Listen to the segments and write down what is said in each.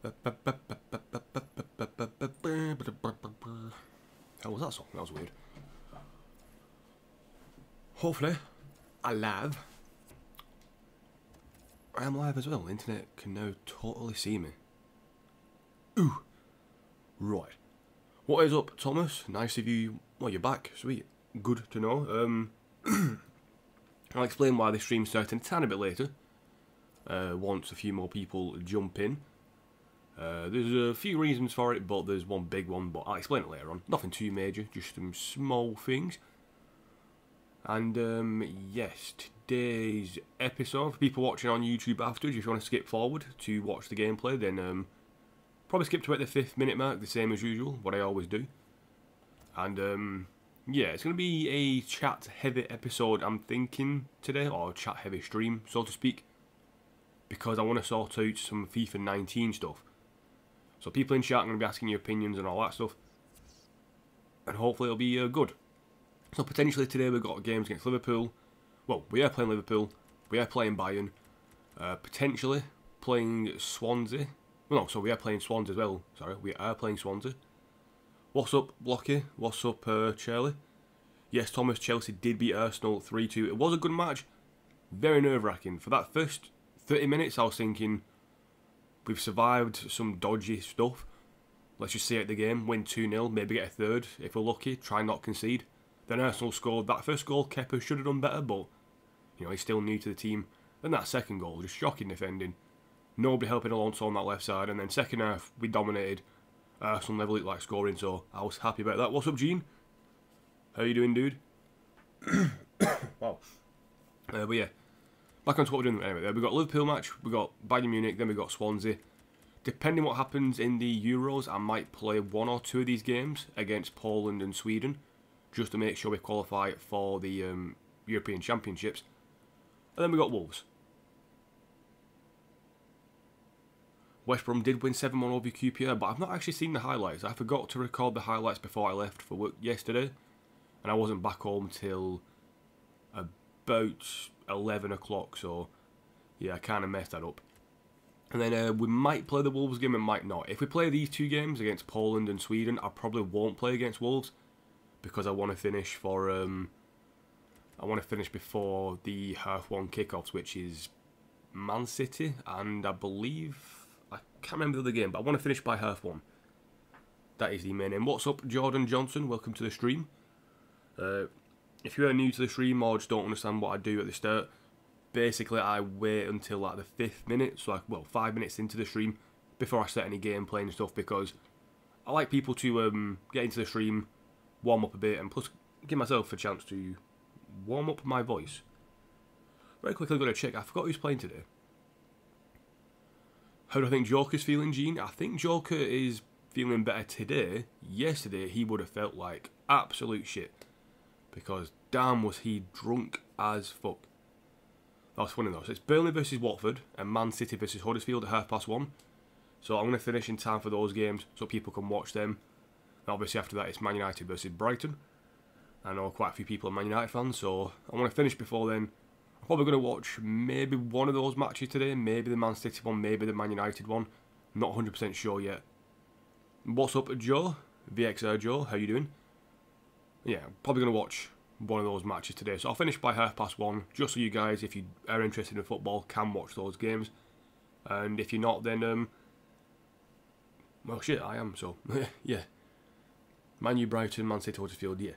How was that song? That was weird. Hopefully, I'm live. I am live as well. The internet can now totally see me. Ooh. Right. What is up, Thomas? Nice of you. Well, you're back. Sweet. Good to know. I'll explain why this stream's starting a tiny bit later. Once a few more people jump in. There's a few reasons for it, but there's one big one, but I'll explain it later on. Nothing too major, just some small things. And yes, today's episode, for people watching on YouTube afterwards, if you want to skip forward to watch the gameplay, then probably skip to about the 5th minute mark, the same as usual, what I always do. And yeah, it's going to be a chat heavy episode, I'm thinking, today, or chat heavy stream, so to speak, because I want to sort out some FIFA 19 stuff. So people in chat are going to be asking your opinions and all that stuff, and hopefully it'll be good. So potentially today we've got games against Liverpool. Well, we are playing Liverpool, we are playing Bayern, potentially playing Swansea. Well, no, so we are playing Swansea as well. Sorry, we are playing Swansea. What's up, Blocky? What's up, Charlie? Yes, Thomas, Chelsea did beat Arsenal 3-2. It was a good match. Very nerve-wracking. For that first 30 minutes, I was thinking, we've survived some dodgy stuff. Let's just see out the game, win 2-0, maybe get a third if we're lucky, try not concede. Then Arsenal scored that first goal. Kepa should have done better, but you know, he's still new to the team. Then that second goal, just shocking defending. Nobody helping Alonso on that left side. And then second half, we dominated. Arsenal never looked like scoring, so I was happy about that. What's up, Gene? How you doing, dude? Wow. But yeah, back on to what we're doing anyway. We've got Liverpool match, we've got Bayern Munich, then we've got Swansea. Depending what happens in the Euros, I might play one or two of these games against Poland and Sweden, just to make sure we qualify for the European Championships. And then we got Wolves. West Brom did win 7-1 over QPR, but I've not actually seen the highlights. I forgot to record the highlights before I left for work yesterday, and I wasn't back home till about 11 o'clock, so yeah, I kind of messed that up. And then we might play the Wolves game and might not. If we play these two games against Poland and Sweden, I probably won't play against Wolves, because I want to finish for I want to finish before the half-1 kickoffs, which is Man City, and I believe, I can't remember the other game, but I want to finish by half-1. That is the main aim. What's up, Jordan Johnson? Welcome to the stream. If you are new to the stream or just don't understand what I do at the start, basically I wait until like the 5th minute, so like, well, 5 minutes into the stream before I start any gameplay and stuff, because I like people to get into the stream, warm up a bit, and plus give myself a chance to warm up my voice. Very quickly, got to check. I forgot who's playing today. How do I think Joker's feeling, Gene? I think Joker is feeling better today. Yesterday, he would have felt like absolute shit, because damn was he drunk as fuck. That was funny though. So it's Burnley versus Watford and Man City versus Huddersfield at 1:30. So I'm going to finish in time for those games so people can watch them. And obviously after that it's Man United versus Brighton. I know quite a few people are Man United fans, so I want to finish before then. I'm probably going to watch maybe one of those matches today, maybe the Man City one, maybe the Man United one. Not 100% sure yet. What's up, Joe? VXR Joe, how you doing? Yeah, I'm probably going to watch one of those matches today. So I'll finish by 1:30, just so you guys, if you are interested in football, can watch those games. And if you're not, then, well, shit, I am, so, yeah. Man U, Brighton, Man City, Huddersfield, yeah.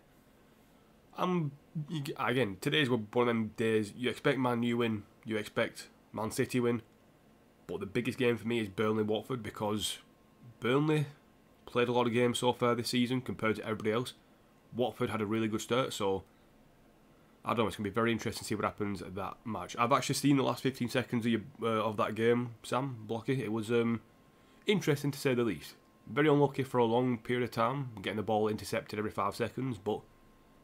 Again, today's one of them days, you expect Man U win, you expect Man City win, but the biggest game for me is Burnley-Watford, because Burnley played a lot of games so far this season compared to everybody else. Watford had a really good start, so I don't know, it's going to be very interesting to see what happens at that match. I've actually seen the last 15 seconds of that game, Sam, Blocky. It was interesting to say the least. Very unlucky for a long period of time, getting the ball intercepted every 5 seconds, but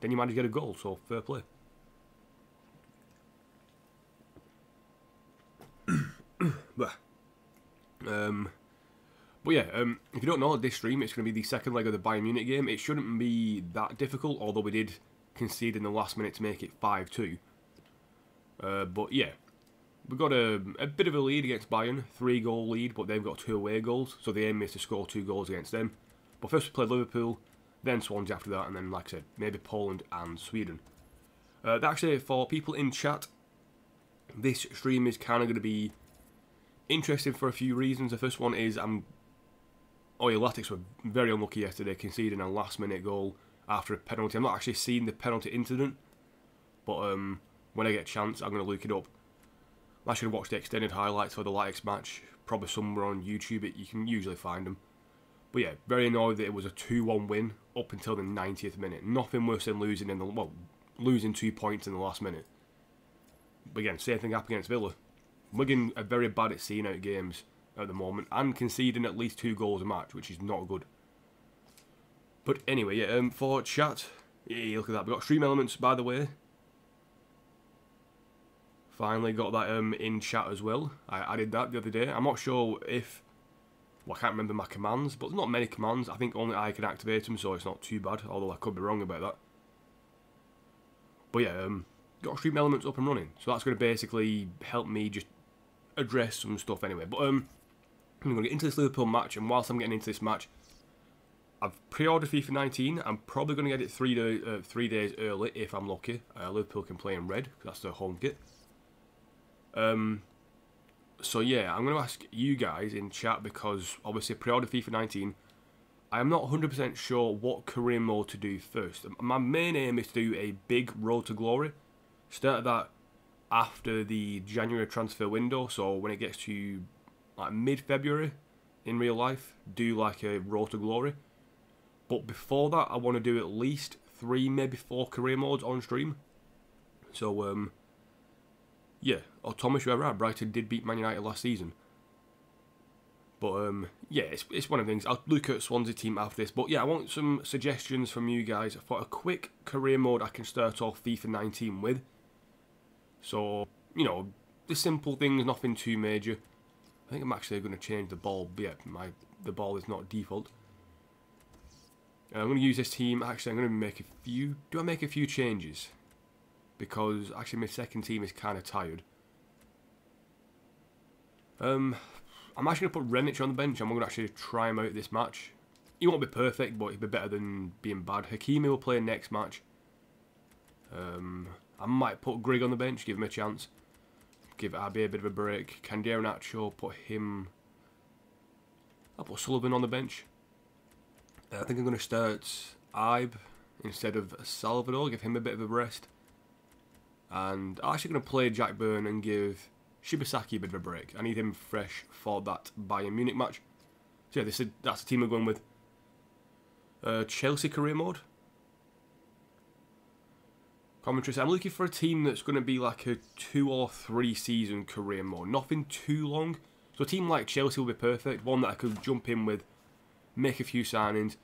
then you managed to get a goal, so fair play. But yeah, if you don't know, this stream, it's going to be the second leg of the Bayern Munich game. It shouldn't be that difficult, although we did concede in the last minute to make it 5-2. But yeah, We've got a bit of a lead against Bayern, 3-goal lead, but they've got 2 away goals, so the aim is to score 2 goals against them. But first we play Liverpool, then Swansea after that, and then, like I said, maybe Poland and Sweden. Actually, for people in chat, this stream is kind of going to be interesting for a few reasons. The first one is your Latics were very unlucky yesterday, conceding a last-minute goal after a penalty. I'm not actually seeing the penalty incident, but when I get a chance, I'm going to look it up. I'm actually going to watch the extended highlights for the Latics match, probably somewhere on YouTube. You can usually find them. But yeah, very annoyed that it was a 2-1 win up until the 90th minute. Nothing worse than losing 2 points in the last minute. But again, same thing happened against Villa. Wigan are very bad at seeing out games at the moment and conceding at least 2 goals a match, which is not good. But anyway, yeah, for chat, yeah, look at that. We've got stream elements, by the way. Finally got that in chat as well. I added that the other day. I'm not sure if... Well, I can't remember my commands, but there's not many commands. I think only I can activate them, so it's not too bad, although I could be wrong about that. But yeah, got stream elements up and running, so that's going to basically help me just address some stuff anyway. But I'm going to get into this Liverpool match, and whilst I'm getting into this match, I've pre-ordered FIFA 19. I'm probably going to get it 3 days early if I'm lucky. Liverpool can play in red, because that's their home kit. So yeah, I'm going to ask you guys in chat, because obviously pre-order FIFA 19, I am not 100% sure what career mode to do first. My main aim is to do a big Road to Glory. Start that after the January transfer window, so when it gets to like mid-February in real life, do like a Road to Glory. But before that, I want to do at least 3, maybe 4 career modes on stream. So yeah, Thomas, you're right, Brighton did beat Man United last season. But yeah, it's one of the things. I'll look at Swansea team after this. But yeah, I want some suggestions from you guys for a quick career mode I can start off FIFA 19 with. So, you know, the simple things, nothing too major. I think I'm actually going to change the ball. But yeah, the ball is not default. I'm going to use this team. Actually, I'm going to make a few... Do I make a few changes? Because actually my second team is kind of tired. I'm actually going to put Renich on the bench. I'm going to actually try him out this match. He won't be perfect, but he'll be better than being bad. Hakimi will play next match. I might put Grigg on the bench, give him a chance. Give Abbey a bit of a break. Candero Nacho, put him... I'll put Sullivan on the bench. I think I'm going to start Ibe instead of Salvador, give him a bit of a rest. And I'm actually going to play Jack Byrne and give Shibasaki a bit of a break. I need him fresh for that Bayern Munich match. So yeah, that's the team we're going with. Chelsea career mode. Commentary says, I'm looking for a team that's going to be like a 2 or 3 season career mode. Nothing too long. So a team like Chelsea will be perfect. One that I could jump in with, make a few signings,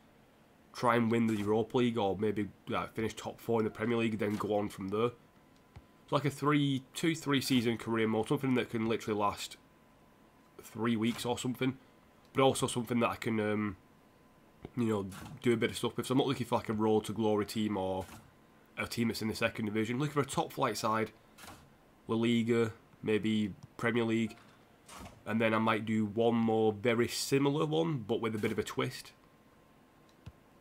try and win the Europa League, or maybe finish top 4 in the Premier League, then go on from there. It's like a 2-3 season career mode, something that can literally last 3 weeks or something, but also something that I can, you know, do a bit of stuff with. So I'm not looking for like a Road to Glory team or a team that's in the second division. I'm looking for a top flight side, La Liga, maybe Premier League, and then I might do one more very similar one, but with a bit of a twist.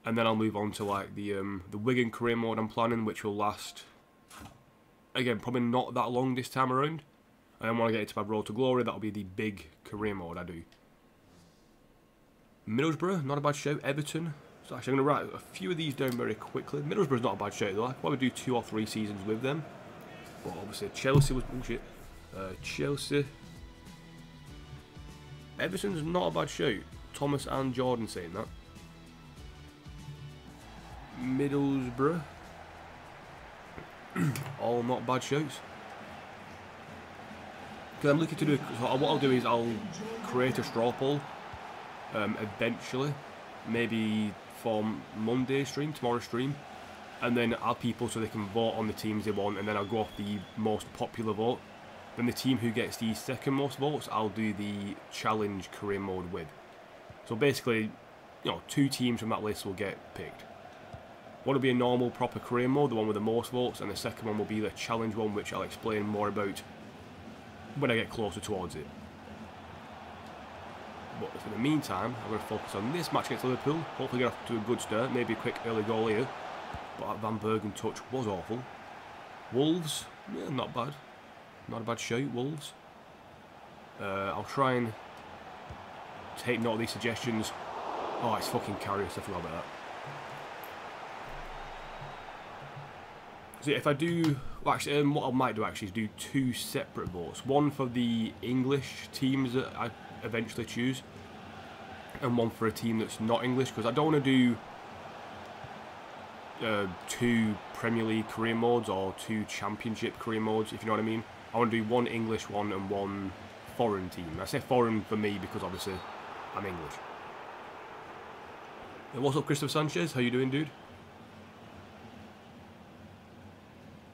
And then I'll move on to like the Wigan career mode I'm planning, which will last, again, probably not that long this time around. And then when I get into my Road to Glory, that'll be the big career mode I do. Middlesbrough, not a bad shout. Everton. So actually I'm going to write a few of these down very quickly. Middlesbrough's not a bad shout though. I could probably do 2 or 3 seasons with them. But obviously Chelsea was bullshit. Chelsea. Everton's not a bad shout. Thomas and Jordan saying that. Middlesbrough. All not bad shouts. Because I'm looking to do... So what I'll do is I'll create a straw poll. Eventually. Maybe for Monday's stream, tomorrow's stream. And then add people so they can vote on the teams they want. And then I'll go off the most popular vote. Then the team who gets the second most votes, I'll do the challenge career mode with. So basically, you know, 2 teams from that list will get picked. One will be a normal, proper career mode, the one with the most votes, and the second one will be the challenge one, which I'll explain more about when I get closer towards it. But for the meantime, I'm going to focus on this match against Liverpool. Hopefully get off to a good start. Maybe a quick early goal here. But that Van Bergen touch was awful. Wolves, yeah, not bad. Not a bad shout, Wolves. I'll try and take note of these suggestions. Oh, it's fucking Karius, I forgot about that. So if I do, well, actually, what I might do actually is do 2 separate votes. One for the English teams that I eventually choose, and one for a team that's not English, because I don't want to do 2 Premier League career modes or 2 Championship career modes, if you know what I mean. I want to do 1 English one and 1 foreign team. I say foreign for me because obviously I'm English. And what's up, Christopher Sanchez? How you doing, dude?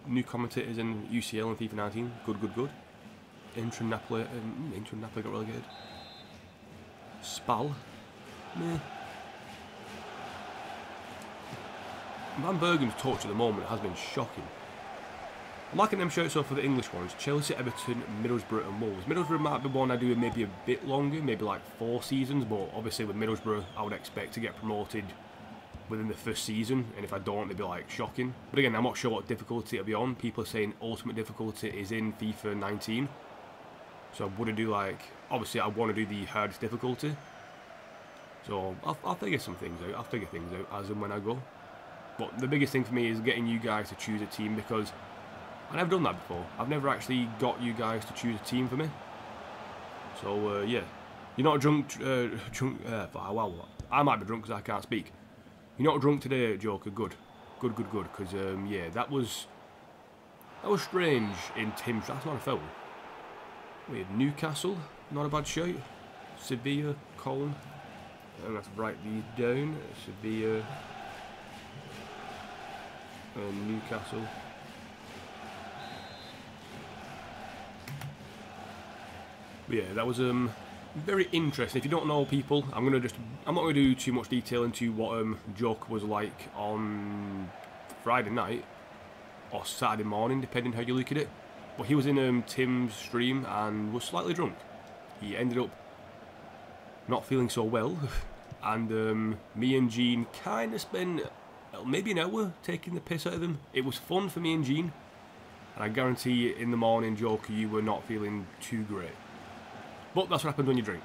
New commentators in UCL and FIFA 19. Good, good, good. Inter Napoli got relegated. Spal. Meh. Van Bergen's touch at the moment has been shocking. I'm liking them shouts off for the English ones. Chelsea, Everton, Middlesbrough and Wolves. Middlesbrough might be one I do maybe a bit longer, maybe like 4 seasons, but obviously with Middlesbrough I would expect to get promoted within the first season, and if I don't, it'd be like shocking. But again, I'm not sure what difficulty it'll be on. People are saying ultimate difficulty is in FIFA 19. So I want to do like, obviously I want to do the hardest difficulty. So I'll figure some things out. I'll figure things out as and when I go. But the biggest thing for me is getting you guys to choose a team, because I've never done that before. I've never actually got you guys to choose a team for me. So yeah, you're not drunk. Well, I might be drunk because I can't speak. You're not drunk today, Joker. Good, good, good, good. Because yeah, that was strange in Tim's. That's not a foul. We had Newcastle, not a bad shout. Sevilla, Colin. And let's write these down. Sevilla and Newcastle. But yeah, that was very interesting. If you don't know, people, I'm not going to do too much detail into what Joke was like on Friday night or Saturday morning, depending how you look at it. But he was in Tim's stream and was slightly drunk. He ended up not feeling so well, and me and Gene kind of spent maybe an hour taking the piss out of him. It was fun for me and Gene, and I guarantee in the morning, Joker, you were not feeling too great. But that's what happens when you drink.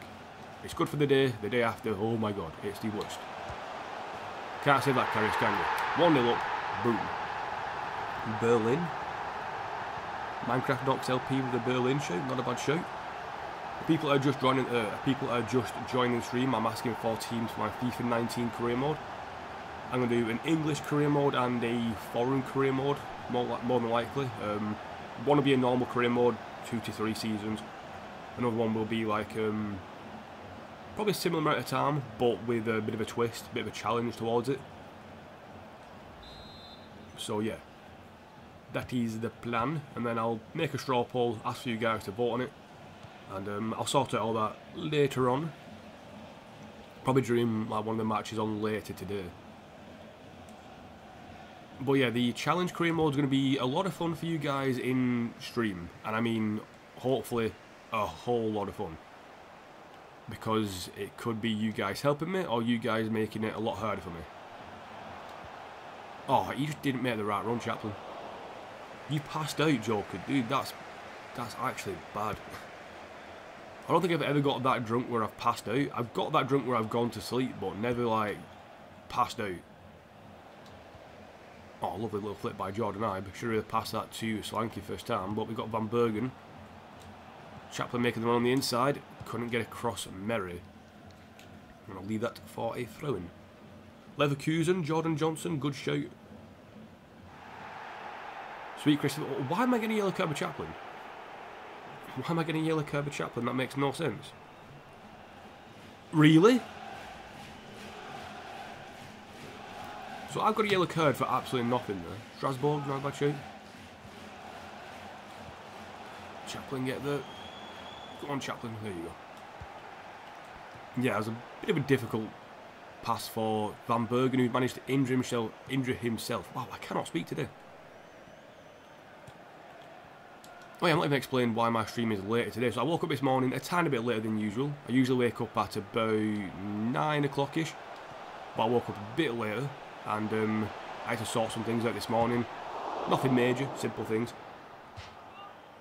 It's good for the day after, oh my god, it's the worst. Can't say that, Karius, can you? 1-0 up, boom. Berlin. Minecraft Docs LP with a Berlin shout, not a bad shout. People are just joining the stream. I'm asking for teams for my FIFA 19 career mode. I'm going to do an English career mode and a foreign career mode, more than likely. One will be a normal career mode, 2 to 3 seasons. Another one will be like probably a similar amount of time, but with a bit of a twist, a bit of a challenge towards it. So yeah, that is the plan, and then I'll make a straw poll, ask for you guys to vote on it, and I'll sort out all that later on. Probably during like one of the matches on later today. But yeah, the challenge career mode is going to be a lot of fun for you guys in stream, and I mean, hopefully a whole lot of fun, because it could be you guys helping me or you guys making it a lot harder for me. Oh, you just didn't make the right run, Chaplin. You passed out, Joker. Dude, that's actually bad. I don't think I've ever got that drunk where I've passed out. I've got that drunk where I've gone to sleep, but never like passed out. Oh, lovely little flip by Jordan Ibe. Should have passed that to Slanky first time, but we've got Van Bergen. Chaplin making the run on the inside. Couldn't get across Merry. And I'll leave that for a throw-in. Leverkusen, Jordan Johnson, good shout. Sweet Christopher. Why am I getting a yellow card with Chaplin? Why am I getting a yellow card with Chaplin? That makes no sense. Really? So I've got a yellow card for absolutely nothing there. Strasbourg, not a bad shout. Chaplin get the... Go on, Chaplin. There you go. Yeah, it was a bit of a difficult pass for Van Bergen, who managed to injure himself. Wow, I cannot speak today. Oh yeah, I'm not even explaining why my stream is later today. So I woke up this morning a tiny bit later than usual. I usually wake up at about 9 o'clock-ish. But I woke up a bit later, and I had to sort some things out this morning. Nothing major, simple things.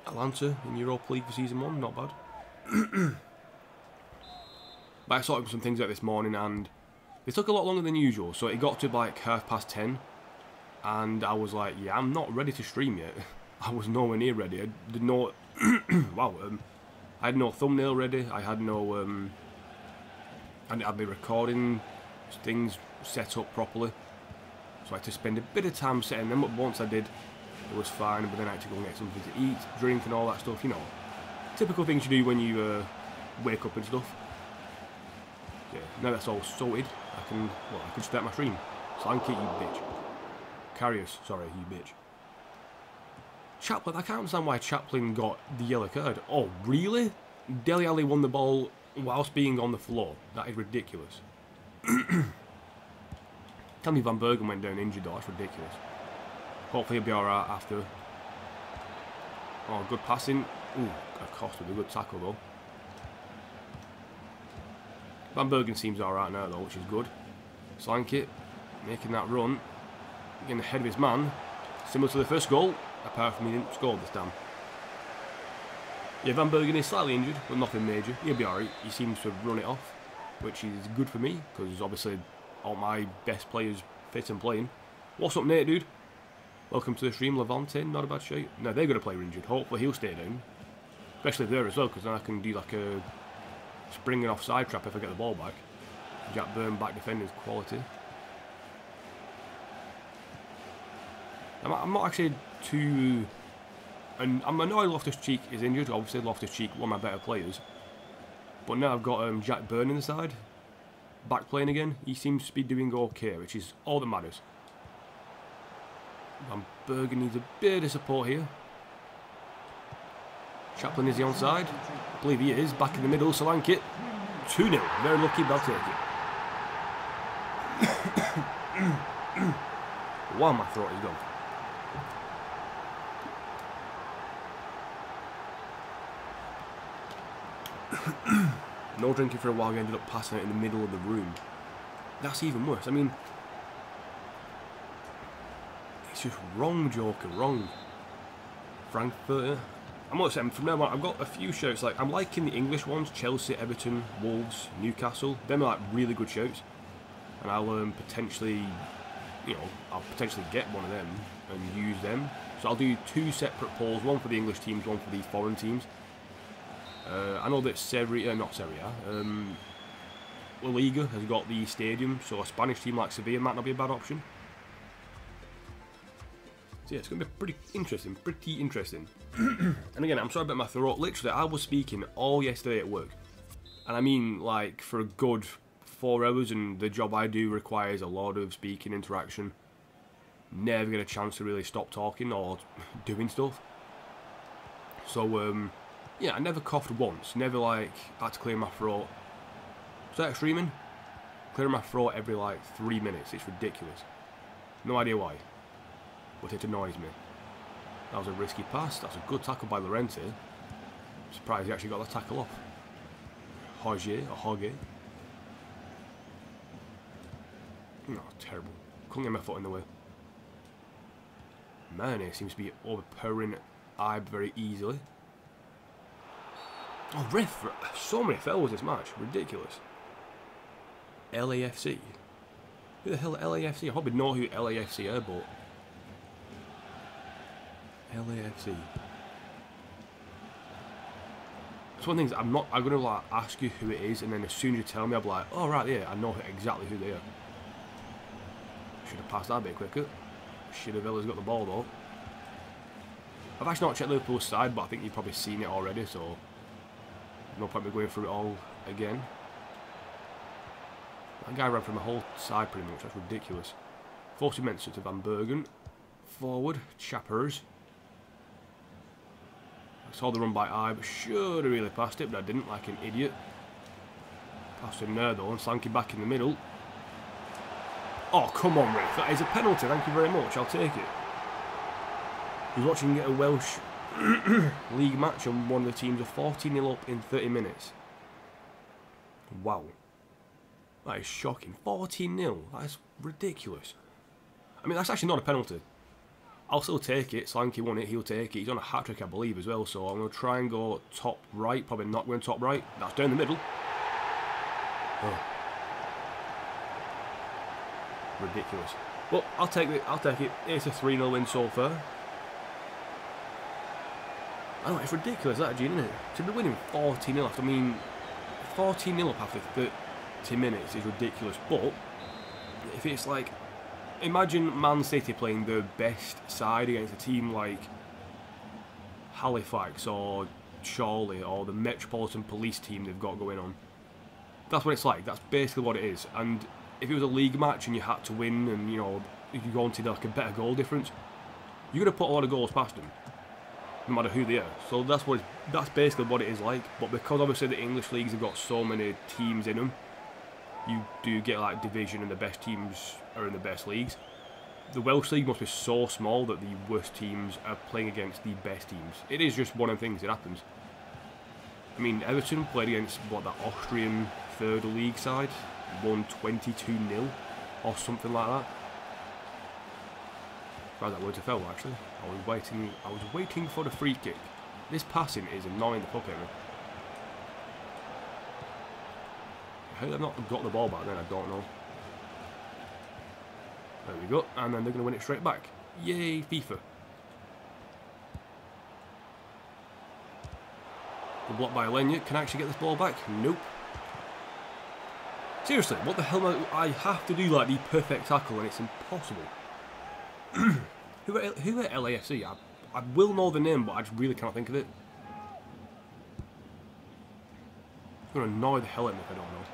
Atlanta in Europa League for Season 1, not bad. But I sorted some things out this morning, and they took a lot longer than usual. So it got to like 10:30, and I was like, yeah, I'm not ready to stream yet. I was nowhere near ready. I did no... wow, I had no thumbnail ready. I had no... I didn't have my recording things set up properly. So I had to spend a bit of time setting them up. Once I did, it was fine. But then I had to go and get something to eat, drink and all that stuff, you know. Typical things you do when you wake up and stuff. Yeah, now that's all sorted, I can start my stream. Slanky, you bitch. Carriers, sorry, you bitch. Chaplin, I can't understand why Chaplin got the yellow card. Oh, really? Dele Alli won the ball whilst being on the floor. That is ridiculous. Tell me Van Bergen went down injured though, that's ridiculous. Hopefully he'll be alright after. Oh, good passing. Ooh, got cost with a good tackle though. Van Bergen seems alright now though, which is good. Slanky, making that run. Getting ahead of his man. Similar to the first goal, apart from he didn't score this time. Yeah, Van Bergen is slightly injured, but nothing major. He'll be alright. He seems to have run it off, which is good for me, because obviously all my best players fit and playing. What's up, Nate, dude? Welcome to the stream, Levante. Not a bad shape. No, they're going to play injured. Hopefully he'll stay down. Especially there as well, because then I can do like a springing offside trap if I get the ball back. Jack Byrne back defending is quality. I'm not actually too... And I know Loftus-Cheek is injured. Obviously Loftus-Cheek, one of my better players. But now I've got Jack Byrne in the side. Back playing again. He seems to be doing okay, which is all that matters. Van Bergen needs a bit of support here. Chaplin, is he onside? I believe he is. Back in the middle, Solanke. 2-0. Very lucky, but I'll take it. Wow, my throat is gone. No drinking for a while, I ended up passing out in the middle of the room. That's even worse. I mean, it's just wrong, Joker, wrong. Frankfurt. I'm not saying from now on, I've got a few shouts. Like, I'm liking the English ones: Chelsea, Everton, Wolves, Newcastle. Them are like really good shouts, and I'll potentially, you know, I'll potentially get one of them and use them. So I'll do 2 separate polls: one for the English teams, one for the foreign teams. I know that La Liga has got the stadium, so a Spanish team like Sevilla might not be a bad option. So yeah, it's going to be pretty interesting. And again, I'm sorry about my throat. Literally, I was speaking all yesterday at work. And I mean, like, for a good 4 hours, and the job I do requires a lot of speaking interaction. Never get a chance to really stop talking or doing stuff. So, yeah, I never coughed once. Never, like, had to clear my throat. Start streaming, clearing my throat every, like, 3 minutes. It's ridiculous. No idea why. But it annoys me. That was a risky pass. That's a good tackle by Llorente. Surprised he actually got the tackle off. Hoge. No, terrible. Couldn't get my foot in the way. Mane seems to be overpowering Ibe very easily. Oh, ref! So many fouls this match. Ridiculous. LAFC. Who the hell are LAFC? I probably know who LAFC are, but... LAFC. It's one of the things, I'm going to like ask you who it is, and then as soon as you tell me, I'll be like, oh right, yeah, I know exactly who they are. Should have passed that a bit quicker. Villa's got the ball though. I've actually not checked Liverpool's side, but I think you've probably seen it already, so no point in going through it all again. That guy ran from the whole side pretty much, that's ridiculous. 40 minutes to Van Bergen. Forward, Chappers. I saw the run by Ibe. Should have really passed it, but I didn't, like an idiot. Passed him there though, and Slanky back in the middle. Oh, come on, Rick. That is a penalty. Thank you very much. I'll take it. He's watching a Welsh League match and one of the teams are 14-0 up in 30 minutes. Wow. That is shocking. 14-0. That is ridiculous. I mean, that's actually not a penalty. I'll still take it. Slanky won it. He'll take it. He's on a hat-trick, I believe, as well. So I'm going to try and go top right. Probably not going top right. That's down the middle. Oh. Ridiculous. But I'll take it. I'll take it. It's a 3-0 win so far. I know, it's ridiculous, that, Gene, isn't it? To be winning 14-0 after, I mean, 14-0 up after 30 minutes is ridiculous. But if it's like, imagine Man City playing their best side against a team like Halifax or Chorley or the Metropolitan Police team they've got going on. That's what it's like. That's basically what it is. And if it was a league match and you had to win and, you know, if you wanted like a better goal difference, you're going to put a lot of goals past them, no matter who they are. So that's basically what it is like. But because obviously the English leagues have got so many teams in them, you do get like division and the best teams are in the best leagues. The Welsh league must be so small that the worst teams are playing against the best teams. It is just one of the things that happens. I mean, Everton played against, what, that Austrian third league side, won 22-0 or something like that. As that word to foul, actually. I was waiting for the free kick. This passing is annoying the fuck out of me. How they've not got the ball back then, I don't know. There we go, and then they're going to win it straight back. Yay, FIFA. The block by Lenya. Can I actually get this ball back? Nope. Seriously, what the hell am I have to do like the perfect tackle and it's impossible. Who are LAFC? I will know the name, but I just really can't think of it. It's going to annoy the hell out of me if I don't know.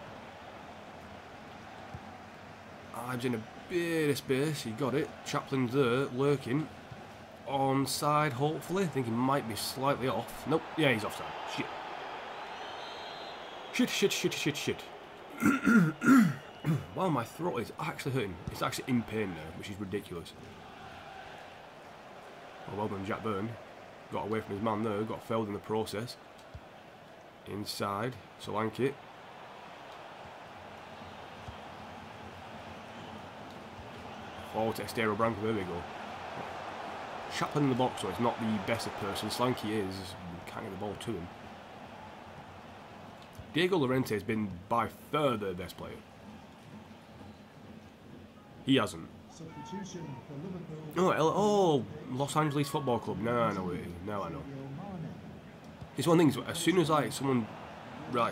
Ives in a bit of space. He got it. Chaplin's there, lurking. Onside, hopefully. I think he might be slightly off. Nope. Yeah, he's offside. Shit. Wow, my throat is actually hurting. It's actually in pain now, which is ridiculous. Well done, Jack Byrne. Got away from his man there. Got failed in the process. Inside. Solanke. Forward to Estero Branco. There we go. Chaplin in the box, so it's not the best of person. Slanky is. Can't get the ball to him. Diego Llorente has been by far the best player. He hasn't. Oh, Los Angeles Football Club. No, I know it is. No, I know. It's one of the things, as soon as like someone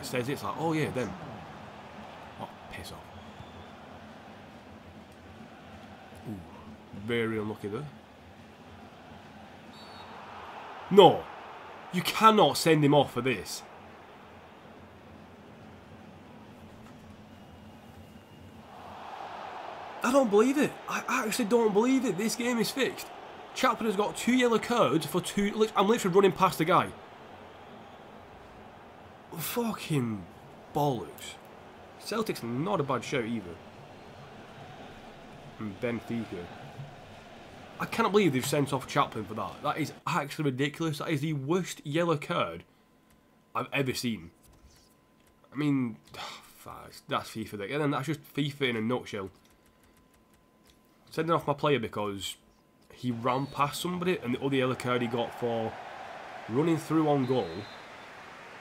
says it, it's like, oh yeah, them. Oh, piss off. Ooh, very unlucky there. No, you cannot send him off for this. I don't believe it. I actually don't believe it. This game is fixed. Chapman has got 2 yellow cards for 2... I'm literally running past the guy. Fucking bollocks. Celtic's not a bad shout either. And Benfica. I cannot believe they've sent off Chapman for that. That is actually ridiculous. That is the worst yellow card I've ever seen. I mean, that's FIFA there. And then that's just FIFA in a nutshell. Sending off my player because he ran past somebody, and the other yellow card he got for running through on goal.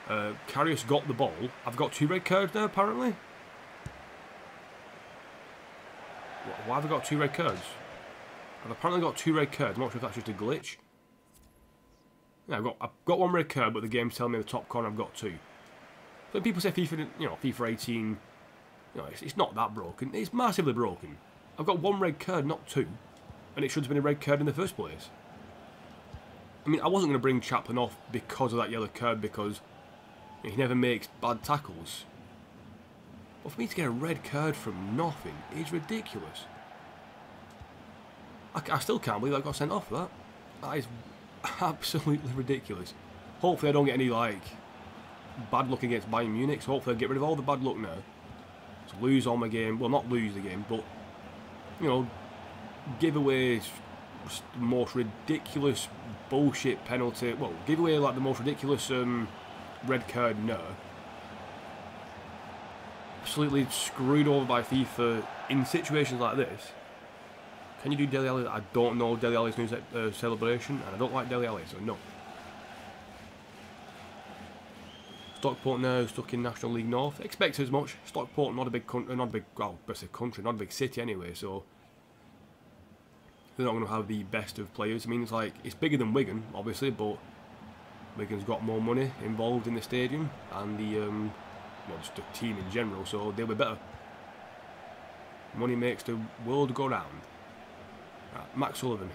Karius got the ball. I've got 2 red cards now, apparently. Why have I got 2 red cards? I've apparently got 2 red cards. I'm not sure if that's just a glitch. Yeah, I've got 1 red card, but the game's telling me in the top corner I've got 2. So people say FIFA, FIFA 18, it's not that broken. It's massively broken. I've got 1 red card, not 2. And it should have been a red card in the first place. I mean, I wasn't going to bring Chaplin off because of that yellow card, because he never makes bad tackles. But for me to get a red card from nothing is ridiculous. I still can't believe I got sent off for that. That is absolutely ridiculous. Hopefully I don't get any, bad luck against Bayern Munich, so hopefully I get rid of all the bad luck now. To lose all my game, well, not lose the game, but give away the most ridiculous bullshit penalty. Well, give away like the most ridiculous red card no. Absolutely screwed over by FIFA in situations like this. Can you do Dele Alli? I don't know Dele Alli's new celebration, and I don't like Dele Alli, so no. Stockport now stuck in National League North. Expect as much. Stockport not a big country, not a big city anyway, so they're not going to have the best of players. I mean, it's like it's bigger than Wigan, obviously, but Wigan's got more money involved in the stadium and the well, just the team in general, so they'll be better. Money makes the world go round. Right, Max Sullivan.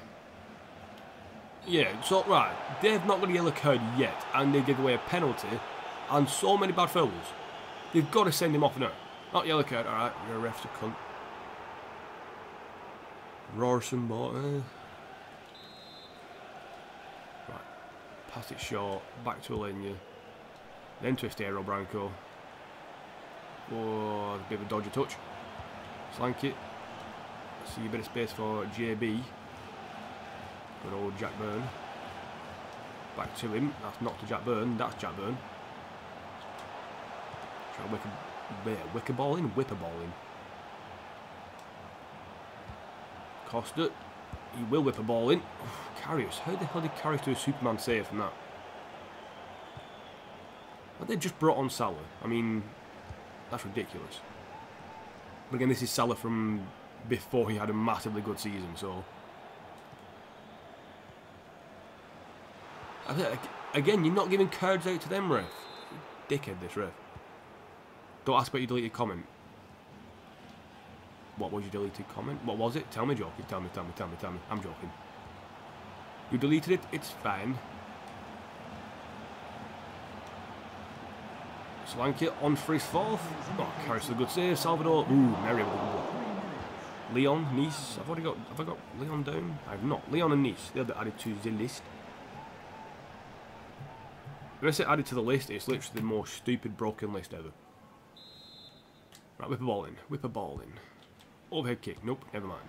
Yeah, so right, they've not got a yellow card yet, and they give away a penalty. And so many bad fouls. They've got to send him off now. Not yellow card. Alright, you're a ref's a cunt. Rorson bought Right. Pass it short. Back to Alenia. Then to Estero Branco. Oh, a bit of a dodgy touch. Slank it. See a bit of space for JB. Good old Jack Byrne. Back to him. That's not to Jack Byrne. That's Jack Byrne. Try to whip a ball in. Costa. He will whip a ball in. Karius. How the hell did Karius do a Superman save from that? But they just brought on Salah. I mean, that's ridiculous. But again, this is Salah from before he had a massively good season, so. Again, you're not giving cards out to them, ref. Dickhead, this ref. Don't ask about your deleted comment. What was your deleted comment? What was it? Tell me, joking. Tell me. I'm joking. You deleted it? It's fine. Slank on for his fourth. Oh, Karius a good save. Salvador. Ooh, Mary with a good block. Leon, Nice. Have I got Leon down? I have not. Leon and Nice. They'll be added to the list. When I say added to the list, it's literally the most stupid broken list ever. Right, whip a ball in. Overhead kick. Nope, never mind.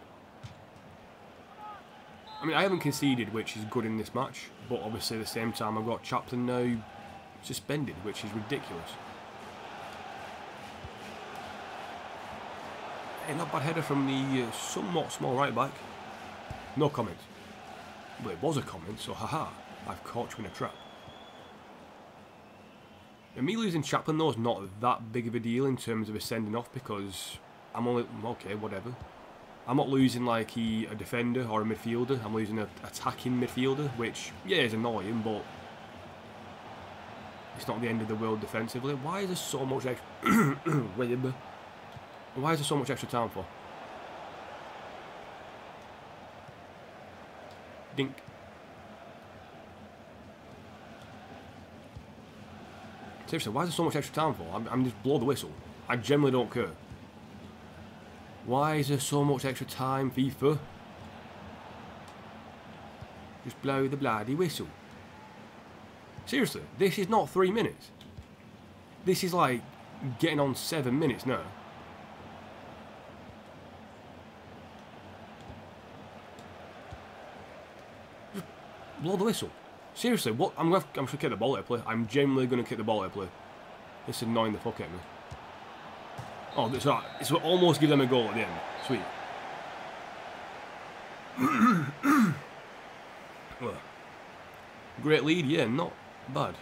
I mean, I haven't conceded, which is good in this match, but obviously at the same time I've got Chaplin now suspended, which is ridiculous. Hey, not bad header from the somewhat small right back. No comment. Well, it was a comment, so haha, I've caught you in a trap. And me losing Chaplin though is not that big of a deal in terms of a sending off, because I'm only, okay, whatever. I'm not losing like a defender or a midfielder, I'm losing an attacking midfielder, which, yeah, is annoying, but it's not the end of the world defensively. Why is there so much extra why is there so much extra time for? Dink. Seriously, why is there so much extra time for? I'm just blow the whistle. I generally don't care. Why is there so much extra time, FIFA? Just blow the bloody whistle. Seriously, this is not 3 minutes. This is like getting on 7 minutes now. Just blow the whistle. Seriously, what? I'm going to kick the ball out of play. I'm genuinely going to kick the ball out of play. It's annoying the fuck out of me. Oh, that's right. It's almost give them a goal at the end. Sweet. Well, great lead, yeah, not bad.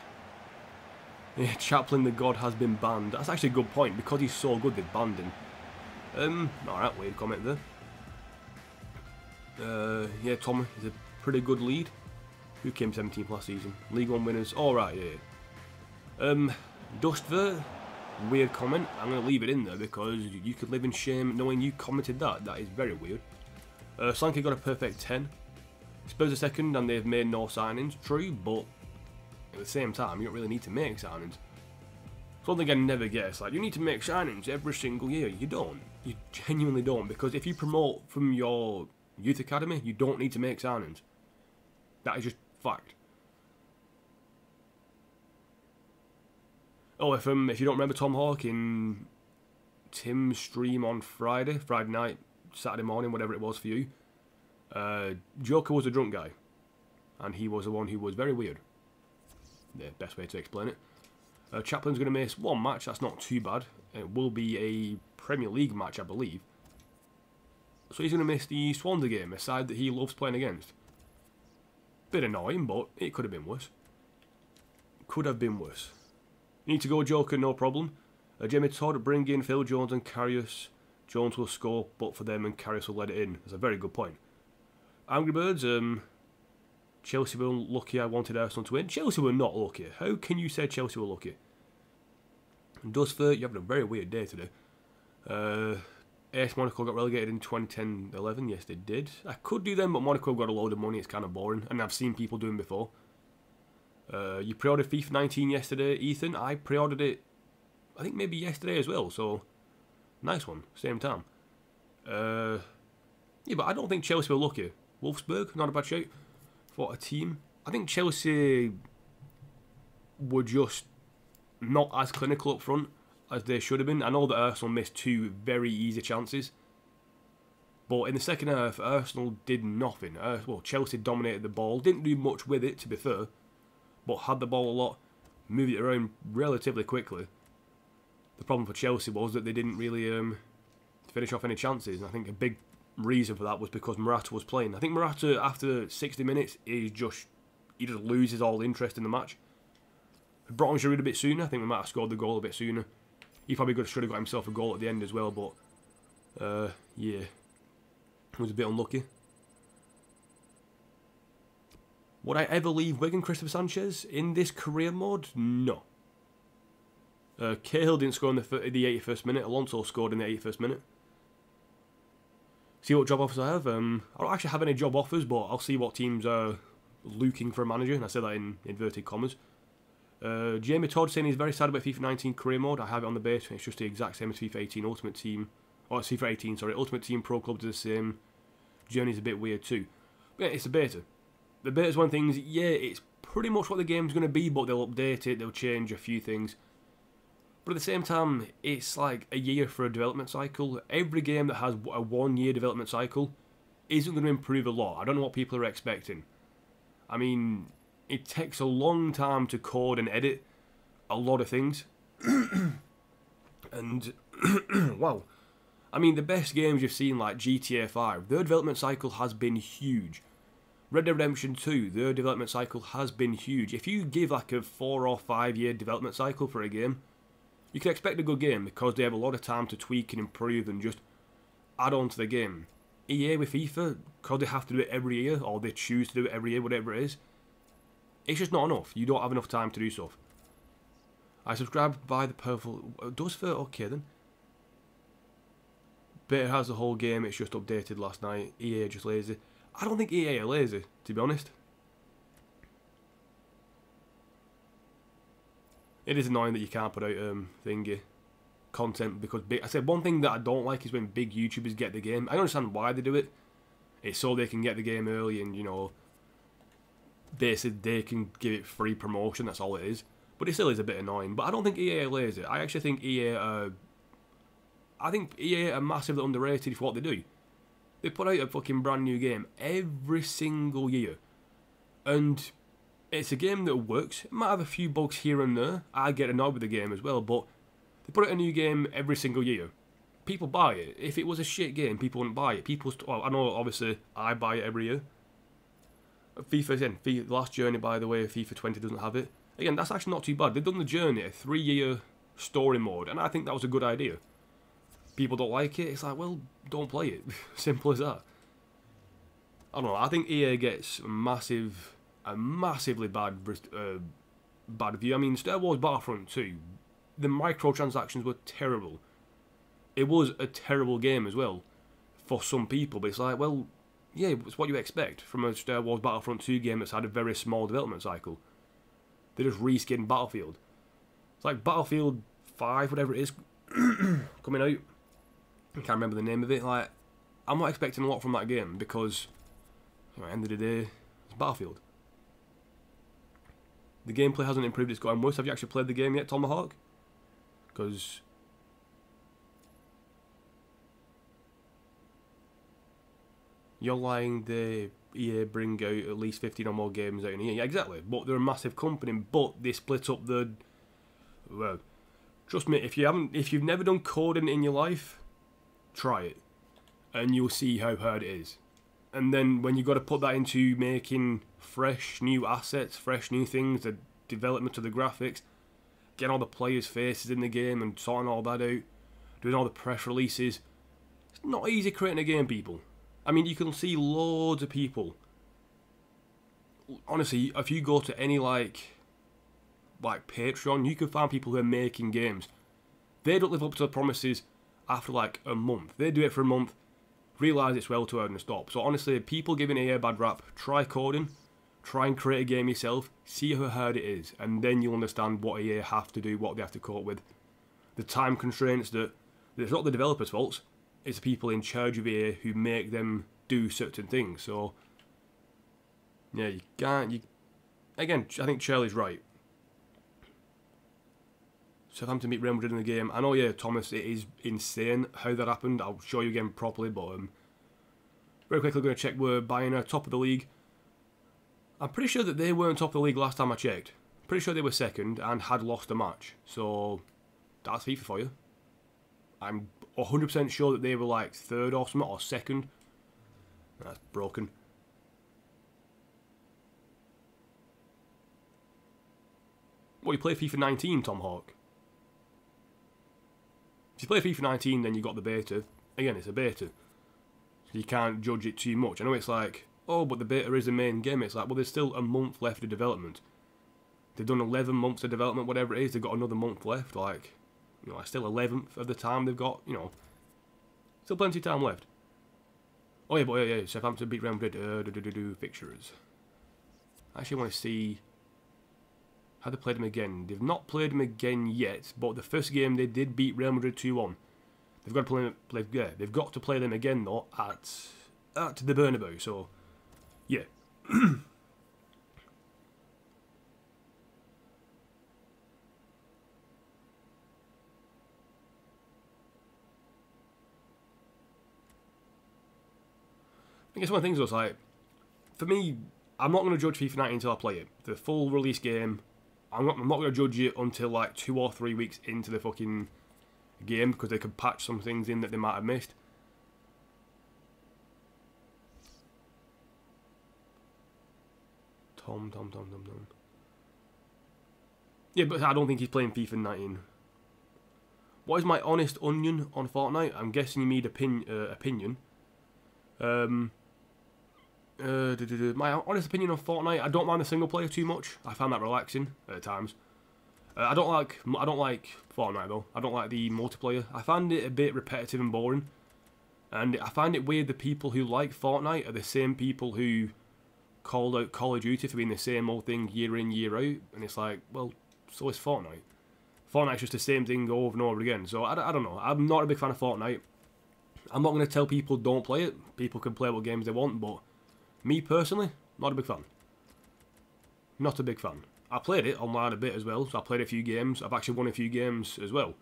Yeah, Chaplin the God has been banned. That's actually a good point. Because he's so good, they've banned him. Alright, weird comment there. Yeah, Tommy is a pretty good lead. Who came 17th last season? League One winners. Alright, yeah. Dustver, weird comment. I'm going to leave it in there because you could live in shame knowing you commented that. That is very weird. Slanky got a perfect 10. Spurs are second and they've made no signings. True, but at the same time, you don't really need to make signings. Something I never guess. Like, you need to make signings every single year. You don't. You genuinely don't. Because if you promote from your youth academy, you don't need to make signings. That is just fact. Oh, if you don't remember Tom Hawke in Tim's stream on Friday night, Saturday morning, whatever it was for you, Joker was a drunk guy. and he was the one who was very weird. The best way to explain it. Chaplin's going to miss one match. That's not too bad. It will be a Premier League match, I believe. So he's going to miss the Swansea game, a side that he loves playing against. Bit annoying, but it could have been worse. Could have been worse. Need to go Joker, no problem. Jamie Todd, bring in Phil Jones and Karius. Jones will score, but for them and Karius will let it in. That's a very good point. Angry Birds, Chelsea were lucky. I wanted Arsenal to win. Chelsea were not lucky. How can you say Chelsea were lucky? Dusfer, you're having a very weird day today. AS Monaco got relegated in 2010-11. Yes, they did. I could do them, but Monaco got a load of money. It's kind of boring, and I've seen people doing before. You pre-ordered FIFA 19 yesterday, Ethan. I pre-ordered it, I think maybe yesterday as well. So, nice one. Same time. Yeah, but I don't think Chelsea were lucky. Wolfsburg, not a bad shout for a team. I think Chelsea were just not as clinical up front as they should have been. I know that Arsenal missed two very easy chances, but in the second half, Arsenal did nothing. Well, Chelsea dominated the ball, didn't do much with it, to be fair, but had the ball a lot, moved it around relatively quickly. The problem for Chelsea was that they didn't really finish off any chances, and I think a big reason for that was because Morata was playing. I think Morata, after 60 minutes, he just loses all interest in the match. If brought on Giroud a bit sooner, I think we might have scored the goal a bit sooner. He probably should have got himself a goal at the end as well, but yeah, he was a bit unlucky. Would I ever leave Wigan, Christopher Sanchez, in this career mode? No. Cahill didn't score in the 81st minute. Alonso scored in the 81st minute. See what job offers I have. I don't actually have any job offers, but I'll see what teams are looking for a manager, and I say that in inverted commas. Jamie Todd saying he's very sad about FIFA 19 career mode. I have it on the base. It's just the exact same as FIFA 18 Ultimate Team. Oh, it's FIFA 18, sorry. Ultimate Team Pro Clubs are the same. Journey's a bit weird too. But yeah, it's the beta. The beta's one thing. Yeah, it's pretty much what the game's going to be, but they'll update it. They'll change a few things. But at the same time, it's like a year for a development cycle. Every game that has a 1 year development cycle isn't going to improve a lot. I don't know what people are expecting. I mean, it takes a long time to code and edit a lot of things. And, wow. I mean, the best games you've seen, like GTA 5, their development cycle has been huge. Red Dead Redemption 2, their development cycle has been huge. If you give like a 4 or 5 year development cycle for a game, you can expect a good game because they have a lot of time to tweak and improve and just add on to the game. EA with FIFA, because they have to do it every year, or they choose to do it every year, whatever it is, it's just not enough. You don't have enough time to do stuff. I subscribed by the purple... Does for okay then. Beta has the whole game, it's just updated last night. EA are just lazy. I don't think EA are lazy, to be honest. It is annoying that you can't put out thingy content because I said one thing that I don't like is when big YouTubers get the game. I understand why they do it. It's so they can get the game early and, you know, basically they can give it free promotion. That's all it is. But it still is a bit annoying. But I don't think EA are lazy. I actually think EA are... I think EA are massively underrated for what they do. They put out a fucking brand new game every single year. And it's a game that works. It might have a few bugs here and there. I get annoyed with the game as well, but they put out a new game every single year. People buy it. If it was a shit game, people wouldn't buy it. Well, I know, obviously, I buy it every year. FIFA, again, the last Journey, by the way, FIFA 20 doesn't have it. Again, that's actually not too bad. They've done the Journey, a 3-year story mode, and I think that was a good idea. People don't like it, it's like, well, don't play it. Simple as that. I don't know, I think EA gets a massively bad view. I mean, Star Wars Battlefront 2, the microtransactions were terrible. It was a terrible game as well, for some people, but it's like, well, yeah, it's what you expect from a Star Wars Battlefront 2 game that's had a very small development cycle. They just reskinned Battlefield. It's like Battlefield 5, whatever it is, coming out. I can't remember the name of it. Like, I'm not expecting a lot from that game because, you know, at the end of the day, it's Battlefield. The gameplay hasn't improved, it's gotten worse. Have you actually played the game yet, Tomahawk? Because... You're lying, they EA bring out at least 15 or more games out in a year. Yeah, exactly. But they're a massive company, but they split up the... Well, trust me, if you've never done coding in your life, try it. And you'll see how hard it is. And then when you've got to put that into making fresh new assets, fresh new things, the development of the graphics, getting all the players' faces in the game and sorting all that out, doing all the press releases, it's not easy creating a game, people. I mean, you can see loads of people. Honestly, if you go to any like Patreon, you can find people who are making games. They don't live up to the promises after like a month. They do it for a month, realise it's well too hard and stop. So honestly, people giving EA a bad rap, try coding, try and create a game yourself, see how hard it is, and then you'll understand what EA have to do, what they have to cope with. The time constraints that it's not the developers' faults, it's the people in charge of EA who make them do certain things. So yeah, you can't. Again, I think Charlie's right. Southampton beat Real Madrid in the game. I know, yeah, Thomas, it is insane how that happened. I'll show you again properly, but very quickly going to check where Bayern are top of the league. I'm pretty sure that they weren't top of the league last time I checked. Pretty sure they were second and had lost a match. So that's FIFA for you. I'm 100% sure that they were like third or something, or second. That's broken. Well, you play FIFA 19, Tom Hawk. If you play FIFA 19, then you got the beta. Again, it's a beta. So you can't judge it too much. I know it's like, oh, but the beta is the main game. It's like, well, there's still a month left of development. They've done 11 months of development, whatever it is. They've got another month left. Like, you know, still 11th of the time they've got, you know. Still plenty of time left. Oh, yeah, but yeah, Southampton beat Real Madrid. Fixtures. I actually want to see how they played them again. They've not played them again yet, but the first game they did beat Real Madrid 2-1. They've got to they've got to play them again though at the Bernabeu. So, yeah. I guess one of the things was like, for me, I'm not going to judge FIFA 19 until I play it. The full release game, I'm not going to judge it until like 2 or 3 weeks into the fucking game, because they could patch some things in that they might have missed. Tom. Yeah, but I don't think he's playing FIFA 19. What is my honest onion on Fortnite? I'm guessing you mean opinion. My honest opinion on Fortnite, I don't mind the single player too much. I find that relaxing at times. I don't like Fortnite though. I don't like the multiplayer. I find it a bit repetitive and boring. And I find it weird the people who like Fortnite are the same people who called out Call of Duty for being the same old thing year in, year out. And it's like, well, so is Fortnite. Fortnite's just the same thing over and over again. So I don't know. I'm not a big fan of Fortnite. I'm not going to tell people don't play it. People can play what games they want, but me personally, not a big fan. Not a big fan. I played it online a bit as well, so I played a few games. I've actually won a few games as well.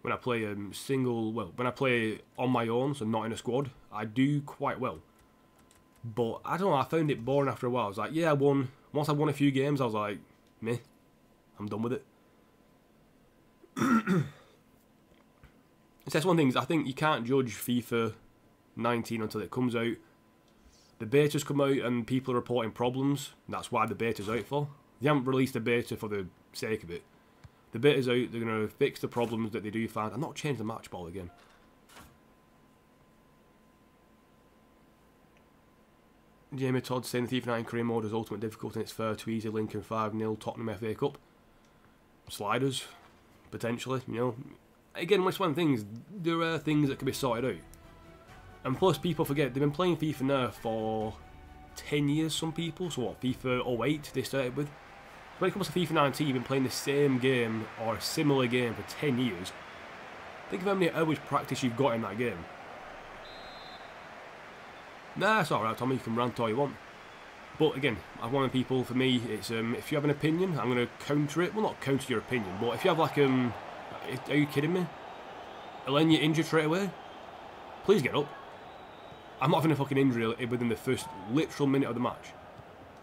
When I play when I play on my own, so not in a squad, I do quite well. But I don't know, I found it boring after a while. I was like, yeah, I won. Once I won a few games, I was like, meh, I'm done with it. That's one thing, I think you can't judge FIFA 19 until it comes out. The beta's come out and people are reporting problems. That's why the beta's out for. They haven't released the beta for the sake of it. The beta's out, they're going to fix the problems that they do find. I'm not changing the match ball again. Jamie Todd saying the FIFA 9 career mode is ultimate difficulty and it's fair to easy Lincoln 5-0 Tottenham FA Cup. Sliders, potentially, you know. Again, it's one of the things, there are things that can be sorted out. And plus, people forget, they've been playing FIFA now for 10 years, some people. So what, FIFA 08 they started with? When it comes to FIFA 19, you've been playing the same game or a similar game for 10 years. Think of how many hours practice you've got in that game. Nah, it's alright, Tommy, you can rant all you want. But again, I'm one of the people, for me, it's if you have an opinion, I'm going to counter it. Well, not counter your opinion, but if you have like, are you kidding me? Elen, you're injured straight away? Please get up. I'm not having a fucking injury within the first literal minute of the match.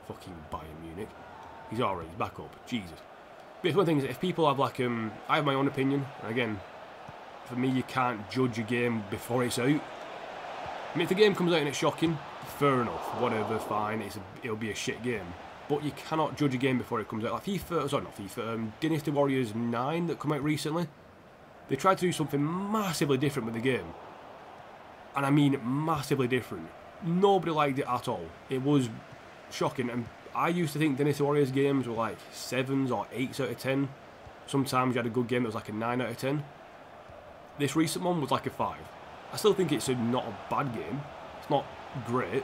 Fucking Bayern Munich. He's alright, he's back up. Jesus. But it's one thing is, if people have like, I have my own opinion, and again, for me, you can't judge a game before it's out. I mean, if the game comes out and it's shocking, fair enough, whatever, fine, it'll be a shit game. But you cannot judge a game before it comes out. Like FIFA, sorry, not FIFA, Dynasty Warriors 9 that come out recently, they tried to do something massively different with the game. And I mean massively different. Nobody liked it at all. It was shocking, and I used to think Dynasty Warriors games were like 7s or 8s out of 10. Sometimes you had a good game that was like a 9 out of 10. This recent one was like a 5. I still think it's not a bad game. It's not great.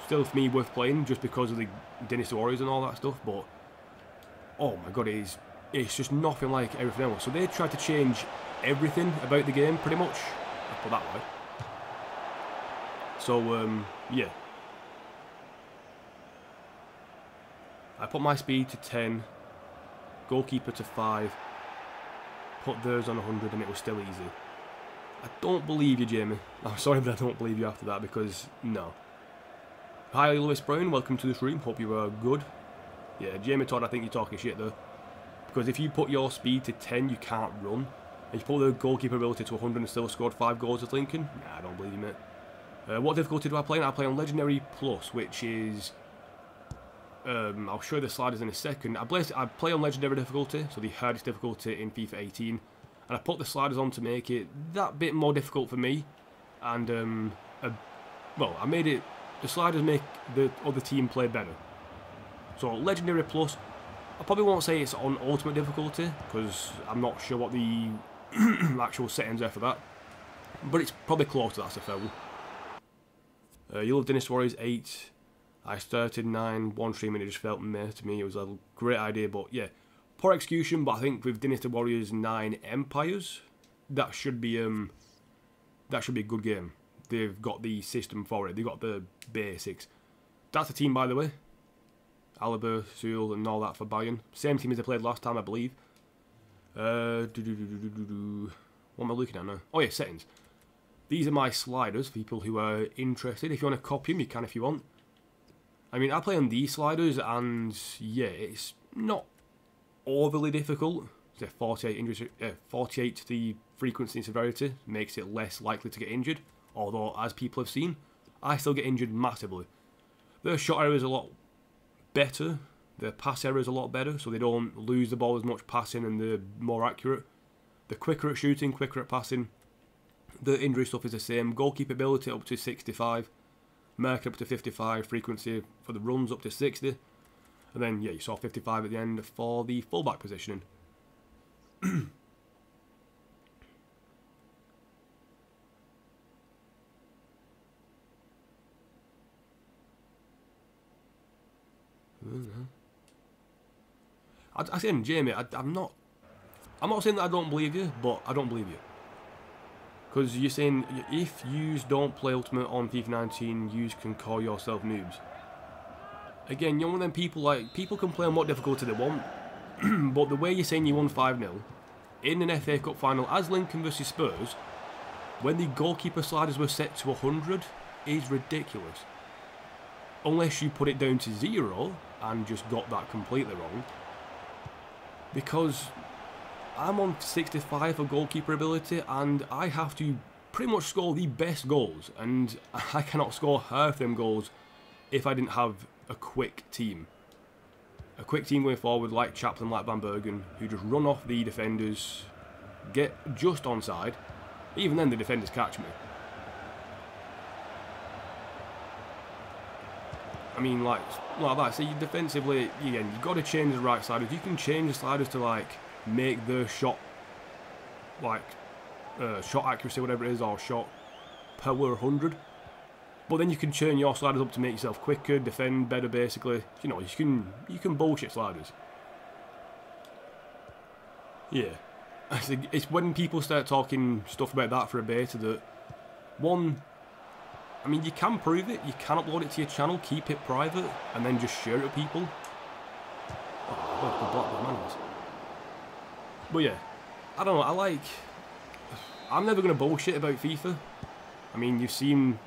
Still for me worth playing just because of the Dynasty Warriors and all that stuff, but oh my god, it's just nothing like everything else. So they tried to change everything about the game pretty much. I'll put that way. So yeah. I put my speed to 10, goalkeeper to 5, put theirs on 100 and it was still easy. I don't believe you, Jamie. I'm sorry, but I don't believe you after that because, no. Hi, Lewis Brown, welcome to the stream. Hope you are good. Yeah, Jamie Todd, I think you're talking shit though. Because if you put your speed to 10, you can't run. And you put the goalkeeper ability to 100 and still scored 5 goals at Lincoln? Nah, I don't believe you, mate. What difficulty do I play? I play on Legendary Plus, which is... I'll show you the sliders in a second. I play on Legendary difficulty, so the hardest difficulty in FIFA 18. And I put the sliders on to make it that bit more difficult for me. And, well, I made it... The sliders make the other team play better. So, Legendary Plus, I probably won't say it's on Ultimate difficulty, because I'm not sure what the actual settings are for that. But it's probably close to that, so fair. You love Dynasty Warriors 8. I started 9, one stream and it just felt meh to me. It was a great idea, but yeah. Poor execution, but I think with Dynasty Warriors 9 Empires, that should be a good game. They've got the system for it. They've got the basics. That's the team, by the way. Alaba, Sewell and all that for Bayern. Same team as they played last time, I believe. What am I looking at now? Oh yeah, settings. These are my sliders for people who are interested. If you want to copy them, you can if you want. I mean, I play on these sliders and yeah, it's not overly difficult. It's 48 the frequency and severity makes it less likely to get injured. Although, as people have seen, I still get injured massively. Their shot area is a lot better. Their pass area is a lot better, so they don't lose the ball as much passing and they're more accurate. They're quicker at shooting, quicker at passing. The injury stuff is the same. Goalkeeper ability up to 65. Marking up to 55. Frequency for the runs up to 60. And then, yeah, you saw 55 at the end for the fullback positioning. I said, Jamie, I'm not saying that I don't believe you, but I don't believe you. Because you're saying if you don't play Ultimate on FIFA 19, you can call yourself noobs. Again, you're one of them people, like, people can play on what difficulty they want, but the way you're saying you won 5-0 in an FA Cup final as Lincoln versus Spurs, when the goalkeeper sliders were set to 100, is ridiculous. Unless you put it down to 0 and just got that completely wrong. Because I'm on 65 for goalkeeper ability and I have to pretty much score the best goals, and I cannot score half them goals if I didn't have a quick team. A quick team going forward like Chaplin, like Van Bergen, who just run off the defenders, get just onside. Even then the defenders catch me. I mean, like that. So defensively, again, you've got to change the right sliders. You can change the sliders to like make the shot, like shot accuracy, whatever it is, or shot power 100. But then you can turn your sliders up to make yourself quicker, defend better. Basically, you know, you can bullshit sliders. Yeah, it's when people start talking stuff about that for a beta that one. I mean, you can prove it, you can upload it to your channel, keep it private, and then just share it with people. Oh, good block by Manos. But yeah, I don't know, I'm never going to bullshit about FIFA. I mean, you've seen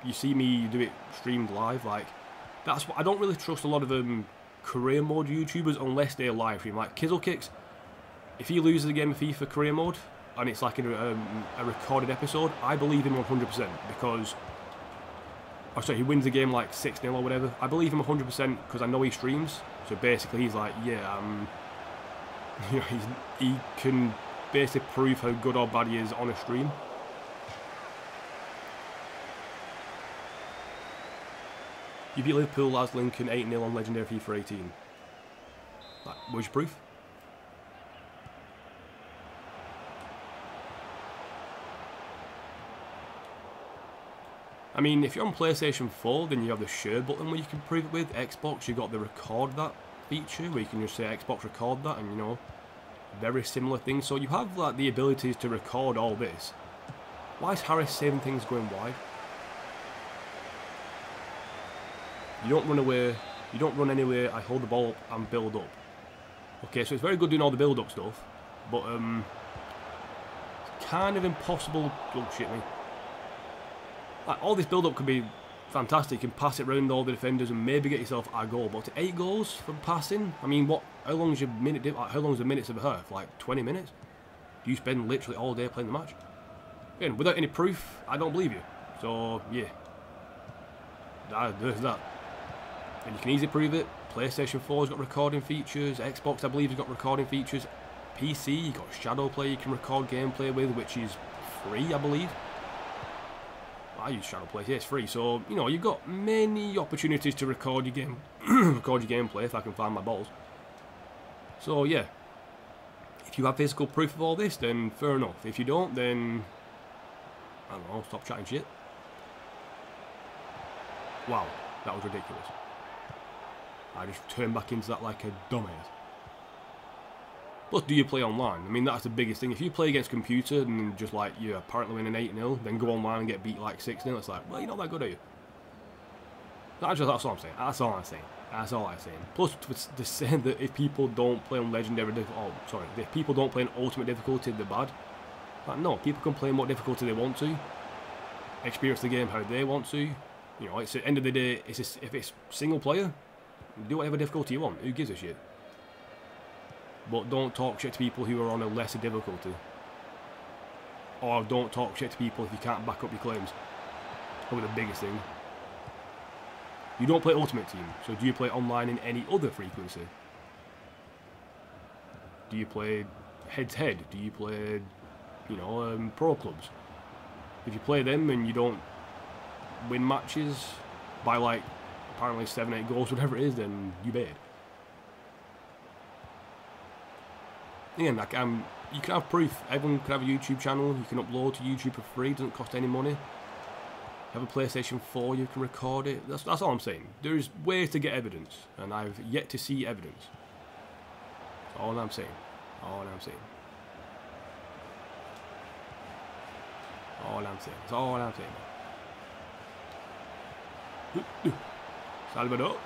you see me do it streamed live. Like, that's what I don't really trust a lot of career mode YouTubers unless they live stream. Like Kizzlekicks, if he loses a game of FIFA career mode and it's like a recorded episode, I believe him 100% because, oh sorry, he wins the game like 6-0 or whatever. I believe him 100% because I know he streams. So basically, he's like, yeah, you know, he can basically prove how good or bad he is on a stream. You beat Liverpool as Lincoln 8-0 on Legendary FIFA 18. Like, where's your proof? I mean, if you're on PlayStation 4, then you have the share button where you can prove it with. Xbox, you got the record that feature where you can just say Xbox record that, and you know, very similar things. So you have like the abilities to record all this. Why is Harris saving things going wide? You don't run away, you don't run anywhere, I hold the ball up and build up. Okay, so it's very good doing all the build up stuff, but it's kind of impossible. Oh shit me. Like, all this build up could be fantastic. You can pass it around all the defenders and maybe get yourself a goal, but to 8 goals from passing, I mean, what? How long is your minute? Like, how long is the minutes of a half? Like 20 minutes? Do you spend literally all day playing the match? Again, without any proof, I don't believe you. So yeah, there's that. And you can easily prove it. PlayStation 4's got recording features. Xbox, I believe, has got recording features. PC, you got Shadow Play you can record gameplay with, which is free, I believe. I use Shadow Play, yeah, it's free. So, you know, you've got many opportunities to record your game, record your gameplay if I can find my balls. So, yeah. If you have physical proof of all this, then fair enough. If you don't, then I don't know, stop chatting shit. Wow, that was ridiculous. I just turned back into that like a dumbass. Plus, do you play online? I mean, that's the biggest thing. If you play against computer and just like you apparently win an 8-0, then go online and get beat like 6-0, it's like, well, you're not that good, are you? That's all I'm saying. That's all I'm saying. That's all I'm saying. Plus, to say that if people don't play on legendary, if people don't play on ultimate difficulty, they're bad. Like, no, people can play on what difficulty they want to, experience the game how they want to. You know, it's at the end of the day, if it's single player, do whatever difficulty you want. Who gives a shit? But don't talk shit to people who are on a lesser difficulty. Or don't talk shit to people if you can't back up your claims. Probably the biggest thing. You don't play Ultimate Team, so do you play online in any other frequency? Do you play head-to-head? Do you play, you know, pro clubs? If you play them and you don't win matches by like apparently 7-8 goals, whatever it is, then you bad. Again, like, you can have proof. Everyone can have a YouTube channel. You can upload to YouTube for free. It doesn't cost any money. You have a PlayStation 4. You can record it. That's all I'm saying. There's ways to get evidence, and I've yet to see evidence. That's all I'm saying. All I'm saying. All I'm saying. That's all I'm saying. Salvador.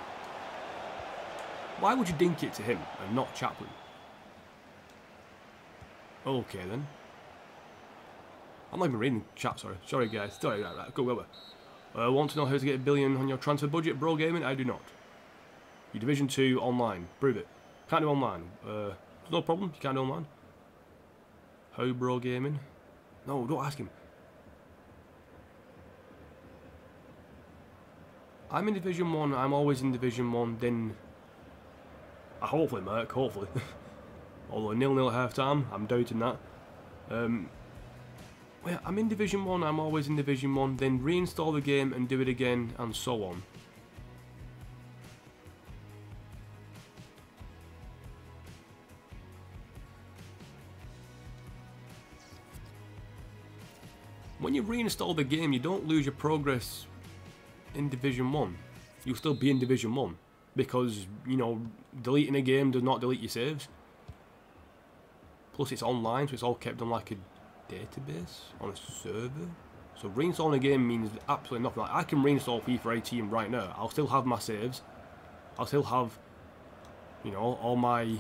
Why would you dink it to him and not Chaplin? Okay then. I'm not even reading the chat, sorry. Sorry guys. Sorry, right. Go. Want to know how to get $1 billion on your transfer budget, bro gaming? I do not. Your Division 2 online. Prove it. Can't do online. No problem. You can't do online. How bro gaming? No, don't ask him. I'm in Division 1. I'm always in Division 1. Then, hopefully, Merc. Hopefully. Although 0-0 at half time, I'm doubting that. Well, I'm in Division 1, I'm always in Division 1, then reinstall the game and do it again, and so on. When you reinstall the game, you don't lose your progress in Division 1. You'll still be in Division 1. Because, you know, deleting a game does not delete your saves. Plus it's online, so it's all kept on like a database, on a server. So reinstalling a game means absolutely nothing. Like, I can reinstall FIFA 18 right now. I'll still have my saves. I'll still have, you know, all my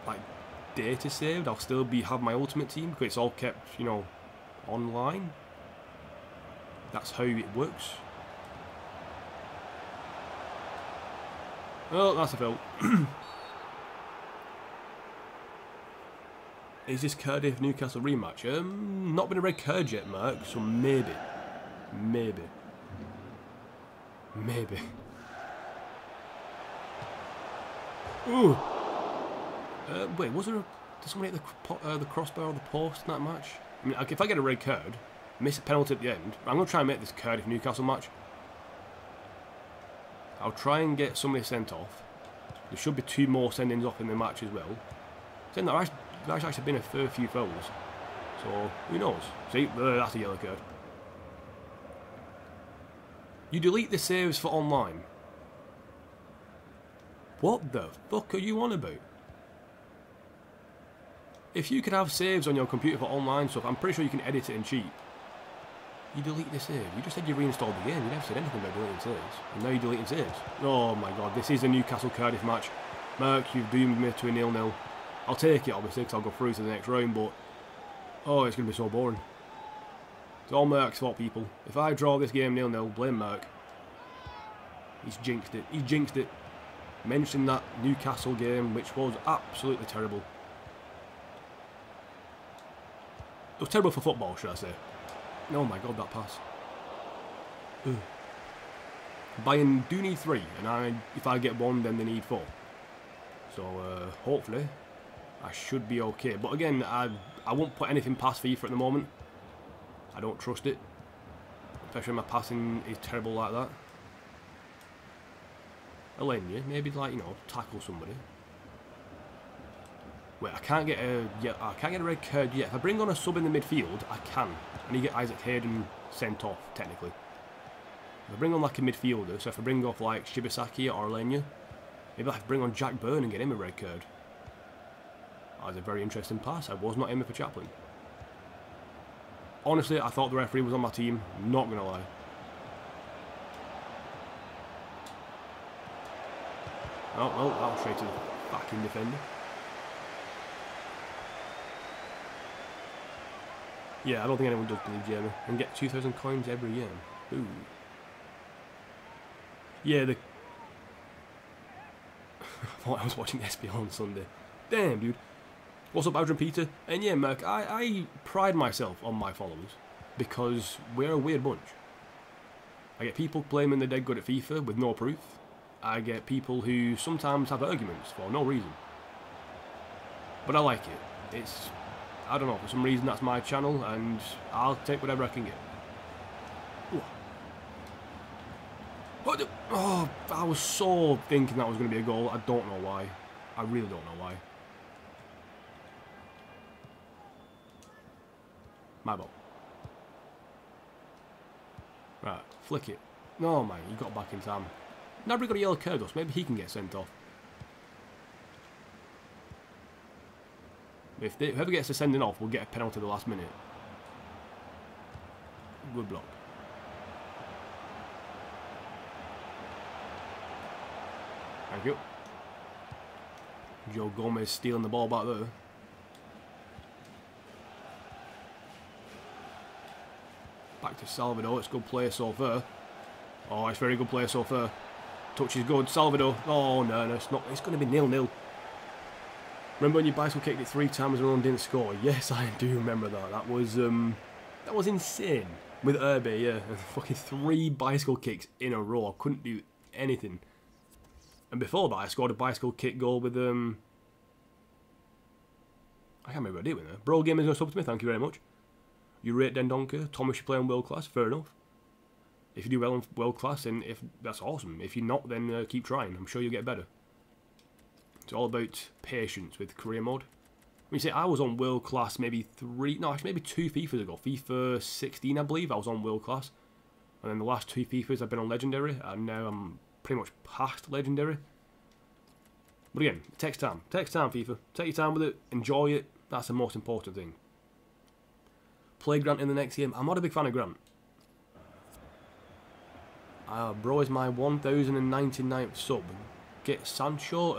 like data saved. I'll still have my Ultimate Team because it's all kept, you know, online. That's how it works. Oh, that's a foul. Is this Cardiff Newcastle rematch? Not been a red card yet, Mark, so maybe. Maybe. Ooh. Wait, was there a... Did somebody hit the crossbar or the post in that match? I mean, if I get a red card, miss a penalty at the end, I'm going to try and make this Cardiff Newcastle match. I'll try and get somebody sent off. There should be 2 more sendings off in the match as well. Saying that there's actually been a fair few fouls. So, who knows? See, that's a yellow card. You delete the saves for online. What the fuck are you on about? If you could have saves on your computer for online stuff, I'm pretty sure you can edit it and cheat. You delete the save. You just said you reinstalled the game. You never said anything about deleting saves. And now you're deleting saves. Oh my god, this is a Newcastle Cardiff match. Mark, you've doomed me to a 0-0. I'll take it, obviously, because I'll go through to the next round, but... Oh, it's going to be so boring. It's all Mark's fault, people. If I draw this game 0-0, blame Mark. He's jinxed it. He's jinxed it. Mentioned that Newcastle game, which was absolutely terrible. It was terrible for football, should I say. Oh my god, that pass. Ugh. Bayern do need 3, and if I get 1, then they need 4. So, hopefully, I should be okay. But again, I won't put anything past FIFA at the moment. I don't trust it. Especially when my passing is terrible like that. Alenia, maybe like, you know, tackle somebody. Wait, I can't get a red card yet. If I bring on a sub in the midfield, I can. I need to get Isaac Hayden sent off, technically. If I bring on like a midfielder, so if I bring off like Shibasaki or Alenia, maybe I can bring on Jack Byrne and get him a red card. That was a very interesting pass. I was not aiming for Chaplin. Honestly, I thought the referee was on my team. Not gonna lie. Oh, well, that was straight to the backing defender. Yeah, I don't think anyone does believe Jamie. And get 2,000 coins every year. Ooh. Yeah, I thought I was watching SPL on Sunday. Damn, dude. What's up, Adrian Peter? And yeah, Merc, I pride myself on my followers because we're a weird bunch. I get people claiming they're dead good at FIFA with no proof. I get people who sometimes have arguments for no reason. But I like it. It's... I don't know, for some reason that's my channel, and I'll take whatever I can get. Ooh. Oh, I was so thinking that was going to be a goal. I don't know why. I really don't know why. My ball. Right, flick it. No, man, he got back in time. Nabry got a yellow card, so maybe he can get sent off. If whoever gets the sending off will get a penalty at the last minute. Good block. Thank you. Joe Gomez stealing the ball back there. Back to Salvador. It's good play so far. Oh, it's very good play so far. Touch is good. Salvador. Oh, no, it's not. It's going to be 0-0. Remember when you bicycle kicked it 3 times and didn't score? Yes, I do remember that. That was insane. With Irby, yeah. Fucking 3 bicycle kicks in a row. I couldn't do anything. And before that, I scored a bicycle kick goal with, I can't remember what I did with it. Bro Gamers no sub to me, thank you very much. You rate Dendonka. Thomas, you play on world class. Fair enough. If you do well on world class, then that's awesome. If you're not, then keep trying. I'm sure you'll get better. It's all about patience with career mode. When you say I was on world class maybe 2 FIFAs ago. FIFA 16, I believe, I was on world class. And then the last 2 FIFAs I've been on legendary, and now I'm pretty much past legendary. But again, it takes time. It takes time, FIFA. Take your time with it, enjoy it. That's the most important thing. Play Grant in the next game. I'm not a big fan of Grant. Bro is my 1099th sub. Get Sancho.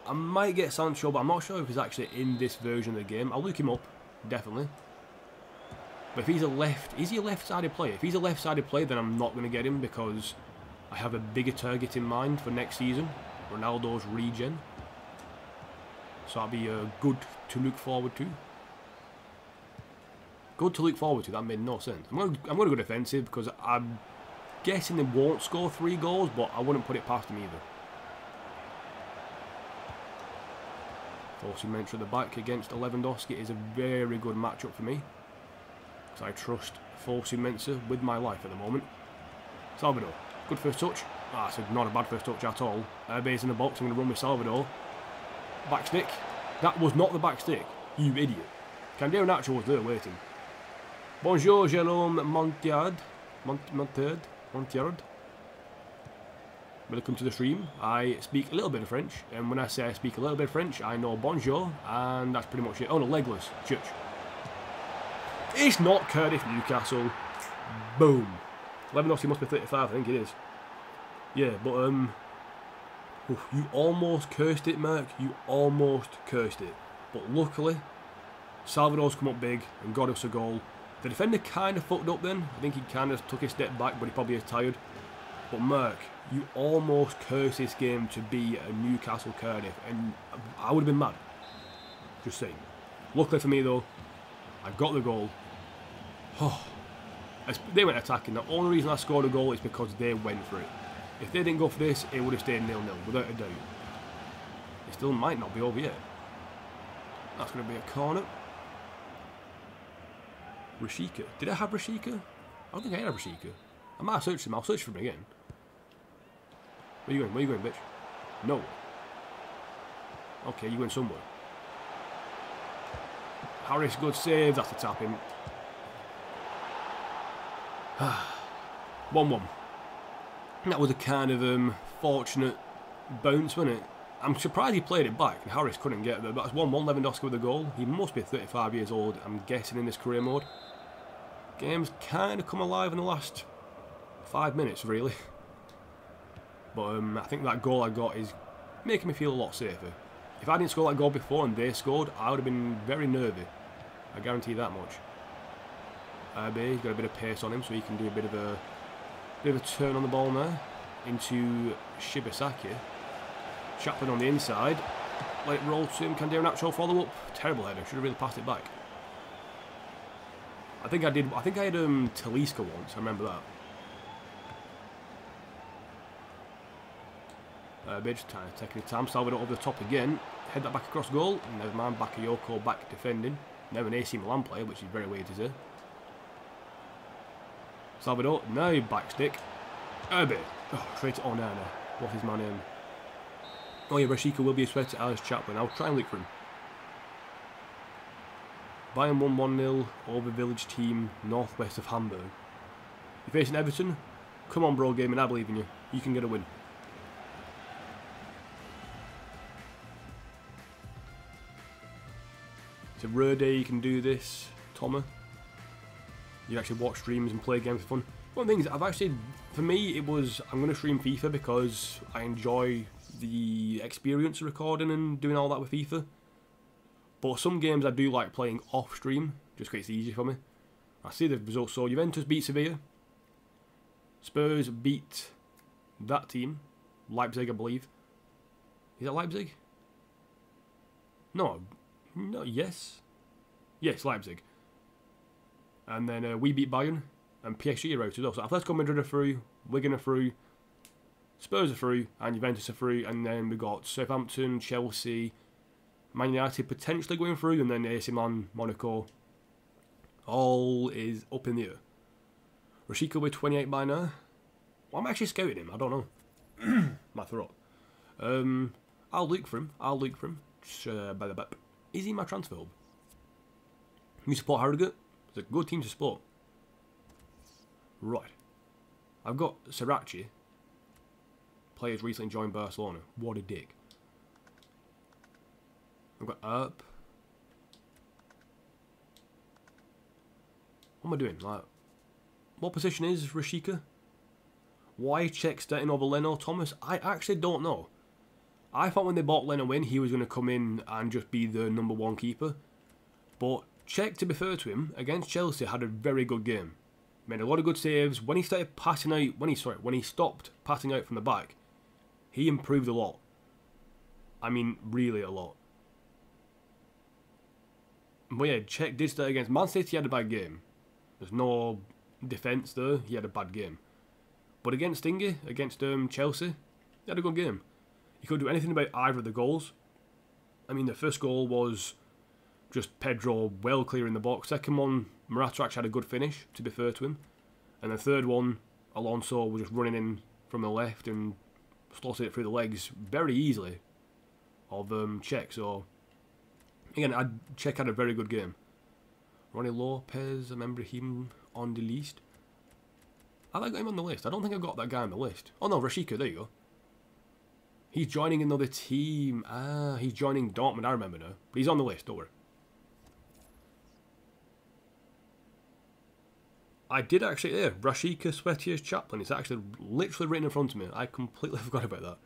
I might get Sancho, but I'm not sure if he's actually in this version of the game. I'll look him up, definitely. But if he's a left... Is he a left-sided player? If he's a left-sided player, then I'm not going to get him because I have a bigger target in mind for next season. Ronaldo's regen. So that'll be good to look forward to. Good to look forward to. That made no sense. I'm going to go defensive because I'm guessing they won't score 3 goals, but I wouldn't put it past them either. Forcing Mentor at the back against Lewandowski is a very good matchup for me. Because I trust Forcing Mentor with my life at the moment. Salvador. Good first touch. That's not a bad first touch at all. Base in the box. I'm going to run with Salvador. Back stick. That was not the back stick. You idiot. Candeo Nacho was there waiting. Bonjour, Jerome Montiard. Montiard. Welcome to the stream. I speak a little bit of French, and when I say I speak a little bit of French, I know bonjour, and that's pretty much it. Oh no, legless. Church. It's not Cardiff Newcastle. Boom. Lewandowski must be 35, I think it is. Yeah, but you almost cursed it, Mark. You almost cursed it. But luckily, Salvador's come up big and got us a goal. The defender kind of fucked up then. I think he kind of took a step back, but he probably is tired. But Merck, you almost cursed this game to be a Newcastle Cardiff, and I would have been mad. Just saying. Luckily for me though, I got the goal. Oh, they went attacking. The only reason I scored a goal is because they went for it. If they didn't go for this, it would have stayed 0-0, without a doubt. It still might not be over yet. That's going to be a corner. Rashika. Did I have Rashika? I don't think I had Rashika. I might have searched him. I'll search for him again. Where you going? Where you going, bitch? No. Okay, you went somewhere. Harris, good save. That's the tapping. 1-1. That was a kind of fortunate bounce, wasn't it? I'm surprised he played it back and Harris couldn't get there. That's 1-1 Lewandowski with a goal. He must be 35 years old, I'm guessing, in this career mode. Game's kind of come alive in the last 5 minutes, really. But I think that goal I got is making me feel a lot safer. If I didn't score that goal before and they scored, I would have been very nervy. I guarantee that much. He's got a bit of pace on him, so he can do a bit of a turn on the ball now into Shibasaki. Chaplin on the inside. Let it roll to him. Can do an actual follow up. Terrible header. Should have really passed it back. I think I did. I think I had Talisca once. I remember that. Just taking his time. Salvador over the top again. Head that back across goal. Never mind. Bakayoko back defending. Now an AC Milan player, which is very weird to say. Salvador, now back stick. Erbe. Oh, straight to Onana. What is my name? Oh yeah, Rashika will be a threat to Alice Chaplin. I'll try and look for him. Bayern won 1-0 over village team northwest of Hamburg. You're facing Everton? Come on, bro, gaming. I believe in you. You can get a win. It's a rare day you can do this, Thomas. You actually watch streams and play games for fun. One thing is, I've actually, for me, it was, I'm going to stream FIFA because I enjoy the experience of recording and doing all that with FIFA. But some games I do like playing off stream, just because it's easy for me. I see the results. So Juventus beat Sevilla. Spurs beat that team. Leipzig, I believe. Is that Leipzig? No. No, yes. Yes, Leipzig. And then we beat Bayern, and PSG are out as well. So Atletico Madrid are through, Wigan are through, Spurs are through, and Juventus are through. And then we got Southampton, Chelsea, Man United potentially going through, and then AC Milan, Monaco. All is up in the air. Rashika with 28 by now. Well, I'm actually scouting him. I don't know. My throat. I'll look for him. I'll look for him. Is he my transfer hub? You support Harrogate? It's a good team to support. Right. I've got Sriracha. Players recently joined Barcelona. What a dick. I've got Erp. What am I doing? Like, what position is Rashika? Why Czech starting over Leno Thomas? I actually don't know. I thought when they bought Leno in, he was going to come in and just be the #1 keeper. But Cech, to be fair to him, against Chelsea had a very good game. Made a lot of good saves. When he started passing out, when he stopped passing out from the back, he improved a lot. I mean, really a lot. But yeah, Cech did start against Man City. He had a bad game. There's no defence there. He had a bad game. But against Chelsea, he had a good game. He couldn't do anything about either of the goals. I mean, the first goal was just Pedro well clear in the box. Second one, Morata actually had a good finish, to be fair to him. And the third one, Alonso was just running in from the left and slotted it through the legs very easily of Cech. So, again, Cech had a very good game. Ronnie Lopez, I remember him on the list. I got him on the list. I don't think I got that guy on the list. Oh no, Rashica, there you go. He's joining another team. Ah, he's joining Dortmund, I remember now. But he's on the list, don't worry. I did actually, yeah, Rashica Sweatia's Chaplin. It's actually literally written in front of me. I completely forgot about that.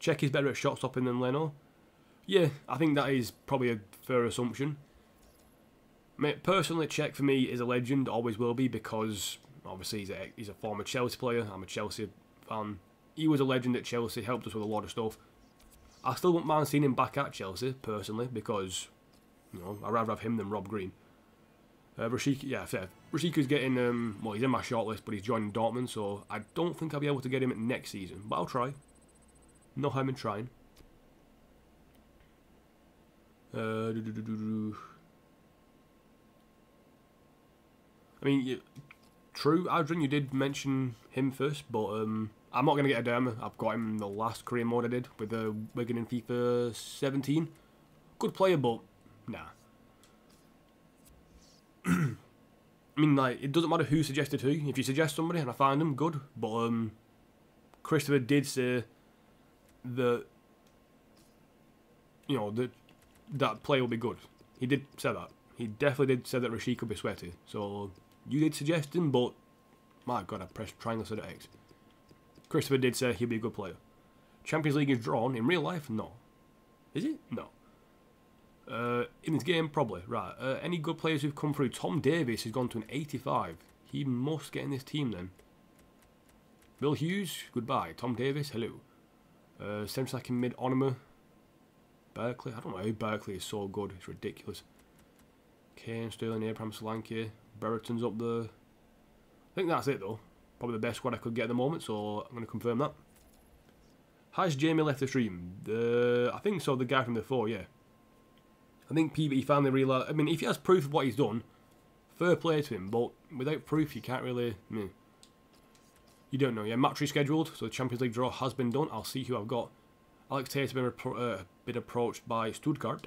Cech is better at shot stopping than Leno. Yeah, I think that is probably a fair assumption. Mate, personally, Cech for me is a legend, always will be, because obviously he's a former Chelsea player. I'm a Chelsea fan. He was a legend at Chelsea, helped us with a lot of stuff. I still wouldn't mind seeing him back at Chelsea, personally, because, you know, I'd rather have him than Rob Green. Rashica, yeah, fair. Rashica's getting, well, he's in my shortlist, but he's joining Dortmund, so I don't think I'll be able to get him next season, but I'll try. No harm in trying. I mean, true, Adrian, you did mention him first, but I'm not going to get a Derma. I've got him in the last career mode I did with the Wigan in FIFA 17. Good player, but nah. I mean, like, it doesn't matter who suggested who. If you suggest somebody and I find them, good. But Christopher did say that, you know, that player will be good. He did say that. He definitely did say that Rashica could be sweaty. So you did suggest him, but my God, I pressed triangle instead of X. Christopher did say he'll be a good player. Champions League is drawn in real life? No. Is it? No. In this game, probably. Right. Any good players who've come through? Tom Davies has gone to an 85. He must get in this team then. Bill Hughes, goodbye. Tom Davies, hello. Centre second mid, Onima. Berkeley, I don't know how Berkeley is so good. It's ridiculous. Kane, Sterling, Abraham, Solanke. Brereton's up there. I think that's it though. Probably the best squad I could get at the moment, so I'm going to confirm that. Has Jamie left the stream? I think so, the guy from before, yeah. I think he finally realised... I mean, if he has proof of what he's done, fair play to him, but without proof, you can't really... You don't know. Yeah, match rescheduled, so the Champions League draw has been done. I'll see who I've got. Alex Tate's been been approached by Stuttgart.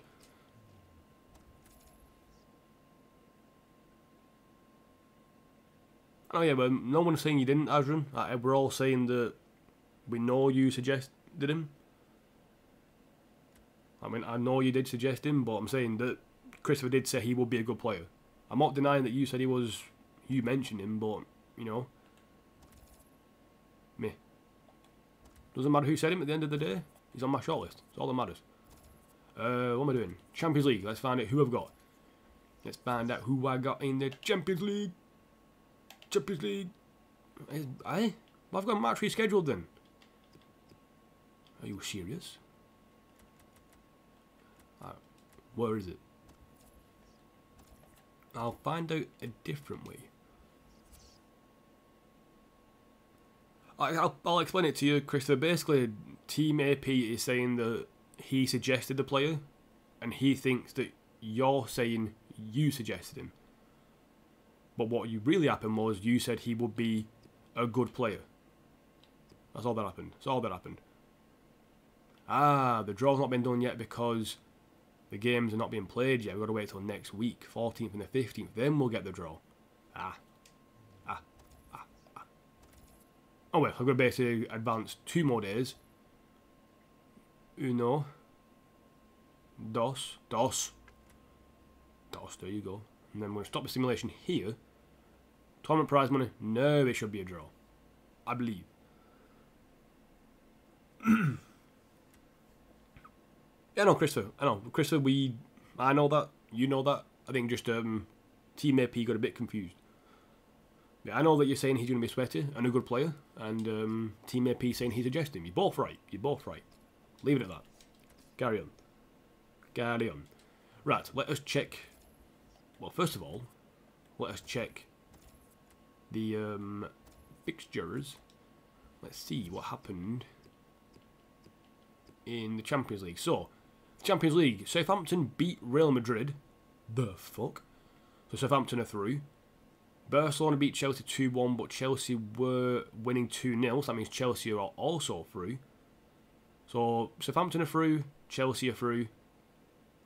Oh yeah, but no one's saying you didn't, Adrian. We're all saying that we know you suggested him. I mean, I know you did suggest him, but I'm saying that Christopher did say he would be a good player. I'm not denying that you said he was... You mentioned him, but, you know... Meh. Doesn't matter who said him at the end of the day. He's on my shortlist. That's all that matters. What am I doing? Champions League. Let's find out who I've got. Let's find out who I got in the Champions League. Champions League. Well, I've got a match rescheduled then. Are you serious? Where is it? I'll find out a different way. I'll explain it to you, Christopher. Basically, Team AP is saying that he suggested the player, and he thinks that you're saying you suggested him. But what really happened was you said he would be a good player. That's all that happened. That's all that happened. Ah, the draw's not been done yet because the games are not being played yet. We've got to wait till next week, 14th and the 15th. Then we'll get the draw. Oh well, I've got to basically advance 2 more days. Uno. Dos. There you go. And then we're going to stop the simulation here. Tournament prize money. No, it should be a draw. I believe. Yeah, no, Christopher. I know. Christopher, I know that. You know that. I think just Team AP got a bit confused. Yeah, I know that you're saying he's going to be sweaty and a good player, and Team AP saying he's adjusting. You're both right. You're both right. Leave it at that. Carry on. Carry on. Right, let us check. Well, first of all, let us check the fixtures. Let's see what happened in the Champions League. So, Champions League, Southampton beat Real Madrid. The fuck? So Southampton are through. Barcelona beat Chelsea 2-1, but Chelsea were winning 2-0, so that means Chelsea are also through. So Southampton are through, Chelsea are through,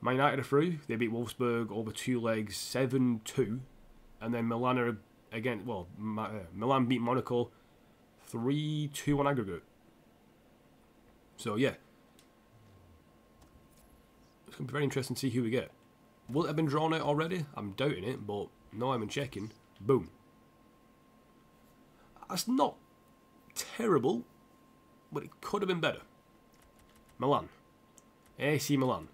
Man United are through. They beat Wolfsburg over 2 legs 7-2. And then Milan are again, well, Milan beat Monaco 3-2 on aggregate. So yeah. It's going to be very interesting to see who we get. Will it have been drawn out already? I'm doubting it, but no, I've been checking. Boom. That's not terrible, but it could have been better. Milan. AC Milan.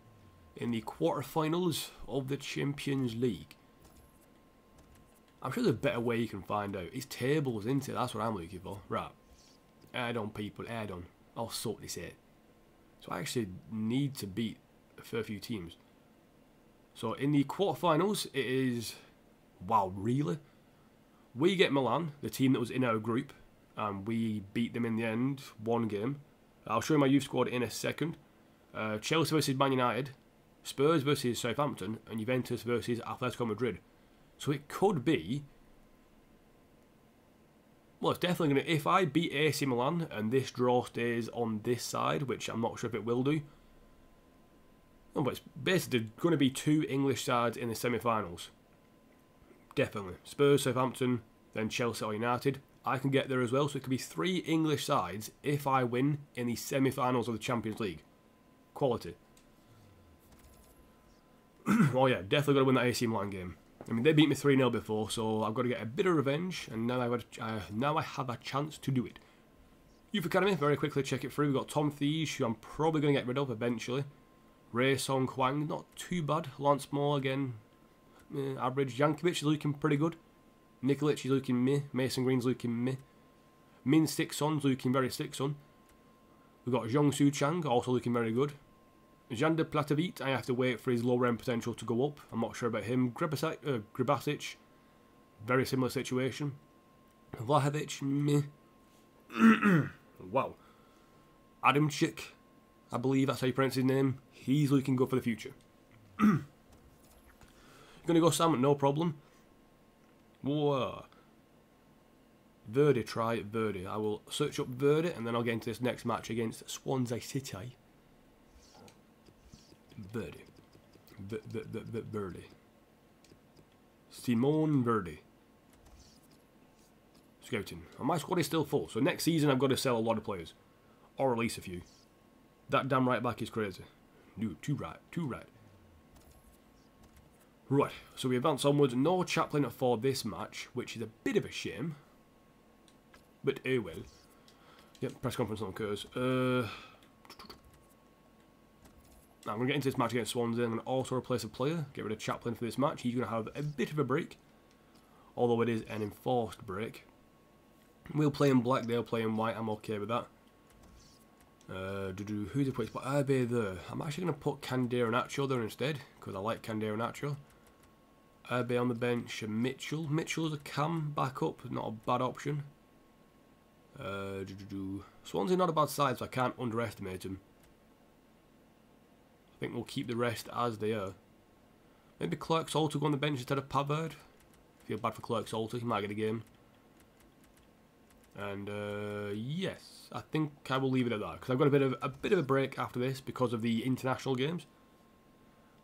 In the quarterfinals of the Champions League. I'm sure there's a better way you can find out. It's tables, isn't it? That's what I'm looking for. Right. Add on, people. Add on. I'll sort this out. So I actually need to beat a fair few teams. So in the quarterfinals, it is... Wow, really? We get Milan, the team that was in our group, and we beat them in the end, 1 game. I'll show you my youth squad in a second. Chelsea versus Man United, Spurs versus Southampton, and Juventus versus Atletico Madrid. So it could be... Well, it's definitely going to... If I beat AC Milan and this draw stays on this side, which I'm not sure if it will do... No, but it's basically going to be 2 English sides in the semi-finals. Definitely. Spurs, Southampton, then Chelsea or United. I can get there as well, so it could be 3 English sides if I win in the semi-finals of the Champions League. Quality. Oh yeah, definitely got to win that AC Milan game. I mean, they beat me 3-0 before, so I've got to get a bit of revenge, and now I have a chance to do it. Youth Academy, very quickly check it through. We've got Tom Thies, who I'm probably going to get rid of eventually. Ray Song Kwang, not too bad. Lance Moore, again, average. Jankovic is looking pretty good. Nikolic is looking meh. Mason Green's looking meh. Min Sixon's looking very Sixon. We've got Zhong Su Chang, also looking very good. Jander Platavit, I have to wait for his lower end potential to go up. I'm not sure about him. Gribasic, very similar situation. Vlahovic, meh. Wow. Adamczyk, I believe that's how you pronounce his name. He's looking good for the future. You're going to go Sam, no problem. Whoa. Verdi, try Verdi. I will search up Verdi and then I'll get into this next match against Swansea City. Verdi. Verdi. Simone Verdi. Scouting. And my squad is still full, so next season I've got to sell a lot of players. Or release a few. That damn right back is crazy. No, too right. Right, so we advance onwards. No Chaplin for this match, which is a bit of a shame. But oh well. Yep, press conference on occurs. Now I'm going to get into this match against Swansea. I'm going to also replace a player. Get rid of Chaplin for this match. He's going to have a bit of a break. Although it is an enforced break. We'll play in black, they'll play in white. I'm okay with that. Who's the place? But Abe there. I'm actually going to put Candero Nacho there instead. Because I like Candero Nacho. Abe on the bench. Mitchell. Mitchell's a cam backup. Not a bad option. Swansea not a bad side, so I can't underestimate him. I think we'll keep the rest as they are. Maybe Clark Salter go on the bench instead of Pavard. Feel bad for Clark Salter, he might get a game. And yes, I think I will leave it at that because I've got a bit of a break after this because of the international games.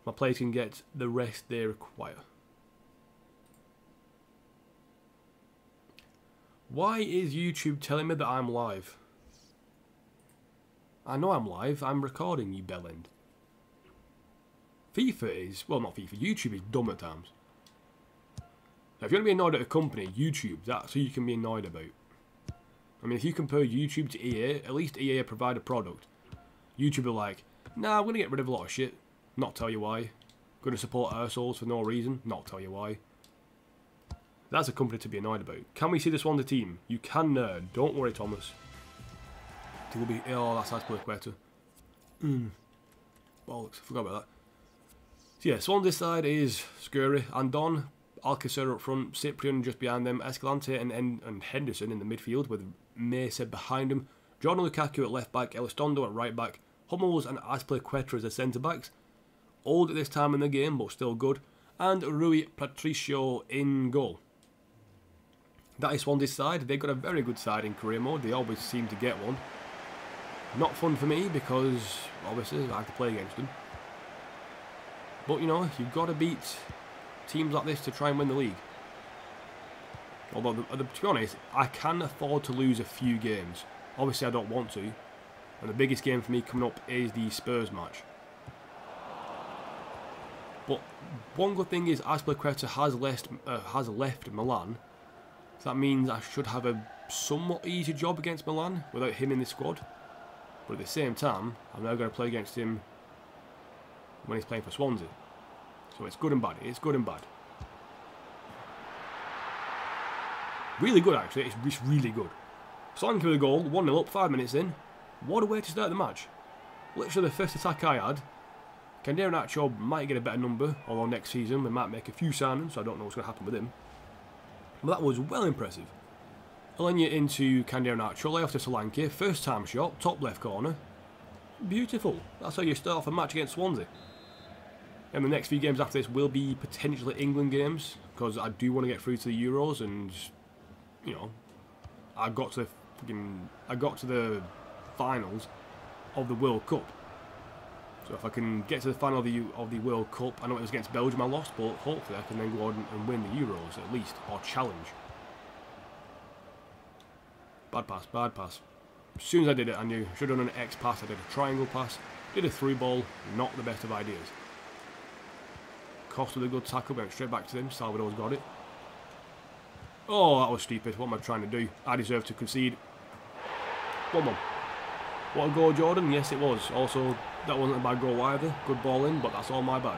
My players can get the rest they require. Why is YouTube telling me that I'm live? I know I'm live. I'm recording, you bellend. FIFA is... Well, not FIFA. YouTube is dumb at times. Now, if you're going to be annoyed at a company, YouTube, that's who you can be annoyed about. I mean, if you compare YouTube to EA, at least EA provide a product. YouTube are like, nah, I'm going to get rid of a lot of shit. Not tell you why. Going to support our souls for no reason. Not tell you why. That's a company to be annoyed about. Can we see the Swansea team? You can, nerd. Don't worry, Thomas. It will be... Oh, that's Azpilicueta. Bollocks. I forgot about that. So yeah, Swansea's side is Scurry, Andon, Alcacer up front, Cyprian just behind them, Escalante and Henderson in the midfield with Mesa behind them, Jordan Lukaku at left back, Elizondo at right back, Hummels and Azpilicueta as the centre backs. Old at this time in the game, but still good. And Rui Patricio in goal. That is Swansea's side. They've got a very good side in career mode. They always seem to get one. Not fun for me because, obviously, I have to play against them. But, you know, you've got to beat teams like this to try and win the league. Although, to be honest, I can afford to lose a few games. Obviously, I don't want to. And the biggest game for me coming up is the Spurs match. But one good thing is Azpilicueta has left Milan. So that means I should have a somewhat easy job against Milan without him in the squad. But at the same time, I'm now going to play against him when he's playing for Swansea. So it's good and bad. It's good and bad. Really good, actually. It's really good. Solanke with a goal, 1-0 up, 5 minutes in. What a way to start the match. Literally the first attack I had. Candiero might get a better number, although next season we might make a few signings, so I don't know what's going to happen with him. But that was well impressive. Alenya into Candiero, lay off to Solanke, first time shot, top left corner. Beautiful. That's how you start off a match against Swansea. And the next few games after this will be potentially England games, because I do want to get through to the Euros, and, you know, I got to the finals of the World Cup. So if I can get to the final of the World Cup, I know it was against Belgium I lost, but hopefully I can then go on and win the Euros at least, or challenge. Bad pass, bad pass. As soon as I did it, I knew. I should have done an X pass, I did a triangle pass, did a through ball, not the best of ideas. Cost with a good tackle, went straight back to them, Salvador's got it. Oh, that was stupid, what am I trying to do? I deserve to concede. 1-1. What a goal, Jordan, yes it was. Also, that wasn't a bad goal either, good ball in, but that's all my bad.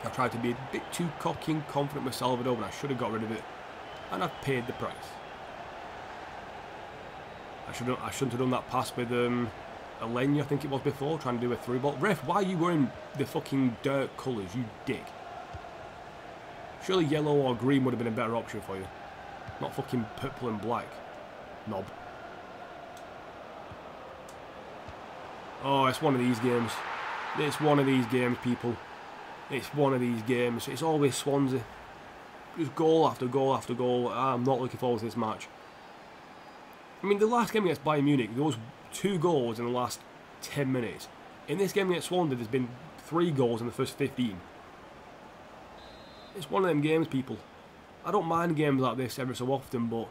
I tried to be a bit too cocky and confident with Salvador when I should have got rid of it, and I've paid the price. I shouldn't have done that pass with Alenya, I think it was before, trying to do a through ball. Ref, why are you wearing the fucking dirt colours, you dick? Surely yellow or green would have been a better option for you. Not fucking purple and black. Knob. Oh, it's one of these games. It's one of these games, people. It's one of these games. It's always Swansea. Just goal after goal after goal. I'm not looking forward to this match. I mean, the last game against Bayern Munich, there was 2 goals in the last 10 minutes. In this game against Swansea, there's been 3 goals in the first 15. It's one of them games, people. I don't mind games like this every so often, but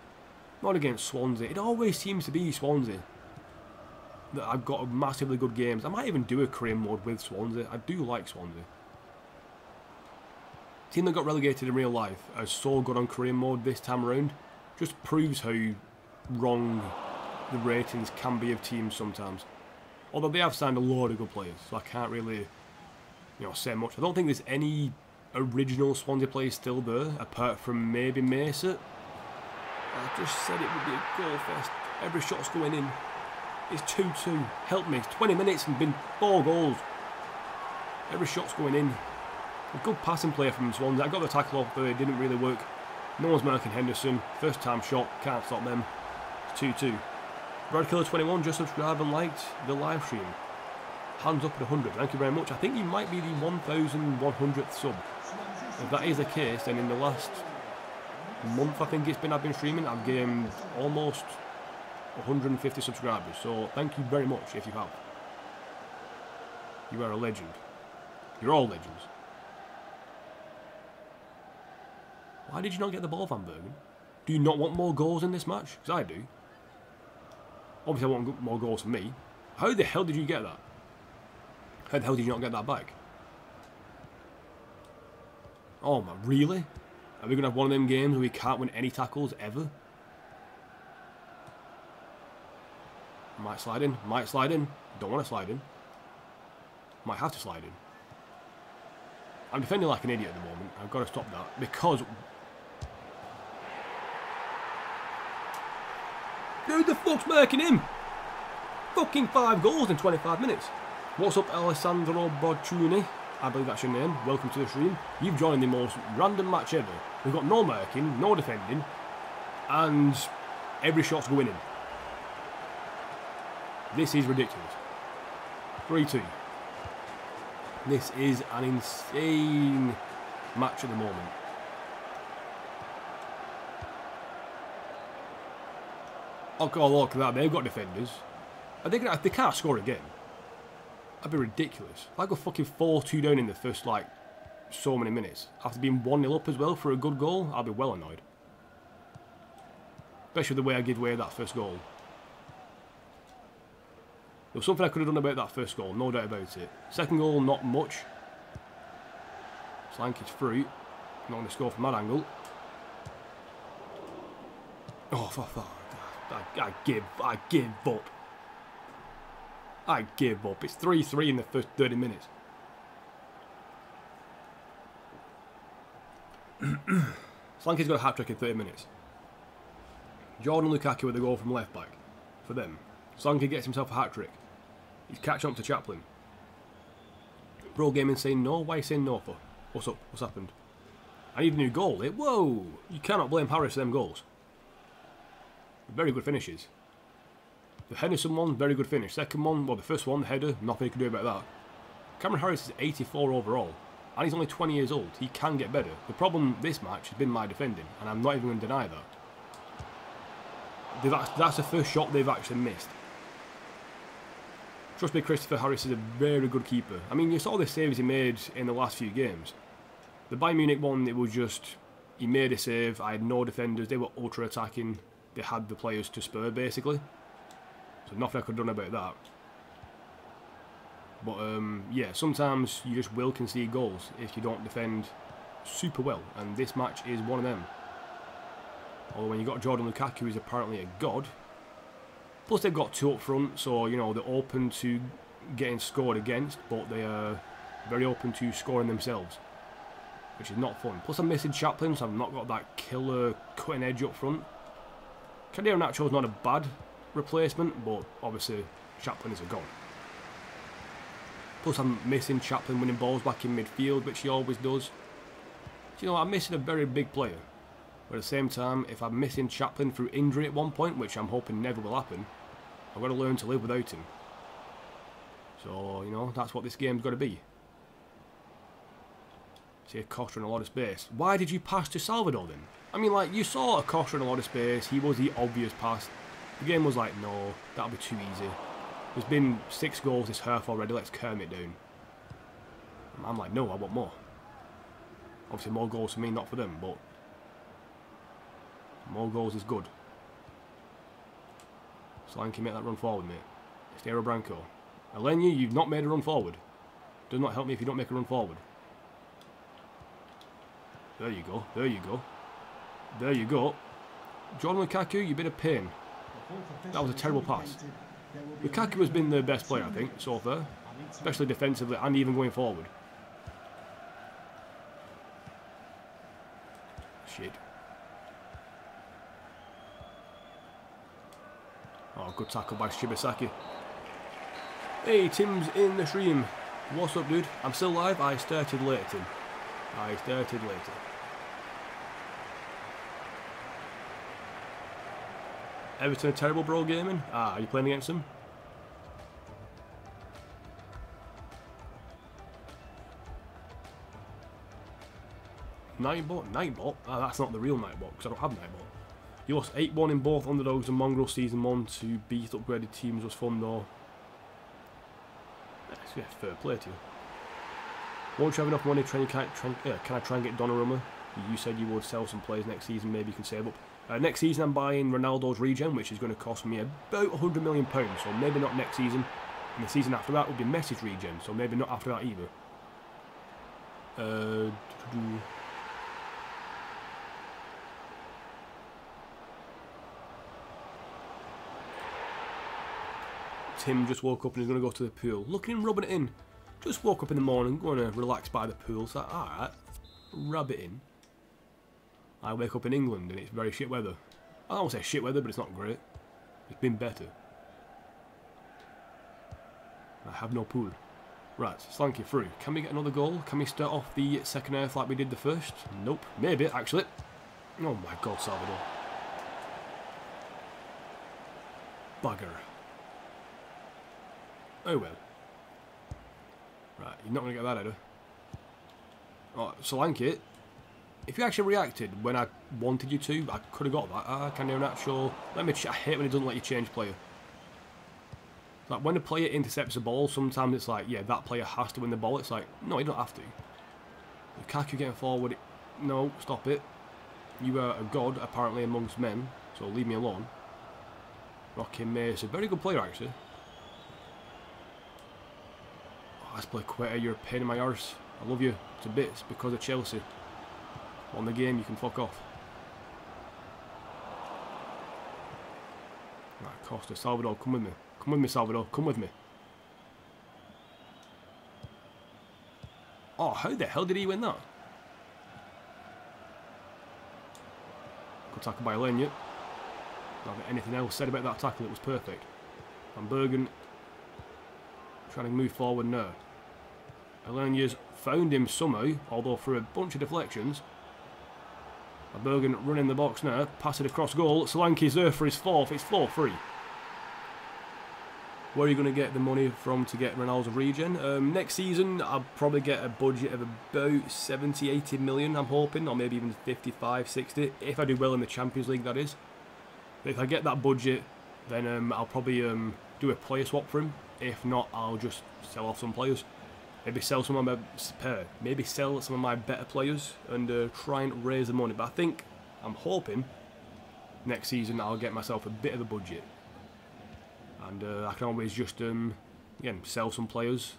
not against Swansea. It always seems to be Swansea that I've got massively good games. I might even do a career mode with Swansea. I do like Swansea. Team that got relegated in real life are so good on career mode this time around. Just proves how wrong the ratings can be of teams sometimes. Although they have signed a load of good players, so I can't really, you know, say much. I don't think there's any original Swansea players still there, apart from maybe Mesa. I just said it would be a goal fest. Every shot's going in. It's 2-2. Help me. It's 20 minutes and been 4 goals. Every shot's going in. A good passing player from Swansea. I got the tackle off there. It didn't really work. No one's marking Henderson. First time shot. Can't stop them. It's 2-2. Bradkiller21 just subscribed and liked the live stream. Hands up at 100. Thank you very much. I think you might be the 1,100th sub. If that is the case, then in the last month I think I've been streaming, I've gained almost 150 subscribers. So thank you very much if you have. You are a legend. You're all legends. Why did you not get the ball, Van Bergen? Do you not want more goals in this match? Because I do. Obviously I want more goals from me. How the hell did you get that? How the hell did you not get that back? Oh man, really? Are we going to have one of them games where we can't win any tackles ever? Might slide in, might slide in. Don't want to slide in. Might have to slide in. I'm defending like an idiot at the moment. I've got to stop that because... Who the fuck's making him? Fucking 5 goals in 25 minutes. What's up, Alessandro Boccioni? I believe that's your name. Welcome to the stream. You've joined the most random match ever. We've got no marking, no defending, and every shot's going in. This is ridiculous. 3-2. This is an insane match at the moment. Oh god, look at that. They've got defenders. Are they gonna, if they can't score again, that'd be ridiculous. If I go fucking 4-2 down in the first, like, so many minutes, after being 1-0 up as well for a good goal, I'll be well annoyed. Especially the way I give away that first goal. There was something I could have done about that first goal, no doubt about it. Second goal, not much. Slank is through. Not going to score from that angle. Oh, for fuck. I give up. I give up. It's 3-3 in the first 30 minutes. Slanky's got a hat-trick in 30 minutes. Jordan Lukaku with the goal from left back for them. Slanky gets himself a hat-trick. He's catching up to Chaplin. Bro Gaming saying no? Why are you saying no for? What's up? What's happened? I need a new goal. Whoa! You cannot blame Harris for them goals. Very good finishes. The Henderson one, very good finish. Second one, well, the first one, the header, nothing you can do about that. Cameron Harris is 84 overall, and he's only 20 years old. He can get better. The problem this match has been my defending, and I'm not even going to deny that. That's the first shot they've actually missed. Trust me, Christopher Harris is a very good keeper. I mean, you saw the saves he made in the last few games. The Bayern Munich one, it was just, he made a save, I had no defenders, they were ultra attacking, they had the players to spur basically. So nothing I could have done about that. But yeah, sometimes you just will concede goals if you don't defend super well, and this match is one of them. Although when you got Jordan Lukaku, who's apparently a god. Plus they've got 2 up front, so you know they're open to getting scored against, but they are very open to scoring themselves, which is not fun. Plus I'm missing Chaplin, so I've not got that killer cutting edge up front. Kadira Nacho's not a bad replacement, but obviously Chaplin is a god. Plus I'm missing Chaplin winning balls back in midfield, which he always does. So, you know, I'm missing a very big player. But at the same time, if I'm missing Chaplin through injury at one point, which I'm hoping never will happen, I've got to learn to live without him. So, you know, that's what this game's got to be. See Acosta in a lot of space. Why did you pass to Salvador then? I mean, like, you saw Acosta in a lot of space. He was the obvious pass. The game was like, no, that'll be too easy. There's been 6 goals this half already. Let's calm it down. I'm like, no, I want more. Obviously, more goals for me, not for them, but more goals is good. Slanky, make that run forward, mate. Estero Branco. Alenia, you've not made a run forward. Does not help me if you don't make a run forward. There you go. There you go. There you go. Jordan Lukaku, you've been a pain. That was a terrible pass. Lukaku has been the best player, I think, so far. Especially defensively and even going forward. Shit. Oh, good tackle by Shibasaki. Hey, Tim's in the stream. What's up, dude? I'm still live. I started later, Tim. I started later. Everton a terrible bro gaming? Ah, are you playing against them? Nightbot? Nightbot? Ah, that's not the real Nightbot, because I don't have Nightbot. You lost 8-1 in both Underdogs and Mongrel Season 1 to beat upgraded teams was fun though. Yeah, fair play to you. Won't you have enough money can I try and get Donnarumma? You said you would sell some players next season, maybe you can save up. Next season I'm buying Ronaldo's regen, which is going to cost me about £100 million, so maybe not next season. And the season after that will be Messi's regen, so maybe not after that either. Tim just woke up and he's going to go to the pool. Look at him rubbing it in. Just woke up in the morning, going to relax by the pool. So, alright, rub it in. I wake up in England and it's very shit weather. I don't want to say shit weather, but it's not great. It's been better. I have no pool. Right, Slanky through. Can we get another goal? Can we start off the second half like we did the first? Nope. Maybe, actually. Oh my god, Salvador. Bugger. Oh well. Right, you're not going to get that header. Oh, Solanke, if you actually reacted when I wanted you to, I could have got that. I can do that, sure. I hate when it doesn't let you change player. Like, when a player intercepts a ball, sometimes it's like, yeah, that player has to win the ball. It's like, no, you don't have to. Lukaku getting forward. No, stop it. You are a god, apparently, amongst men, so leave me alone. Rocky Mace, a very good player, actually. Oh, let's play Quetta, you're a pain in my arse. I love you to bits because of Chelsea. On the game, you can fuck off. Right, Costa, Salvador, come with me. Come with me, Salvador, come with me. Oh, how the hell did he win that? Good tackle by Alenia. Not got anything else said about that tackle, it was perfect. Van Bergen trying to move forward now. Alenia's found him somehow, although through a bunch of deflections. Van Bergen running the box now, pass it across goal. Solanke's there for his fourth, it's 4-3. Where are you going to get the money from to get Ronaldo's regen? Next season, I'll probably get a budget of about 70, 80 million, I'm hoping, or maybe even 55, 60, if I do well in the Champions League, that is. But if I get that budget, then I'll probably do a player swap for him. If not, I'll just sell off some players. Maybe sell some of my better players and try and raise the money. But I'm hoping next season I'll get myself a bit of a budget. And I can always just, again, sell some players.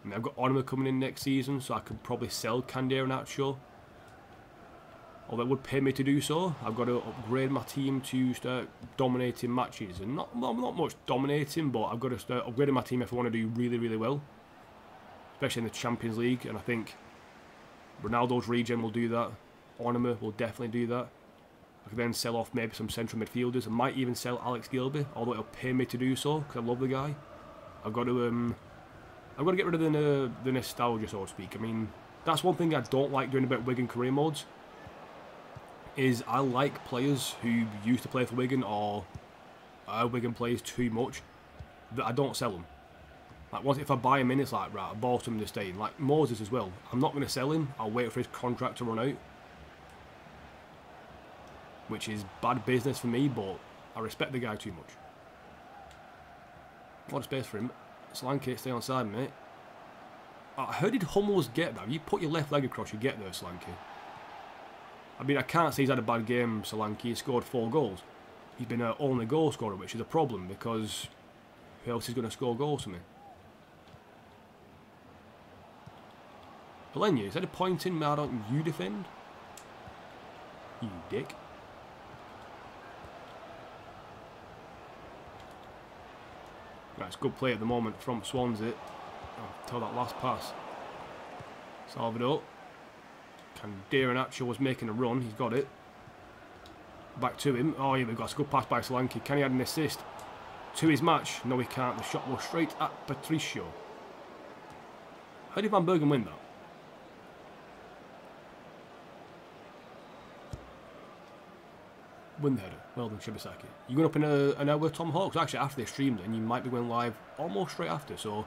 I mean, I've got Onima coming in next season, so I could probably sell Nacho. Although it would pay me to do so. I've got to upgrade my team to start dominating matches. And not much dominating, but I've got to start upgrading my team if I want to do really, really well. Especially in the Champions League. And I think Ronaldo's regen will do that. Onima will definitely do that. I could then sell off maybe some central midfielders. I might even sell Alex Gilby, although it'll pay me to do so because I love the guy. I've got to get rid of the nostalgia, so to speak. I mean, that's one thing I don't like doing about Wigan career modes. Is I like players who used to play for Wigan or Wigan plays too much that I don't sell them. Like once if I buy him in, it's like right, I bought him to stay in. Like Moses as well. I'm not going to sell him. I'll wait for his contract to run out. Which is bad business for me, but I respect the guy too much. A lot of space for him. Solanke, stay on side, mate. How did Hummels get that? You put your left leg across, you get there, Solanke. I mean, I can't say he's had a bad game, Solanke. He scored 4 goals. He's been our only goal scorer, which is a problem, because who else is going to score goals for me? Alenia, is that a point in? Why don't you defend? You dick. Right, it's good play at the moment from Swansea. Oh, tell that last pass. Salvador. Nacho was making a run. He's got it. Back to him. Oh, yeah, we've got a good pass by Solanke. Can he add an assist to his match? No, he can't. The shot was straight at Patricio. How did Van Bergen win that? Win the header. Well done, Shibasaki. You're going up in an hour with Tom Hawks. Actually, after they streamed, and you might be going live almost straight after. So,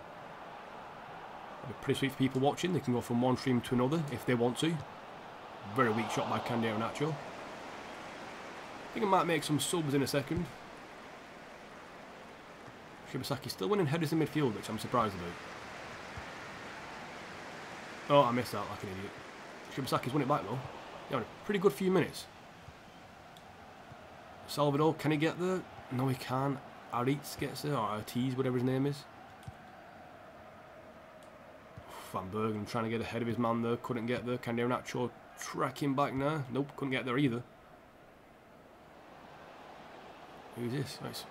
it'll be pretty sweet for people watching. They can go from one stream to another if they want to. Very weak shot by Nacho. I think I might make some subs in a second. Shibasaki still winning headers in midfield, which I'm surprised about. Oh, I missed out like an idiot. Shibasaki's won it back though. Yeah, a pretty good few minutes. Salvador, can he get there? No, he can't. Aritz gets there, or Artiz, whatever his name is. Van Bergen trying to get ahead of his man there, couldn't get there. Nacho tracking back now. Nope, couldn't get there either. Who's this? It's